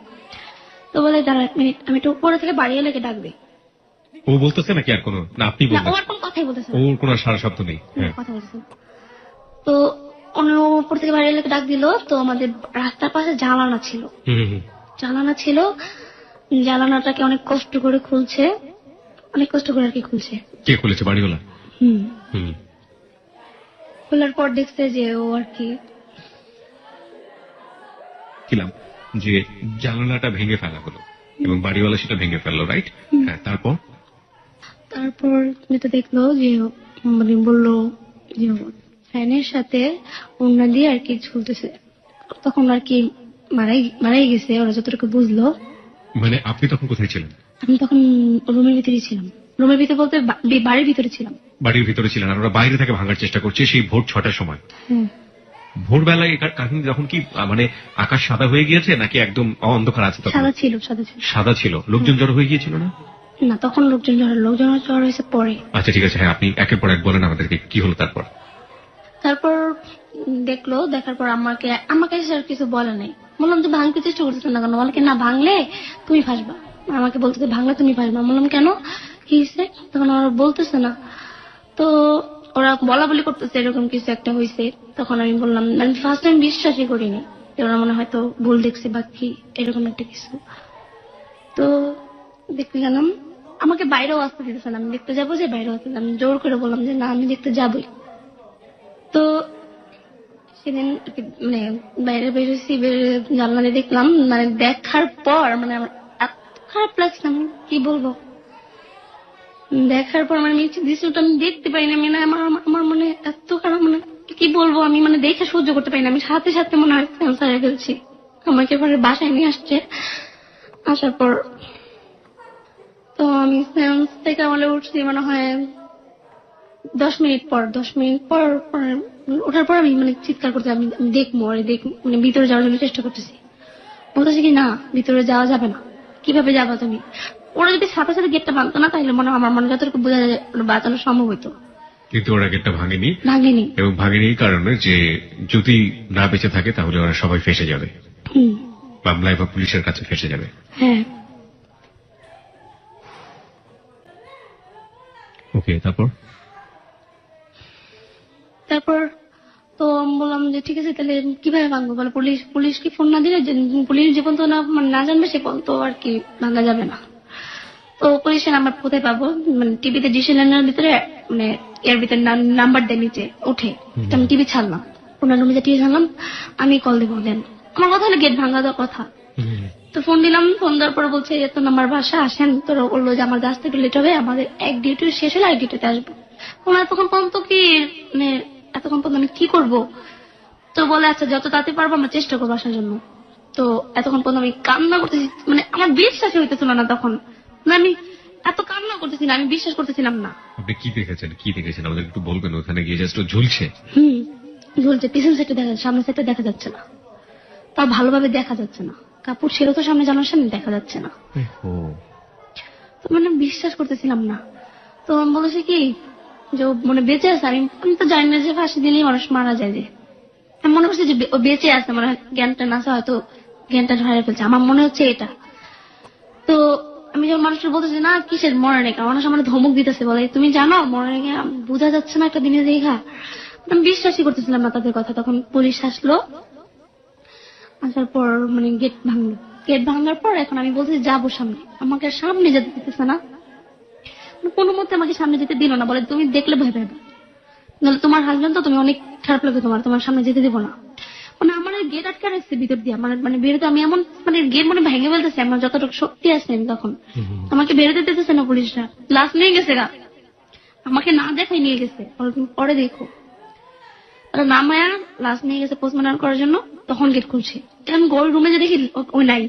তো বলে দাঁড়া 1 মিনিট, আমি একটু উপরে থেকে বাড়ি এলে ডাকবে। ও বলতেছে নাকি আর কোনো, না আপনি না, ও বলতেছেন? আর কোনো কথাই বলতেছে না, ওর কোনো সারা শব্দ নেই। হ্যাঁ, কথা বলতেছে না। তো অন্য উপর থেকে বাড়ি এলে ডাক দিল। তো আমাদের রাস্তার পাশে জানালা ছিল, জানালা ছিল, জানালাটাকে অনেক কষ্ট করে খুলছে, অনেক কষ্ট করে আর কি খুলছে। কে খুলেছে? বাড়িওয়ালা? হুম। হুম। খোলার পর দেখছে যে ও আর কি ছিলাম যে জানালাটা ভেঙে ফেলা হলো এবং বাড়িওয়ালা সেটা ভেঙে ফেললো, রাইট? হ্যাঁ, তারপর? তারপর মেয়েটা দেখলো যে মানে বললো যে ফ্যানের সাথে ওড়না দিয়ে আর কি ঝুলতেছে। তখন আর কি মারাই গেছে ওরা যতটুকু বুঝলো। মানে আপনি তখন কোথায় ছিলেন? আমি তখন রুমের ভিতরেই ছিলাম, রুমের ভিতরে বলতে বাড়ির ভিতরে ছিলাম। বাড়ির ভিতরে ছিলেন আর ওরা বাইরে থেকে ভাঙার চেষ্টা করছে সেই ভোর 6টার সময়। হ্যাঁ। ভোরবেলায় এই কাহিনী যখন কি মানে আকাশ সাদা হয়ে গিয়েছে নাকি একদম অন্ধকার আছে? তখন সাদা ছিল, সাদা ছিল। সাদা ছিল। লোকজন জড়ো হয়ে গিয়েছিল না? না, তখন লোকজন জ্বর হয়েছে পরে। আচ্ছা ঠিক আছে, হ্যাঁ আপনি একের পর এক বলেন আমাদেরকে কি হলো তারপর। তারপর দেখলো, দেখার পর আমাকে এসে আর কিছু বলে নাই। বললাম যে ভাঙতে চেষ্টা করতেছেন না কেন? বলে কি না ভাঙলে তুমি ফাঁসবা। আমাকে বলতেছে ভাঙলে তুমি ফাঁসবা। বললাম কেন, কি হয়েছে? তখন ওরা বলতেছে না। তো ওরা বলা বলি করতেছে এরকম কিছু একটা হয়েছে। তখন আমি বললাম, আমি ফার্স্ট টাইম বিশ্বাসই করিনি যে ওরা মনে হয়তো ভুল দেখছে বা কি এরকম একটা কিছু। তো দেখতে গেলাম, আমাকে বাইরেও আসতে দিতেছে না। আমি দেখতে যাবো যে বাইরেও আসতে, আমি জোর করে বললাম যে না আমি দেখতে যাবোই। তো সেদিন মানে বাইরে বেরোছি, জানলা দিয়ে দেখলাম, মানে দেখার পর মানে আমার এত খারাপ লাগছে, আমি কি বলবো। দেখার পর মানে দৃশ্যটা আমি দেখতে পাইনি। আমি না আমার মনে এত খারাপ, মানে কি বলবো, আমি মানে দেখে সহ্য করতে পারি না। আমি সাথে সাথে মনে হয় ক্যান্সার হয়ে ফেলছি। আমাকে পরে বাসায় নিয়ে আসছে। আসার পর তো আমি সেন্স থেকে আমলে উঠছি মনে হয় 10 মিনিট পর ওঠার পর আমি মানে চিৎকার করতে, আমি দেখবো মানে ভিতরে যাওয়ার জন্য চেষ্টা করতেছি। বলতেছি কি না ভিতরে যাওয়া যাবে না। কিভাবে যাবা তুমি? ওরা যদি সাথে সাথে গেটটা ভাঙতো না তাহলে মনে হয় আমার মনে যতটুকু বোঝা যায় বাঁচানো সম্ভব হইতো। কিন্তু ওরা গেটটা ভাঙেনি। ভাঙেনি। এবং ভাঙেনি এই কারণে যে যদি না বেঁচে থাকে তাহলে ওরা সবাই ফেঁসে যাবে, মামলায় বা পুলিশের কাছে ফেঁসে যাবে। হ্যাঁ। ওকে, তারপর? তারপর তো আমি বললাম যে ঠিক আছে তাহলে কিভাবে ভাঙবো? বলে পুলিশ কি ফোন না দিলে, পুলিশ যে পর্যন্ত না জানবে সে পর্যন্ত আর কি ভাঙা যাবে না। তো পুলিশের নাম্বার কোথায় পাবো? মানে টিভিতে ডিসি লাইনের ভিতরে মানে এর ভিতরে নাম্বার দেয় নিচে উঠে। আমি টিভি ছাড়লাম, ওনার রুমে টিভি ছাড়লাম, আমি কল দেবো। দেন আমার কথা হলো গেট ভাঙা দেওয়ার কথা। তো ফোন দিলাম, ফোন দেওয়ার পরে বলছে এত নাম্বার বাসা আসেন। তোরা বললো যে আমার আসতে একটু লেট হবে, আমাদের এক ডিউটি শেষ হলে এক ডিউটিতে আসবো। ওনার এতক্ষণ পর্যন্ত কি মানে এতক্ষণ পর্যন্ত আমি কি করবো? তো বলে আচ্ছা যত তাড়াতাড়ি পারবো আমরা চেষ্টা করবো আসার জন্য। তো এতক্ষণ পর্যন্ত আমি কান্না করতেছি, মানে আমার বিশ্বাসই হইতেছিল না তখন। মানে আমি এত কান্না করতেছি না, আমি বিশ্বাস করতেছিলাম না। আপনি কি দেখেছেন আমাদের একটু বলবেন? ওখানে গিয়ে জাস্ট ঝুলছে। ঝুলছে, পিছন সাইডে দেখা যাচ্ছে, সামনে সাইডে দেখা যাচ্ছে না। তাও ভালোভাবে দেখা যাচ্ছে না, কাপড় ছিল তো সামনে, জানার সামনে দেখা যাচ্ছে না। তো মানে বিশ্বাস করতেছিলাম না। তো আমি বলেছি কি যে ও মানে বেঁচে আছে। আমি তো জানি না যে ফাঁসি দিলেই মানুষ মারা যায়। যে আমি মনে করছি যে ও বেঁচে আছে, মানে জ্ঞানটা না হয়তো জ্ঞানটা হারিয়ে ফেলছে, আমার মনে হচ্ছে এটা। তো আমি যখন মানুষের বলতেছি না কিসের মরে নাকি, মানুষ আমার ধমক দিতেছে, বলে তুমি জানো মরে নাকি, বোঝা যাচ্ছে না একটা দিনের দেখা। আমি বিশ্বাসই করতেছিলাম না তাদের কথা। তখন পুলিশ আসলো, আসার পর মানে গেট ভাঙলো। গেট ভাঙার পর এখন আমি বলছি যাবো সামনে, আমাকে সামনে যেতে দিতেছে না। কোনো মতে আমাকে সামনে যেতে দিল না, বলে তুমি দেখলে ভয় পাবে, নাহলে তোমার হাজবেন্ড তো তুমি অনেক খারাপ লাগবে, তোমার সামনে যেতে দিব না। মানে আমার গেট আটকে রাখছে ভিতর দিয়ে, মানে বেরোতে আমি এমন মানে গেট মানে ভেঙে ফেলতেছে, আমার যতটুকু শক্তি আছে আমি তখন, আমাকে বেরোতে দিতেছে না পুলিশরা। লাশ নিয়ে গেছে গা, আমাকে না দেখাই নিয়ে গেছে, তুমি পরে দেখো। তারা নামায়া লাশ নিয়ে গেছে পোস্টমর্টম করার জন্য। তখন গেট খুলছে, আমি গোল রুমে যে দেখি ওই নাই।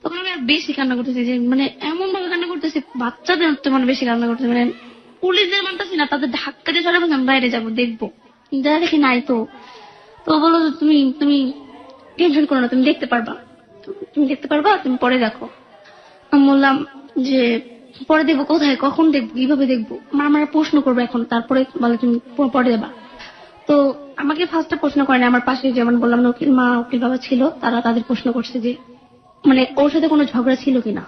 তখন আমি আর বেশি কান্না করতেছি, যে মানে এমন ভাবে কান্না করতেছি, বাচ্চাদের তো মানে বেশি কান্না করতেছি। মানে পুলিশদের মানতেছি না, তাদের ধাক্কা দিয়ে সরে বলছে আমি বাইরে যাবো দেখবো, যা দেখি নাই। তো তো ও বললো যে তুমি তুমি টেনশন করো না, তুমি দেখতে পারবা, তুমি দেখতে পারবা, তুমি পরে দেখো। আমি বললাম যে পরে দেখবো কোথায়, কখন দেখবো, কিভাবে দেখবো? আমার প্রশ্ন করবো এখন, তারপরে বলে তুমি পরে দেবা। তো আমাকে ফার্স্টে প্রশ্ন করে না, আমার পাশে যেমন বললাম না উকিল মা উকিল বাবা ছিল, তারা তাদের প্রশ্ন করছে যে মানে ওর সাথে কোনো ঝগড়া ছিল কিনা।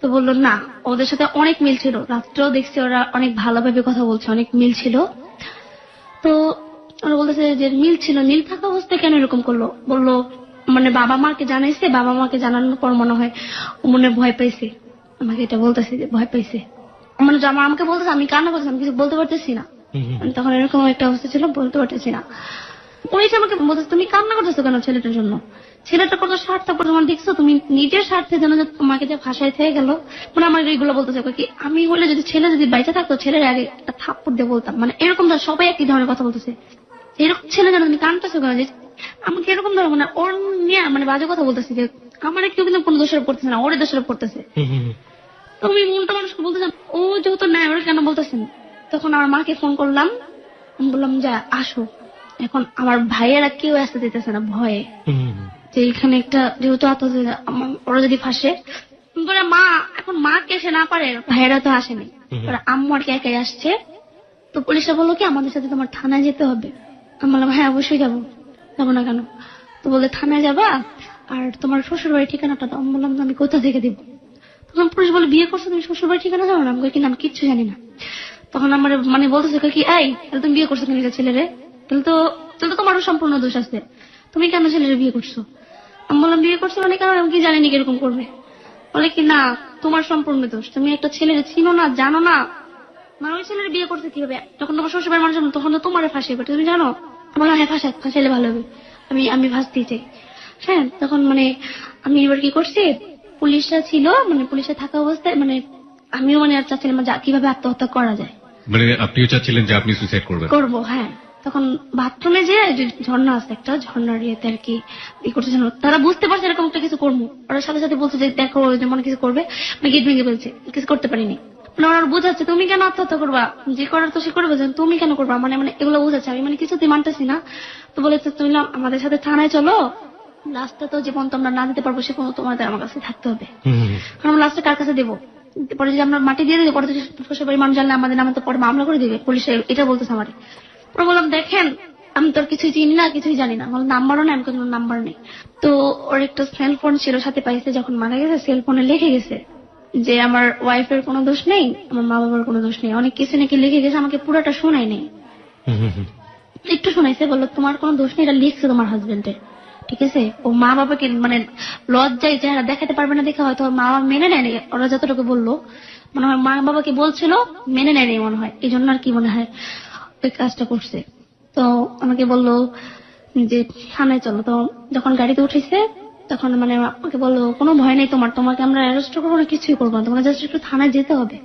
তো বললো না, ওদের সাথে অনেক মিল ছিল, রাত্রেও দেখছি ওরা অনেক ভালোভাবে কথা বলছে, অনেক মিল ছিল। তো ওরা বলতেছে যে মিল ছিল, মিল থাকা অবস্থায় কেন এরকম করলো? বললো মানে বাবা মাকে জানাইছে, বাবা মাকে জানানোর পর মনে হয় ও মনে হয় ভয় পাইছে, আমাকে এটা বলতেছে যে ভয় পাইছে। মানে আমাকে বলতেছে, আমি কান্না করছি, আমি কিছু বলতে পারতেছি না, তখন এরকম একটা অবস্থা ছিল, বলতে পারতেছি না। উনি আমাকে বলতেছে তুমি কান্না করতেছো কেন ছেলেটার জন্য? ছেলেটা কত স্বার্থপর তোমার দেখছো, তুমি নিজের স্বার্থে যেন তোমাকে যে ভাষায় থেকে গেল। মানে আমার এইগুলো বলতেছে কি, আমি হলে যদি ছেলে যদি বাইচে থাকতো ছেলের আগে একটা থাপ্পড় দিয়ে বলতাম। মানে এরকম সবাই একই ধরনের কথা বলতেছে, এরকম ছেলে যেন তুমি কানতেছো কেন, যে আমাকে এরকম ধরো মানে ওর নিয়ে মানে বাজে কথা বলতেছি যে আমার কেউ কিন্তু কোনো দোষারোপ করতেছে না, ওরে দোষারোপ করতেছে। তুমি মনটা মানুষকে বলতেছেন ও যেহেতু নেয় ওরা কেন বলতেছেন। তখন আমার মাকে ফোন করলাম, আমি বললাম যে আসো, এখন আমার ভাইয়েরা কেউ আসতে দিতেছে না ভয়ে, যে এখানে একটা যেহেতু ওরা যদি ফাঁসে বলে মা, এখন মা কে সে না পারে, ভাইয়েরা তো আসেনি, আম্মু আর কে একাই আসছে। তো পুলিশরা বললো কি আমাদের সাথে তোমার থানায় যেতে হবে। আমি বললাম হ্যাঁ অবশ্যই যাবো, যাবো না কেন? তো বলে থানায় যাবা আর তোমার শ্বশুর বাড়ির ঠিকানাটা দাও। আমি বললাম আমি কোথা থেকে দিব? তখন পুলিশ বলে বিয়ে করছো তুমি, শ্বশুর বাড়ির ঠিকানা জানো না? আমি কিনা আমি কিচ্ছু জানি না। তখন আমার মানে বলতেছে কি এই তাহলে তুমি বিয়ে করছো কেন ছেলেরে? তাহলে তো তোমারও সম্পূর্ণ দোষ আছে, তুমি কেন ছেলেরে বিয়ে করছো? আমি বললাম বিয়ে করছো মানে কারণ আমি কি জানিনি কিরকম করবে। বলে কি না তোমার সম্পূর্ণ দোষ, তুমি একটা ছেলের চিনো না জানো না, মানে ওই ছেলের বিয়ে করতে কি হবে, যখন তোমার শ্বশুর বাড়ির মানুষ তখন তো তোমার ফাঁসিয়ে তুমি জানো। বলো হ্যাঁ ফাঁসাইলে ভালো হবে, আমি ফাঁসতেই চাই। হ্যাঁ তখন মানে আমি এবার কি করছি, পুলিশরা ছিল মানে পুলিশে থাকা অবস্থায় মানে আমিও মানে আর চাচ্ছিলাম কিভাবে আত্মহত্যা করা যায়। মানে আপনিও চাচ্ছিলেন যে আপনি সুইসাইড করবো? হ্যাঁ। তখন বাথরুমে যে ঝর্ণা আছে একটা, ঝর্ণার ইয়েতে আর কি করতেছিল, তারা বুঝতে পারছে এরকম একটা কিছু করবো, ওরা সাথে সাথে বলছে যে দেখো যেমন কিছু করবে, আমি গেট ভেঙে ফেলছে, কিছু করতে পারিনি। মানে ওরা বোঝাচ্ছে তুমি কেন আত্মহত্যা করবা, যে করার তো সে করবে, তুমি কেন করবা, মানে মানে এগুলো বোঝাচ্ছে। আমি মানে কিছুতেই মানতেছি না। তো বলেছে তুমি আমাদের সাথে থানায় চলো, লাস্টটা তো জীবন তোমরা না দিতে পারবো সে কোনো তোমাদের আমার কাছে থাকতে হবে, কারণ আমরা লাস্টে কার কাছে দেবো, পরে যদি আমরা মাটি দিয়ে দিই পরে তো শ্বশুর বাড়ির মানুষ জানলে আমাদের নামে তো পরে মামলা করে দিবে পুলিশে, এটা বলতেছে আমার। পরে বললাম দেখেন আমি তোর কিছুই চিনি না, কিছুই জানি না, আমার নাম্বারও নেই, আমি কোনো নাম্বার নেই। তো ওর একটা সেল ফোন ছিল সাথে পাইছে, যখন মারা গেছে সেল ফোনে লিখে গেছে যে আমার ওয়াইফের কোনো দোষ নেই, আমার মা বাবার কোনো দোষ নেই, অনেক কিছু নাকি লিখে গেছে, আমাকে পুরোটা শোনাই নেই, একটু শোনাইছে, বললো তোমার কোনো দোষ নেই, এটা লিখছে তোমার হাজবেন্ডের, ঠিক আছে। ও মা বাবাকে মানে লজ্জায় চেহারা দেখাতে পারবে না দেখে হয়তো মা বাবা মেনে নেয়নি, ওরা যতটুকু বললো মনে হয় মা বাবাকে বলছিল মেনে নেয়নি মনে হয়, এই জন্য আর কি মনে হয় ওই কাজটা করছে। তো আমাকে বললো যে থানায় চলো। তো যখন গাড়িতে উঠেছে তখন মানে আমাকে বললো কোনো ভয় নেই তোমার, তোমাকে আমরা অ্যারেস্ট করবো না, কিছুই করবো না, তোমার জাস্ট একটু থানায় যেতে হবে।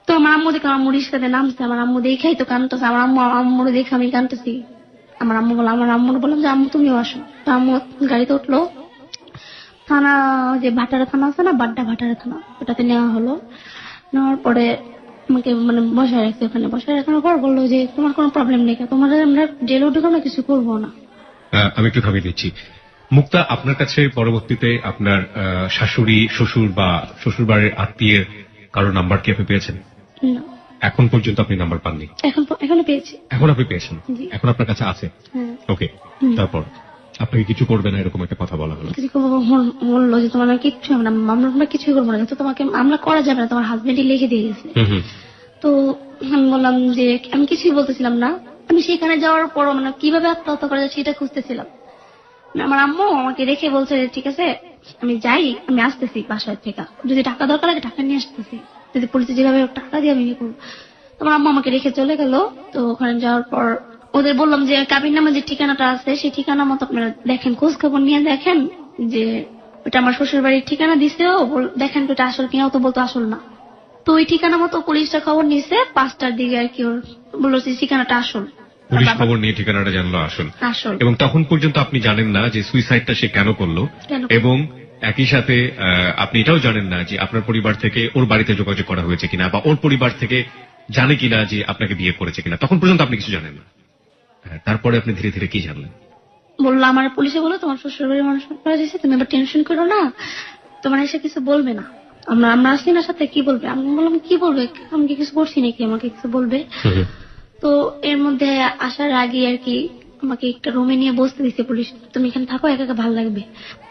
তো আমার আম্মু দেখে আমার মুড়ির সাথে নামছে, আমার আম্মু দেখেই তো কানতেছে, আমার আম্মুরে দেখে আমি কানতেছি। আমার আম্মু বললাম, আমার আম্মুরে বললাম যে আম্মু তুমিও আসো। তো আম্মু গাড়িতে উঠলো, থানা যে ভাটারা থানা আছে না, বাড্ডা ভাটারা থানা, ওটাতে নেওয়া হলো। নেওয়ার পরে আমাকে মানে বসায় রাখছে, ওখানে বসায় রাখানোর পর বললো যে তোমার কোনো প্রবলেম নেই, তোমার আমরা জেলে উঠে না কিছু করবো না। আমি একটু থামিয়ে দিচ্ছি। মুক্তা, আপনার কাছে পরবর্তীতে আপনার শাশুড়ি শ্বশুর বা শ্বশুর বাড়ির আত্মীয়ের কারো নাম্বার কি আপনি পেয়েছেন? না, এখন পর্যন্ত আপনি নাম্বার পাননি? এখনো পেয়েছি। এখন আপনি পেয়েছেন? এখন আপনার কাছে আছে? ওকে, তারপর আপনাকে কিছু করবে না এরকম একটা কথা বলা হলো? বললো যে তোমার কিচ্ছু হবে না, আমরা কিছুই করবো না, কিন্তু তোমাকে আমরা করা যাবে না, তোমার হাজবেন্ডই লিখে দিয়ে গেছে। তো আমি বললাম যে আমি কিছুই বলতেছিলাম না, আমি সেখানে যাওয়ার পর মানে কিভাবে আত্মহত্যা করা যায় সেটা খুঁজতেছিলাম। আমার আম্মু আমাকে রেখে বলছে ঠিক আছে আমি যাই, আমি আসতেছি বাসায় থেকে, যদি টাকা দরকার লাগে টাকা নিয়ে আসতেছি, যদি পুলিশে যেভাবে টাকা দিয়ে আমি করবো। তোমার আম্মু আমাকে রেখে চলে গেল। তো ওখানে যাওয়ার পর ওদের বললাম যে কাবির নামে যে ঠিকানাটা আছে সেই ঠিকানা মতো আপনারা দেখেন, খোঁজ খবর নিয়ে দেখেন যে ওটা আমার শ্বশুর বাড়ির ঠিকানা দিছেও, দেখেন ওটা আসল কিনা। তো বলতো আসল না। তো ওই ঠিকানা মতো পুলিশটা খবর নিছে 5টার দিকে আর কি, ওর বললো যে ঠিকানাটা আসল। পুলিশ খবর নিয়ে ঠিকানাটা জানলো আসল। এবং তখন পর্যন্ত আপনি জানেন না যে সুইসাইডটা সে কেন করলো, এবং একই সাথে আপনি এটাও জানেন না যে আপনার পরিবার থেকে ওর বাড়িতে যোগাযোগ করা হয়েছে কিনা, বা ওর পরিবার থেকে জানে কিনা যে আপনাকে বিয়ে করেছে কিনা, তখন পর্যন্ত আপনি কিছু জানেন না? হ্যাঁ, তারপরে আপনি ধীরে ধীরে কি জানলেন? বললো আমার পুলিশে বলো তোমার শ্বশুর বাড়ির মানুষ মারা গেছে, তুমি এবার টেনশন করো না, তোমার এসে কিছু বলবে না, আমরা আমরা আসছি না সাথে, কি বলবে? আমি বললাম কি বলবে, আমি কি কিছু করছি নাকি আমাকে কিছু বলবে? তো এর মধ্যে আসার আগে আর কি আমাকে একটা রুমে নিয়ে বসতে দিচ্ছে পুলিশ, তুমি এখানে থাকো, একা একা ভালো লাগবে।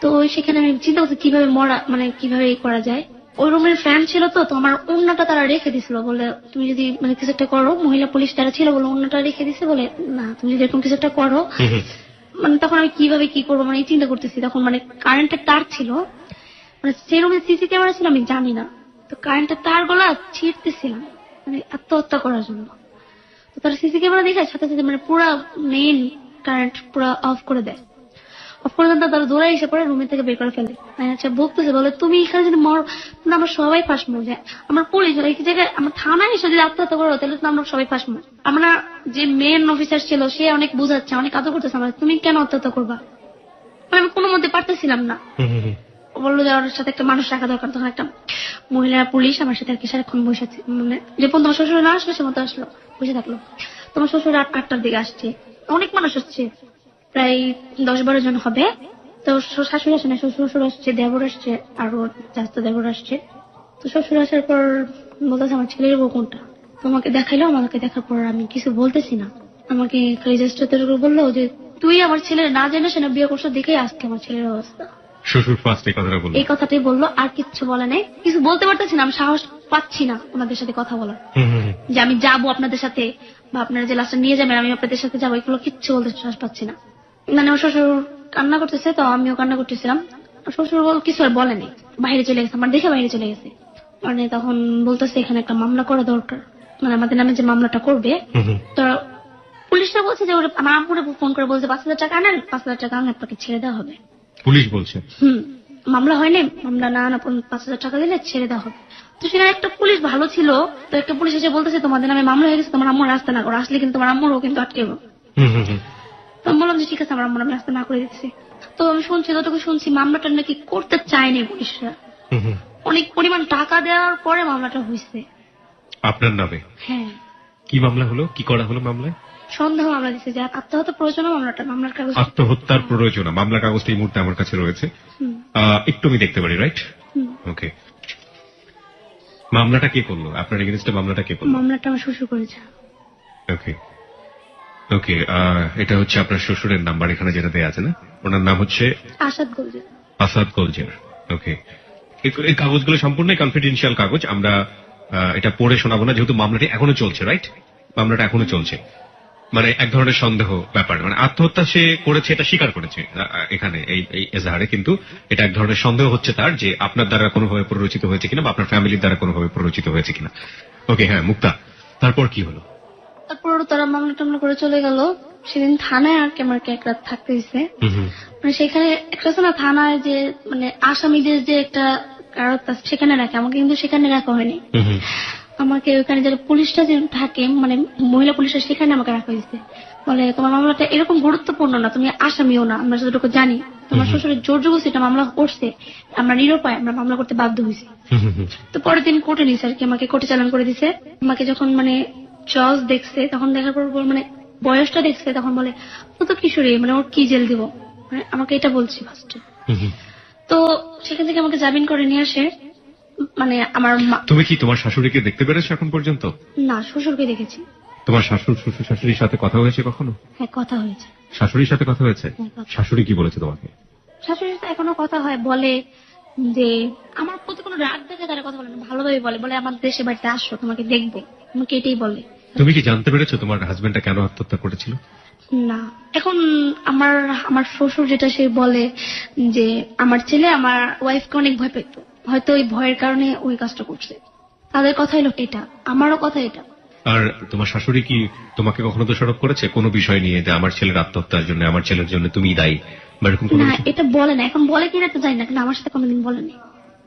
তো সেখানে আমি চিন্তা করছি কিভাবে মরা, মানে কিভাবে এই করা যায়। ওই রুমের ফ্যান ছিল, তো আমার অন্যটা তারা রেখে দিছিল, বলে তুমি যদি মানে কিছু একটা করো, মহিলা পুলিশ যারা ছিল বলে অন্যটা রেখে দিছে, বলে না তুমি যদি এরকম কিছু একটা করো, মানে তখন আমি কিভাবে কি করবো মানে চিন্তা করতেছি। তখন মানে কারেন্টের তার ছিল, মানে সেই রুমে সিসি ক্যামেরা ছিল আমি জানি না, তো কারেন্টের তার গুলা ছিঁড়তেছিলাম মানে আত্মহত্যা করার জন্য। তো তারা সিসি ক্যামেরা দেখে সাথে সাথে মানে পুরা মেইন কারেন্ট পুরা অফ করে দেয়। অফ করে দেন, তারা দৌড়াই এসে পরে রুমে থেকে বের করে ফেলে। আচ্ছা বকতেছে, বলে তুমি এখানে যদি মর, আমরা সবাই ফাঁসমো, যে আমার পুলিশ এই জায়গায় আমার থানায় এসে যদি আত্মহত্যা করো তাহলে তো আমরা সবাই ফাঁসমো। আমরা যে মেন অফিসার ছিল সে অনেক বুঝাচ্ছে, অনেক আদর করতেছে আমার, তুমি কেন আত্মহত্যা করবা? আমি কোনো মধ্যে পারতেছিলাম না। বললো যে ওর সাথে একটা মানুষ রাখা দরকার। তখন একটা মহিলা পুলিশ আমার সাথে আর কি সারাক্ষণ বসে আছে, মানে যে পর্যন্ত তোমার শ্বশুর না আসলো সে মতো আসলো, বসে থাকলো। তোমার শ্বশুর 8টার দিকে আসছে, অনেক মানুষ আসছে, প্রায় 10-12 জন হবে। তো শাশুড়ি আসে না, শ্বশুর আসছে, দেবর আসছে, আরো চাস্তো দেবর আসছে। তো শ্বশুর আসার পর বলতেছে আমার ছেলের বউ কোনটা, তোমাকে দেখাইলো। আমাকে দেখার পর আমি কিছু বলতেছি না, আমাকে খালি জাস্ট বললো যে তুই আমার ছেলের না জেনে সে না বিয়ে করছো, দেখেই আজকে আমার ছেলের অবস্থা। শ্বশুর ফার্স্ট এই কথাটা বলল? এই কথাটাই বললো, আর কিচ্ছু বলে নাই। কিছু বলতে পারতেছি না, আমি সাহস পাচ্ছি না ওনাদের সাথে কথা বলার, যে আমি যাবো আপনাদের সাথে বা আপনারা যে লাস্টে নিয়ে যাবেন আমি আপনাদের সাথে যাবো, এগুলো কিচ্ছু বলতে সাহস পাচ্ছি না। মানে ওর শ্বশুর কান্না করতেছে, তো আমিও কান্না করতেছিলাম। শ্বশুর কিছু আর বলেনি, বাইরে চলে গেছে, আমার দেখে বাইরে চলে গেছে। মানে তখন বলতেছে এখানে একটা মামলা করা দরকার, মানে আমাদের নামে যে মামলাটা করবে। তো পুলিশরা বলছে যে আমার আম্মুরে ফোন করে বলছে 5,000 টাকা আনেন, 5,000 টাকা আনলে আপনাকে ছেড়ে দেওয়া হবে। পুলিশ বলছে? মামলা হয়নি, মামলা না আনা 5,000 টাকা দিলে ছেড়ে দেওয়া হবে। তো সেখানে একটা পুলিশ ভালো ছিল, তো একটা পুলিশ এসে বলতেছে তোমাদের নামে মামলা হয়ে গেছে, তোমার আম্মুর রাস্তা না করো, আসলে কিন্তু তোমার আম্মুরও কিন্তু আটকে যাবো। তো আমি বললাম যে ঠিক আছে, আমার আম্মুর আমি রাস্তা না করে দিচ্ছি। তো আমি শুনছি, যতটুকু শুনছি মামলাটা নাকি করতে চায়নি পুলিশরা, অনেক পরিমাণ টাকা দেওয়ার পরে মামলাটা হয়েছে আপনার নামে? হ্যাঁ। কি মামলা হলো, কি করা হলো মামলায়? সন্দেহ মামলা দিচ্ছে যে আত্মহত্যা প্রয়োজন, মামলার কাগজ আত্মহত্যার প্ররোচনা। মামলার কাগজটা এই মুহূর্তে আমার কাছে রয়েছে, একটু আমি দেখতে পারি, রাইট? ওকে। মামলাটা কে করলো আপনার এগেইনস্টে? মামলাটা কে করলো? মামলাটা আমার শ্বশুর করেছে। ওকে ওকে। এটা হচ্ছে আপনার শ্বশুরের নাম্বার, এখানে যেটা দেয়া আছে না? ওনার নাম হচ্ছে আসাদ গোলজার। আসাদ গোলজার। ওকে। এই কাগজগুলো সম্পূর্ণ কনফিডেন্সিয়াল কাগজ, আমরা এটা পড়ে শোনাবো না, যেহেতু মামলাটি এখনো চলছে, রাইট? মামলাটা এখনো চলছে, মানে এক ধরনের সন্দেহ ব্যাপার, মানে আত্মহত্যা সে করেছে এটা স্বীকার করেছে এখানে এই এজাহারে, কিন্তু এটা এক ধরনের সন্দেহ হচ্ছে তার যে আপনার দ্বারা কোনোভাবে প্ররোচিত হয়েছে কিনা বা আপনার ফ্যামিলির দ্বারা কোনোভাবে প্ররোচিত হয়েছে কিনা। ওকে, হ্যাঁ মুক্তা, তারপর কি হলো? তারপর তারা মামলা টামলা করে চলে গেল। সেদিন থানায় আর কি আমাকে এক রাত থাকতে দিছে। মানে সেখানে একটা আছে না থানায় যে মানে আসামিদের যে একটা কারাগার সেখানে রাখে, আমাকে কিন্তু সেখানে রাখা হয়নি। আমাকে ওইখানে যারা পুলিশটা যে থাকে মানে মহিলা পুলিশরা, সেখানে আমাকে রাখা হয়েছে। বলে তোমার মামলাটা এরকম গুরুত্বপূর্ণ না, তুমি আসামিও না, আমরা যতটুকু জানি তোমার শ্বশুরের জোর জবরদস্তি এটা মামলা করছে, আমরা নিরুপায়, আমরা মামলা করতে বাধ্য হয়েছি। তো পরের দিন কোর্টে নিয়েছে আর কি, আমাকে কোর্টে চালান করে দিছে। আমাকে যখন মানে জজ দেখছে, তখন দেখার পর মানে বয়সটা দেখছে, তখন বলে ও তো কিশোরী, মানে ওর কি জেল দিব, মানে আমাকে এটা বলছি ফার্স্টে। তো সেখান থেকে আমাকে জামিন করে নিয়ে আসে। মানে আমার তুমি কি তোমার শাশুড়িকে দেখতে পেরেছো এখন পর্যন্ত? না, শ্বশুরকে দেখেছি। তোমার শ্বশুর শাশুড়ির সাথে কথা হয়েছে কখনো? হ্যাঁ, কথা হয়েছে। শাশুড়ির সাথে কথা হয়েছে? শাশুড়ি কি বলেছে তোমাকে? শাশুড়ির সাথে এখনো কথা হয়, বলে যে আমার প্রতি কোনো রাগ দেখে তারা কথা বলে না, ভালোভাবে বলে, বলে আমার দেশে বাড়িতে আসো, তোমাকে দেখবো, আমাকে এটাই বলে। তুমি কি জানতে পেরেছো তোমার হাজবেন্ডটা কেন আত্মহত্যা করেছিল? না, এখন আমার শ্বশুর যেটা সে বলে যে আমার ছেলে আমার ওয়াইফকে অনেক ভয় পেত, হয়তো ওই ভয়ের কারণে ওই কাজটা করছে। তাদের কথা হলো এটা, আমারও কথা এটা। আর তোমার শাশুড়ি কি তোমাকে কখনো দোষারোপ করেছে কোনো বিষয় নিয়ে, যে আমার ছেলের আত্মহত্যার জন্য, আমার ছেলের জন্য তুমি দায়ী বা এরকম কোনো না, কিছু? এটা বলে না, এখন বলে কিনা তো জানি না, কিন্তু আমার সাথে কোনোদিন বলেনি।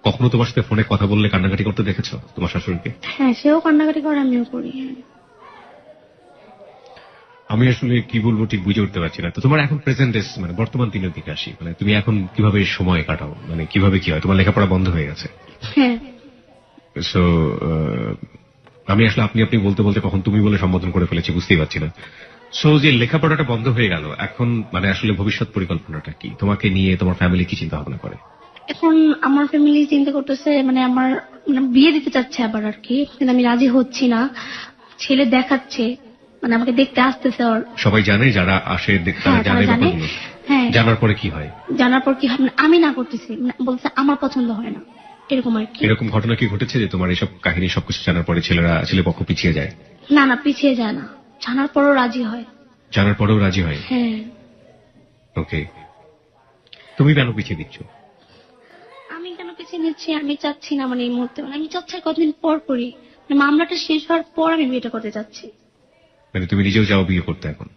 কখনো তোমার সাথে ফোনে কথা বললে কান্নাকাটি করতে দেখেছো তোমার শাশুড়িকে? হ্যাঁ, সেও কান্নাকাটি করে, আমিও করি। আমি আসলে কি বলবো ঠিক বুঝে উঠতে পারছি না। তো তোমার এখন প্রেজেন্ট ডেস, মানে বর্তমান দিনের দিকে আসি, মানে তুমি এখন কিভাবে সময় কাটাও, মানে কিভাবে কি হয়? তোমার লেখাপড়া বন্ধ হয়ে গেছে? হ্যাঁ। সো আমি আসলে আপনি বলতে বলতে কখন তুমি বলে সম্বোধন করে ফেলেছি বুঝতেই পারছি না। সো যে লেখাপড়াটা বন্ধ হয়ে গেল, এখন মানে আসলে ভবিষ্যৎ পরিকল্পনাটা কি? তোমাকে নিয়ে তোমার ফ্যামিলি কি চিন্তা ভাবনা করে? এখন আমার ফ্যামিলি চিন্তা করতেছে, মানে আমার মানে বিয়ে দিতে চাচ্ছে আবার আর কি, কিন্তু আমি রাজি হচ্ছি না। ছেলে দেখাচ্ছে, মানে আমাকে দেখতে আসতেছে। ওর সবাই জানে, যারা আসে দেখতে তারা হ্যাঁ, তারা জানে জানে। ব্যাপারগুলো। হ্যাঁ, জানার পরে কি হয়? জানার পর কি হবে, মানে আমি না করতেছি, মানে বলছে আমার পছন্দ হয় না, এরকম আর কি। এরকম ঘটনা কি ঘটেছে যে তোমার এসব কাহিনী সবকিছু জানার পরে ছেলে পক্ষ পিছিয়ে যায়? না না, পিছিয়ে যায় না, জানার পরও রাজি হয়। জানার পরেও রাজি হয়? হ্যাঁ। ওকে, তুমি কেন পিছিয়ে দিচ্ছ? আমি কেন পিছিয়ে নিচ্ছি, আমি চাচ্ছি না, মানে এই মুহূর্তে, মানে আমি চাচ্ছি আর কতদিন পর করি, মানে মামলাটা শেষ হওয়ার পর আমি বিয়েটা করতে চাচ্ছি। মানে তুমি নিজেও যাও বিয়ে করতে এখন?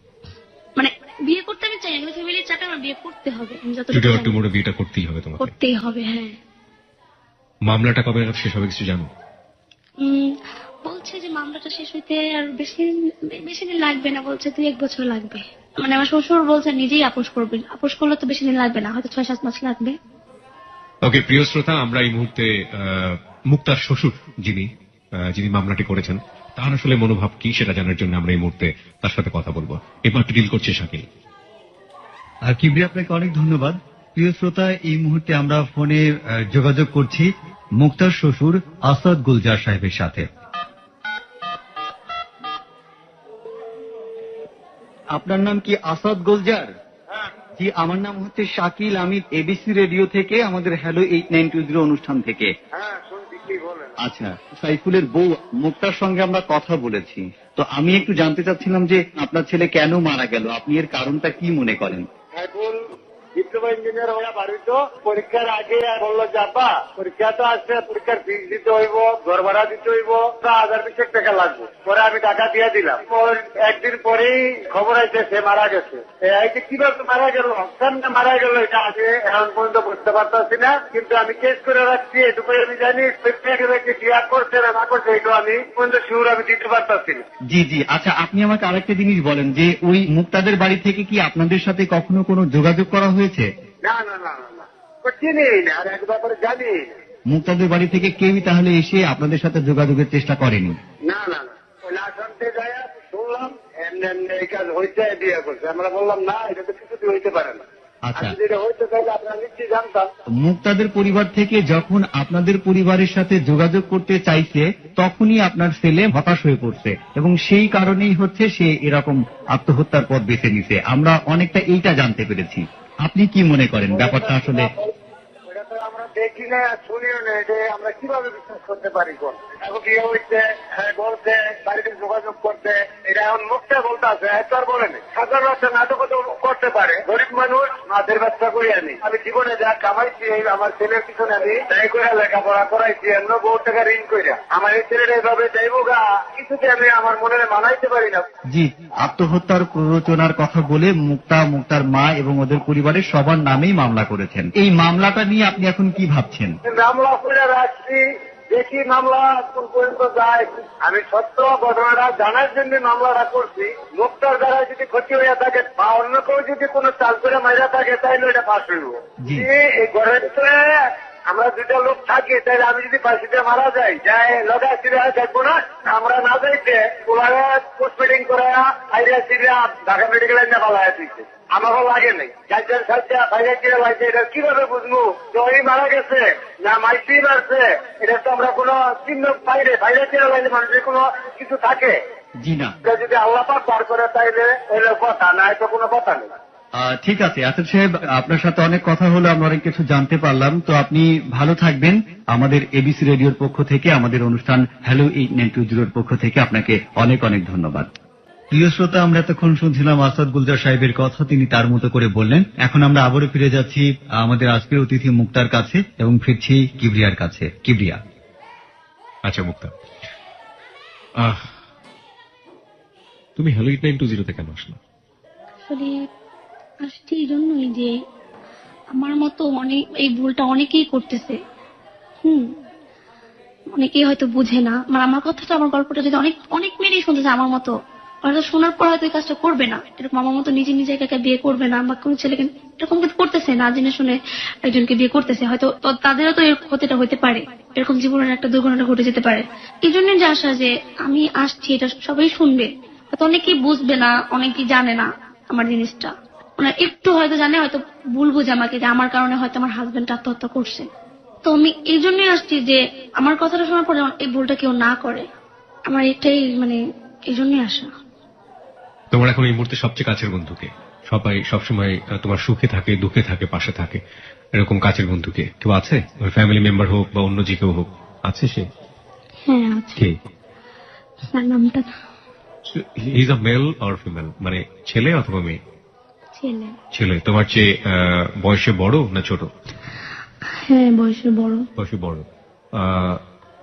মানে বিয়ে করতে আমি চাই, আমি ফ্যামিলির চাপে আমার বিয়ে করতে হবে, আমি যতটুকু টুডে অর জানি। টুমরো বিয়েটা করতেই হবে তোমাকে? করতেই হবে, হ্যাঁ। মামলাটা কবে নাগাদ শেষ হবে কিছু জানো? বলছে যে মামলাটা শেষ হইতে আর বেশি দিন লাগবে না, বলছে 2-1 বছর লাগবে। মানে আমার শ্বশুর বলছে নিজেই আপোষ করবে, আপোষ করলে তো বেশি দিন লাগবে না, হয়তো 6-7 মাস লাগবে। ওকে, প্রিয় শ্রোতা, আমরা এই মুহূর্তে মুক্তার শ্বশুর যিনি মামলাটি করেছেন তার আসলে মনোভাব কি সেটা জানার জন্য আমরা এই মুহূর্তে তার সাথে কথা বলবো। এবার ডিল করছে শাকিল। কিবরিয়া, আপনাকে অনেক ধন্যবাদ। প্রিয় শ্রোতা, এই মুহূর্তে আমরা ফোনে যোগাযোগ করছি মুক্তার শ্বশুর আসাদ গুলজার সাহেবের সাথে। আপনার নাম কি আসাদ গুলজার? জি, আমার নাম হচ্ছে শাকিল, আমি এবিসি রেডিও থেকে, আমাদের হ্যালো 8920 অনুষ্ঠান থেকে। আচ্ছা, সাইফুলের বউ মুক্তার সঙ্গে আমরা কথা বলেছি, তো আমি একটু জানতে চাচ্ছিলাম যে আপনার ছেলে কেন মারা গেল, আপনি এর কারণটা কি মনে করেন? সাইফুল ডিপ্লোমা ইঞ্জিনিয়ার হয়ে বাড়িত, পরীক্ষার আগে বললো যে আব্বা পরীক্ষা তো আসছে, পরীক্ষার ফিস দিতে হইব, ঘর ভাড়া দিতে হইব, 1020 টাকা লাগবে। পরে আমি টাকা দিয়ে দিলাম। একদিন পরেই খবর আইছে সে মারা গেছে। এইটা কিভাবে মারা গেল, সামনে মারা গেল, এটা আগে এখন পর্যন্ত বুঝতে পারতেছি না। কিন্তু আমি কেস করে রাখছি, এটুকু আমি জানি। ক্লিয়ার করছে না না করছে এটা আমি পর্যন্ত শিওর আমি দিতে পারতেছি না। জি জি, আচ্ছা, আপনি আমাকে আরেকটা জিনিস বলেন যে ওই মুক্তাদের বাড়ি থেকে কি আপনাদের সাথে কখনো কোনো যোগাযোগ করা হয়েছে? না না না না না, চিনি না, আর এক ব্যাপারে জানি না। মুক্তাদের বাড়ি থেকে কেউই তাহলে এসে আপনাদের সাথে যোগাযোগের চেষ্টা করেনি? না না না, ওই লাশ আনতে যায় শুনলাম এমনি এমনি এই কাজ হইতে বিয়ে করছে। আমরা বললাম না, এটা তো কিছুতেই হইতে পারে না। আচ্ছা, আর যেটা হইতে চাইলে আপনারা নিশ্চয়ই জানতাম। মুক্তাদের পরিবার থেকে যখন আপনাদের পরিবারের সাথে যোগাযোগ করতে চাইছে তখনই আপনার ছেলে হতাশ হয়ে পড়ছে এবং সেই কারণেই হচ্ছে সে এরকম আত্মহত্যার পথ বেছে নিছে। আমরা অনেকটা এইটা জানতে পেরেছি। আপনি কি মনে করেন ব্যাপারটা আসলে? ওটা তো আমরা দেখি না, শুনিও না, যে আমরা কিভাবে বিশ্বাস করতে পারি? কোন এখন বিয়ে হইতে বলছে, বাড়িতে যোগাযোগ করতে, এটা এখন মুখটা বলতে আছে, এত আর বলে নেই। হাজার বাচ্চা নাটক করতে পারে, গরিব মানুষ মাদের বাচ্চা করে আনি। আমি জীবনে যা কামাইছি আমার ছেলের পিছনে আমি তাই করে লেখাপড়া করাইছি, এমন বহু টাকা ঋণ করে আমার এই ছেলেটা এভাবে যাইব গা, কিছুতে আমি আমার মনে মানাইতে পারি না। জি, আত্মহত্যার প্ররোচনার কথা বলে মুক্তার মা এবং ওদের পরিবারের সবার নামেই মামলা করেছেন। এই মামলাটা নিয়ে আপনি এখন কি ভাবছেন? মামলা করে রাখছি, দেখি মামলা কোন পর্যন্ত যায়। আমি সত্য ঘটনাটা জানার জন্য মামলাটা করছি। মুক্তার দ্বারা যদি ক্ষতি হইয়া থাকে বা অন্য কেউ যদি কোনো চাল করে মাইরা থাকে তাইলে এটা পাশ হইব। জি। এই ঘরের ভিতরে আমরা 2টা লোক থাকি, তাইলে আমি যদি ফাঁসিতে মারা যাই লগা সিরিয়া দেখবো না। আমরা না যাইতে ওরা পোস্টমেডিং করে আইডিয়া সিরিয়া ঢাকা মেডিকেল লাইনে পালাইয়া দিচ্ছে। আমারও লাগে নাই, গার্জেন সাজা বাইরে কিনে লাগছে। এটা কিভাবে বুঝবো যে ওই মারা গেছে না মাইসি মারছে? এটা তো আমরা কোনো চিহ্ন বাইরে কিনে লাইনে মানুষের কোনো কিছু থাকে? জি না। এটা যদি আল্লাহ পাক বার করে তাইলে হইলে কথা, না তো কোনো কথা নেই। ঠিক আছে আসাদ সাহেব, আপনার সাথে অনেক কথা হলো, আমরা অনেক কিছু জানতে পারলাম। তো আপনি ভালো থাকবেন। আমাদের এবিসি রেডিওর পক্ষ থেকে, আমাদের অনুষ্ঠান হ্যালো 8920 পক্ষ থেকে আপনাকে অনেক অনেক ধন্যবাদ। প্রিয় শ্রোতা, আমরা এতক্ষণ শুনছিলাম আসাদ গুলজার সাহেবের কথা, তিনি তার মতো করে বললেন। এখন আমরা আবারও ফিরে যাচ্ছি আমাদের আজকের অতিথি মুক্তার কাছে এবং ফিরছি কিবরিয়ার কাছে। কিবরিয়া। আচ্ছা মুক্তা, তুমি হ্যালো 8920 কেন আসলো? আসলে আসছি এই জন্যই যে আমার মতো এই ভুলটা অনেকেই করতেছে। অনেকেই হয়তো বুঝে না। আমার কথাটা, আমার গল্পটা যদি অনেক মেয়েই শুনতেছে আমার মতো, হয়তো শোনার পর হয়তো এই কাজটা করবে না, এরকম আমার মতো নিজে একা বিয়ে করবে না, বা কোনো ছেলেকে এরকম কিছু করতেছে না জেনে শুনে একজনকে বিয়ে করতেছে, হয়তো তাদেরও তো এর ক্ষতিটা হতে পারে, এরকম জীবনের একটা দুর্ঘটনা ঘটে যেতে পারে। এই জন্য যে আশা যে আমি আসছি, এটা সবাই শুনবে, হয়তো অনেকেই বুঝবে না, অনেকেই জানে না আমার জিনিসটা, মানে একটু হয়তো জানে, হয়তো ভুল বুঝে আমাকে যে আমার কারণে হয়তো আমার হাজবেন্ড আত্মহত্যা করছে। তো আমি এই জন্যই আসছি যে আমার কথাটা শোনার পরে এই ভুলটা কেউ না করে, আমার এটাই মানে এই জন্যই আসা। তোমার এখন এই মুহূর্তে সবচেয়ে কাছের বন্ধুকে, সবাই সবসময় তোমার সুখে থাকে দুঃখে থাকে পাশে থাকে, এরকম কাছের বন্ধুকে কেউ আছে? ফ্যামিলি মেম্বার হোক বা অন্য যে কেউ হোক, আছে সে? হ্যাঁ আছে। কে? তার নামটা is a male or female, মানে ছেলে অথবা মেয়ে? ছেলে। ছেলে। তোমার চেয়ে বয়সে বড় না ছোট? হ্যাঁ বয়সে বড়। বয়সে বড়।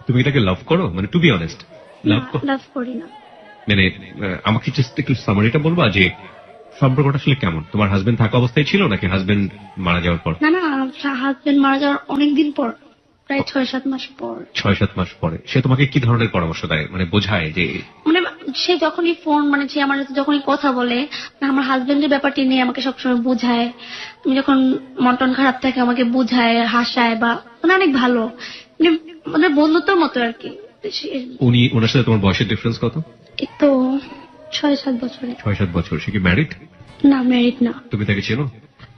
তুমি এটাকে লাভ করো, মানে টু বি অনেস্ট? লাভ লাভ করি না। মানে আমাকে জাস্ট একটু সামারিটা বলবা যে সম্পর্কটা আসলে কেমন? তোমার হাজবেন্ড থাকা অবস্থায় ছিল নাকি হাজবেন্ড মারা যাওয়ার পর? না না, হাজবেন্ড মারা যাওয়ার অনেকদিন পর, প্রায় 6-7 মাস পর। 6-7 মাস পরে সে তোমাকে কি ধরনের পরামর্শ দেয়, মানে বোঝায় যে? মানে সে যখনই ফোন, মানে সে আমার সাথে যখনই কথা বলে, আমার হাজবেন্ডের ব্যাপারটি নিয়ে আমাকে সবসময় বোঝায়। তুমি যখন মন টন খারাপ থাকে আমাকে বোঝায়, হাসায়, বা মানে অনেক ভালো, মানে বন্ধুত্বর মতো আর কি। উনি, ওনার সাথে তোমার বয়সের ডিফারেন্স কত? এই তো 6-7 বছরে। 6-7 বছর। সে কি ম্যারিড? না ম্যারিড না। তুমি তাকে চেনো?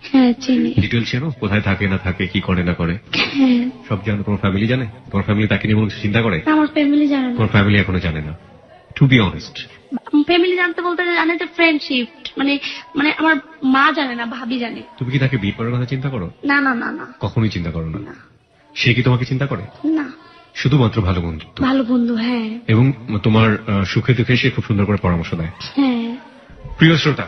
হ্যাঁ চিনি। ডিটেল চেনো? কোথায় থাকে না থাকে, কি করে না করে? হ্যাঁ। সব জানো? তোমার ফ্যামিলি জানে? তোমার ফ্যামিলি তাকে নিয়ে কোনো কিছু চিন্তা করে? আমার ফ্যামিলি জানে না। তোমার ফ্যামিলি এখনো জানে না? টু বি অনেস্ট, ফ্যামিলি জানতে বলতে জানে যে ফ্রেন্ডশিপ, মানে মানে আমার মা জানে না, ভাবি জানে। তুমি কি তাকে বিয়ে করার কথা চিন্তা করো? না না না না। কখনোই চিন্তা করো না? সে কি তোমাকে চিন্তা করে? না। শুধুমাত্র ভালো বন্ধুত্ব? ভালো বন্ধু। হ্যাঁ। এবং তোমার সুখে দুঃখে সে খুব সুন্দর করে পরামর্শ দেয়? হ্যাঁ। প্রিয় শ্রোতা,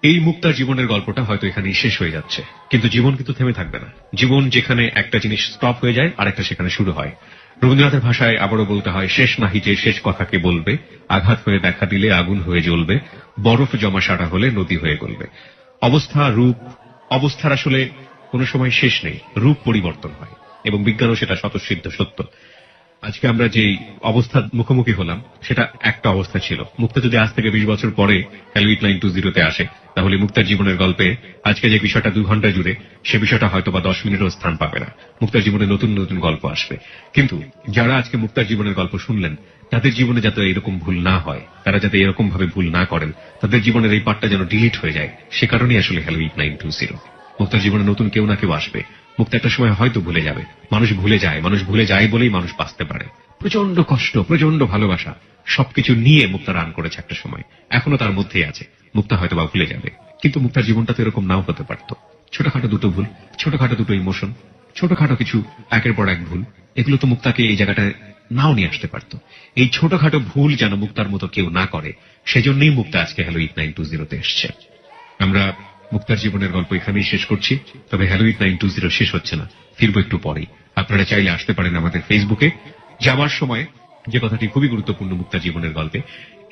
এই মুক্তার জীবনের গল্পটা হয়তো এখানেই শেষ হয়ে যাচ্ছে, কিন্তু জীবন কিন্তু থেমে থাকবে না। জীবন যেখানে একটা জিনিস স্টপ হয়ে যায়, আরেকটা সেখানে শুরু হয়। রবীন্দ্রনাথের ভাষায় আবারও বলতে হয়, শেষ নাহি যে শেষ কথাকে বলবে, আঘাত হয়ে দেখা দিলে আগুন হয়ে জ্বলবে, বরফ জমা সারা হলে নদী হয়ে গলবে। অবস্থা, রূপ, অবস্থার আসলে কোনো সময় শেষ নেই, রূপ পরিবর্তন হয় এবং বিজ্ঞানও সেটা স্বতঃসিদ্ধ সত্য। আজকে আমরা যে অবস্থার মুখোমুখি হলাম সেটা একটা অবস্থা ছিল। মুক্তা যদি আজ থেকে 20 বছর পরে হ্যালো 8920 আসে, তাহলে মুক্তার জীবনের গল্পে আজকে যে বিষয়টা 2 ঘন্টা জুড়ে, সে বিষয়টা হয়তো বা 10 মিনিটও স্থান পাবে না। মুক্তার জীবনে নতুন নতুন গল্প আসবে। কিন্তু যারা আজকে মুক্তার জীবনের গল্প শুনলেন, তাদের জীবনে যাতে এরকম ভুল না হয়, তারা যাতে এরকম ভাবে ভুল না করেন, তাদের জীবনের এই পার্টটা যেন ডিলিট হয়ে যায়, সে কারণেই আসলে হ্যালো 8920। মুক্তার জীবনে নতুন কেউ না কেউ আসবে। মুক্তা একটা সময় হয়তো ভুলে যাবে। মানুষ ভুলে যায় বলেই মানুষ বাঁচতে পারে। প্রচন্ড কষ্ট, প্রচন্ড ভালোবাসা, সবকিছু নিয়ে মুক্তা রান করেছে একটা সময়, এখনো তার মধ্যেই আছে। মুক্তা হয়তো বা ভুলে যাবে, কিন্তু মুক্তার জীবনটা তো এরকম নাও হতে পারতো। ছোটখাটো দুটো ভুল, ছোটখাটো দুটো ইমোশন, ছোটখাটো কিছু একের পর এক ভুল, এগুলো তো মুক্তাকে এই জায়গাটায় নাও নিয়ে আসতে পারতো। এই ছোটখাটো ভুল যেন মুক্তার মতো কেউ না করে, সেজন্যই মুক্তা আজকে হ্যালো 8920 এসছে। আমরা মুক্তার জীবনের গল্প এখানেই শেষ করছি, তবে হ্যালো 8920 শেষ হচ্ছে না, ফিরবো একটু পরেই। আপনারা চাইলে আসতে পারেন আমাদের ফেসবুকে। যাওয়ার সময় যে কথাটি খুবই গুরুত্বপূর্ণ মুক্তার জীবনের গল্পে,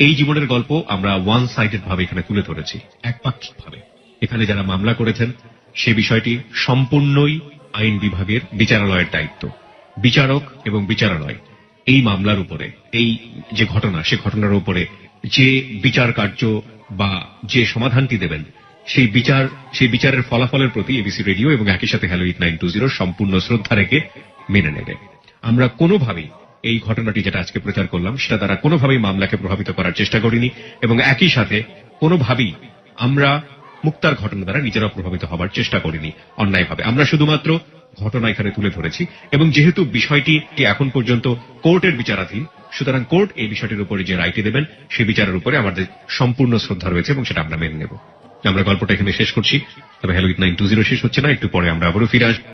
এই জীবনের গল্প আমরা ওয়ান সাইডেড ভাবে এখানে তুলে ধরেছি, একপাক্ষিক ভাবে। এখানে যারা মামলা করেছেন সে বিষয়টি সম্পূর্ণই আইন বিভাগের, বিচারালয়ের দায়িত্ব। বিচারক এবং বিচারালয় এই মামলার উপরে, এই যে ঘটনা, সে ঘটনার উপরে যে বিচার কার্য বা যে সমাধানটি দেবেন, সেই বিচারের ফলাফলের প্রতি এবিসি রেডিও এবং একই সাথে হ্যালো 8920 সম্পূর্ণ শ্রদ্ধা রেখে মেনে নেবে। আমরা কোনোভাবেই এই ঘটনাটি যেটা আজকে প্রচার করলাম সেটা দ্বারা কোনোভাবেই মামলাকে প্রভাবিত করার চেষ্টা করিনি, এবং একই সাথে কোনোভাবেই আমরা মুক্তার ঘটনা দ্বারা নিজেরা প্রভাবিত হবার চেষ্টা করিনি অন্যায়ভাবে। আমরা শুধুমাত্র ঘটনা এখানে তুলে ধরেছি, এবং যেহেতু বিষয়টি এখন পর্যন্ত কোর্টের বিচারাধীন, সুতরাং কোর্ট এই বিষয়টির উপরে যে রায়টি দেবেন সেই বিচারের উপরে আমাদের সম্পূর্ণ শ্রদ্ধা রয়েছে এবং সেটা আমরা মেনে নেব। আমরা গল্পটা এখানে শেষ করছি, তবে হ্যালো 8920 শেষ হচ্ছে না, একটু পরে আমরা আবারও ফিরে আসবো।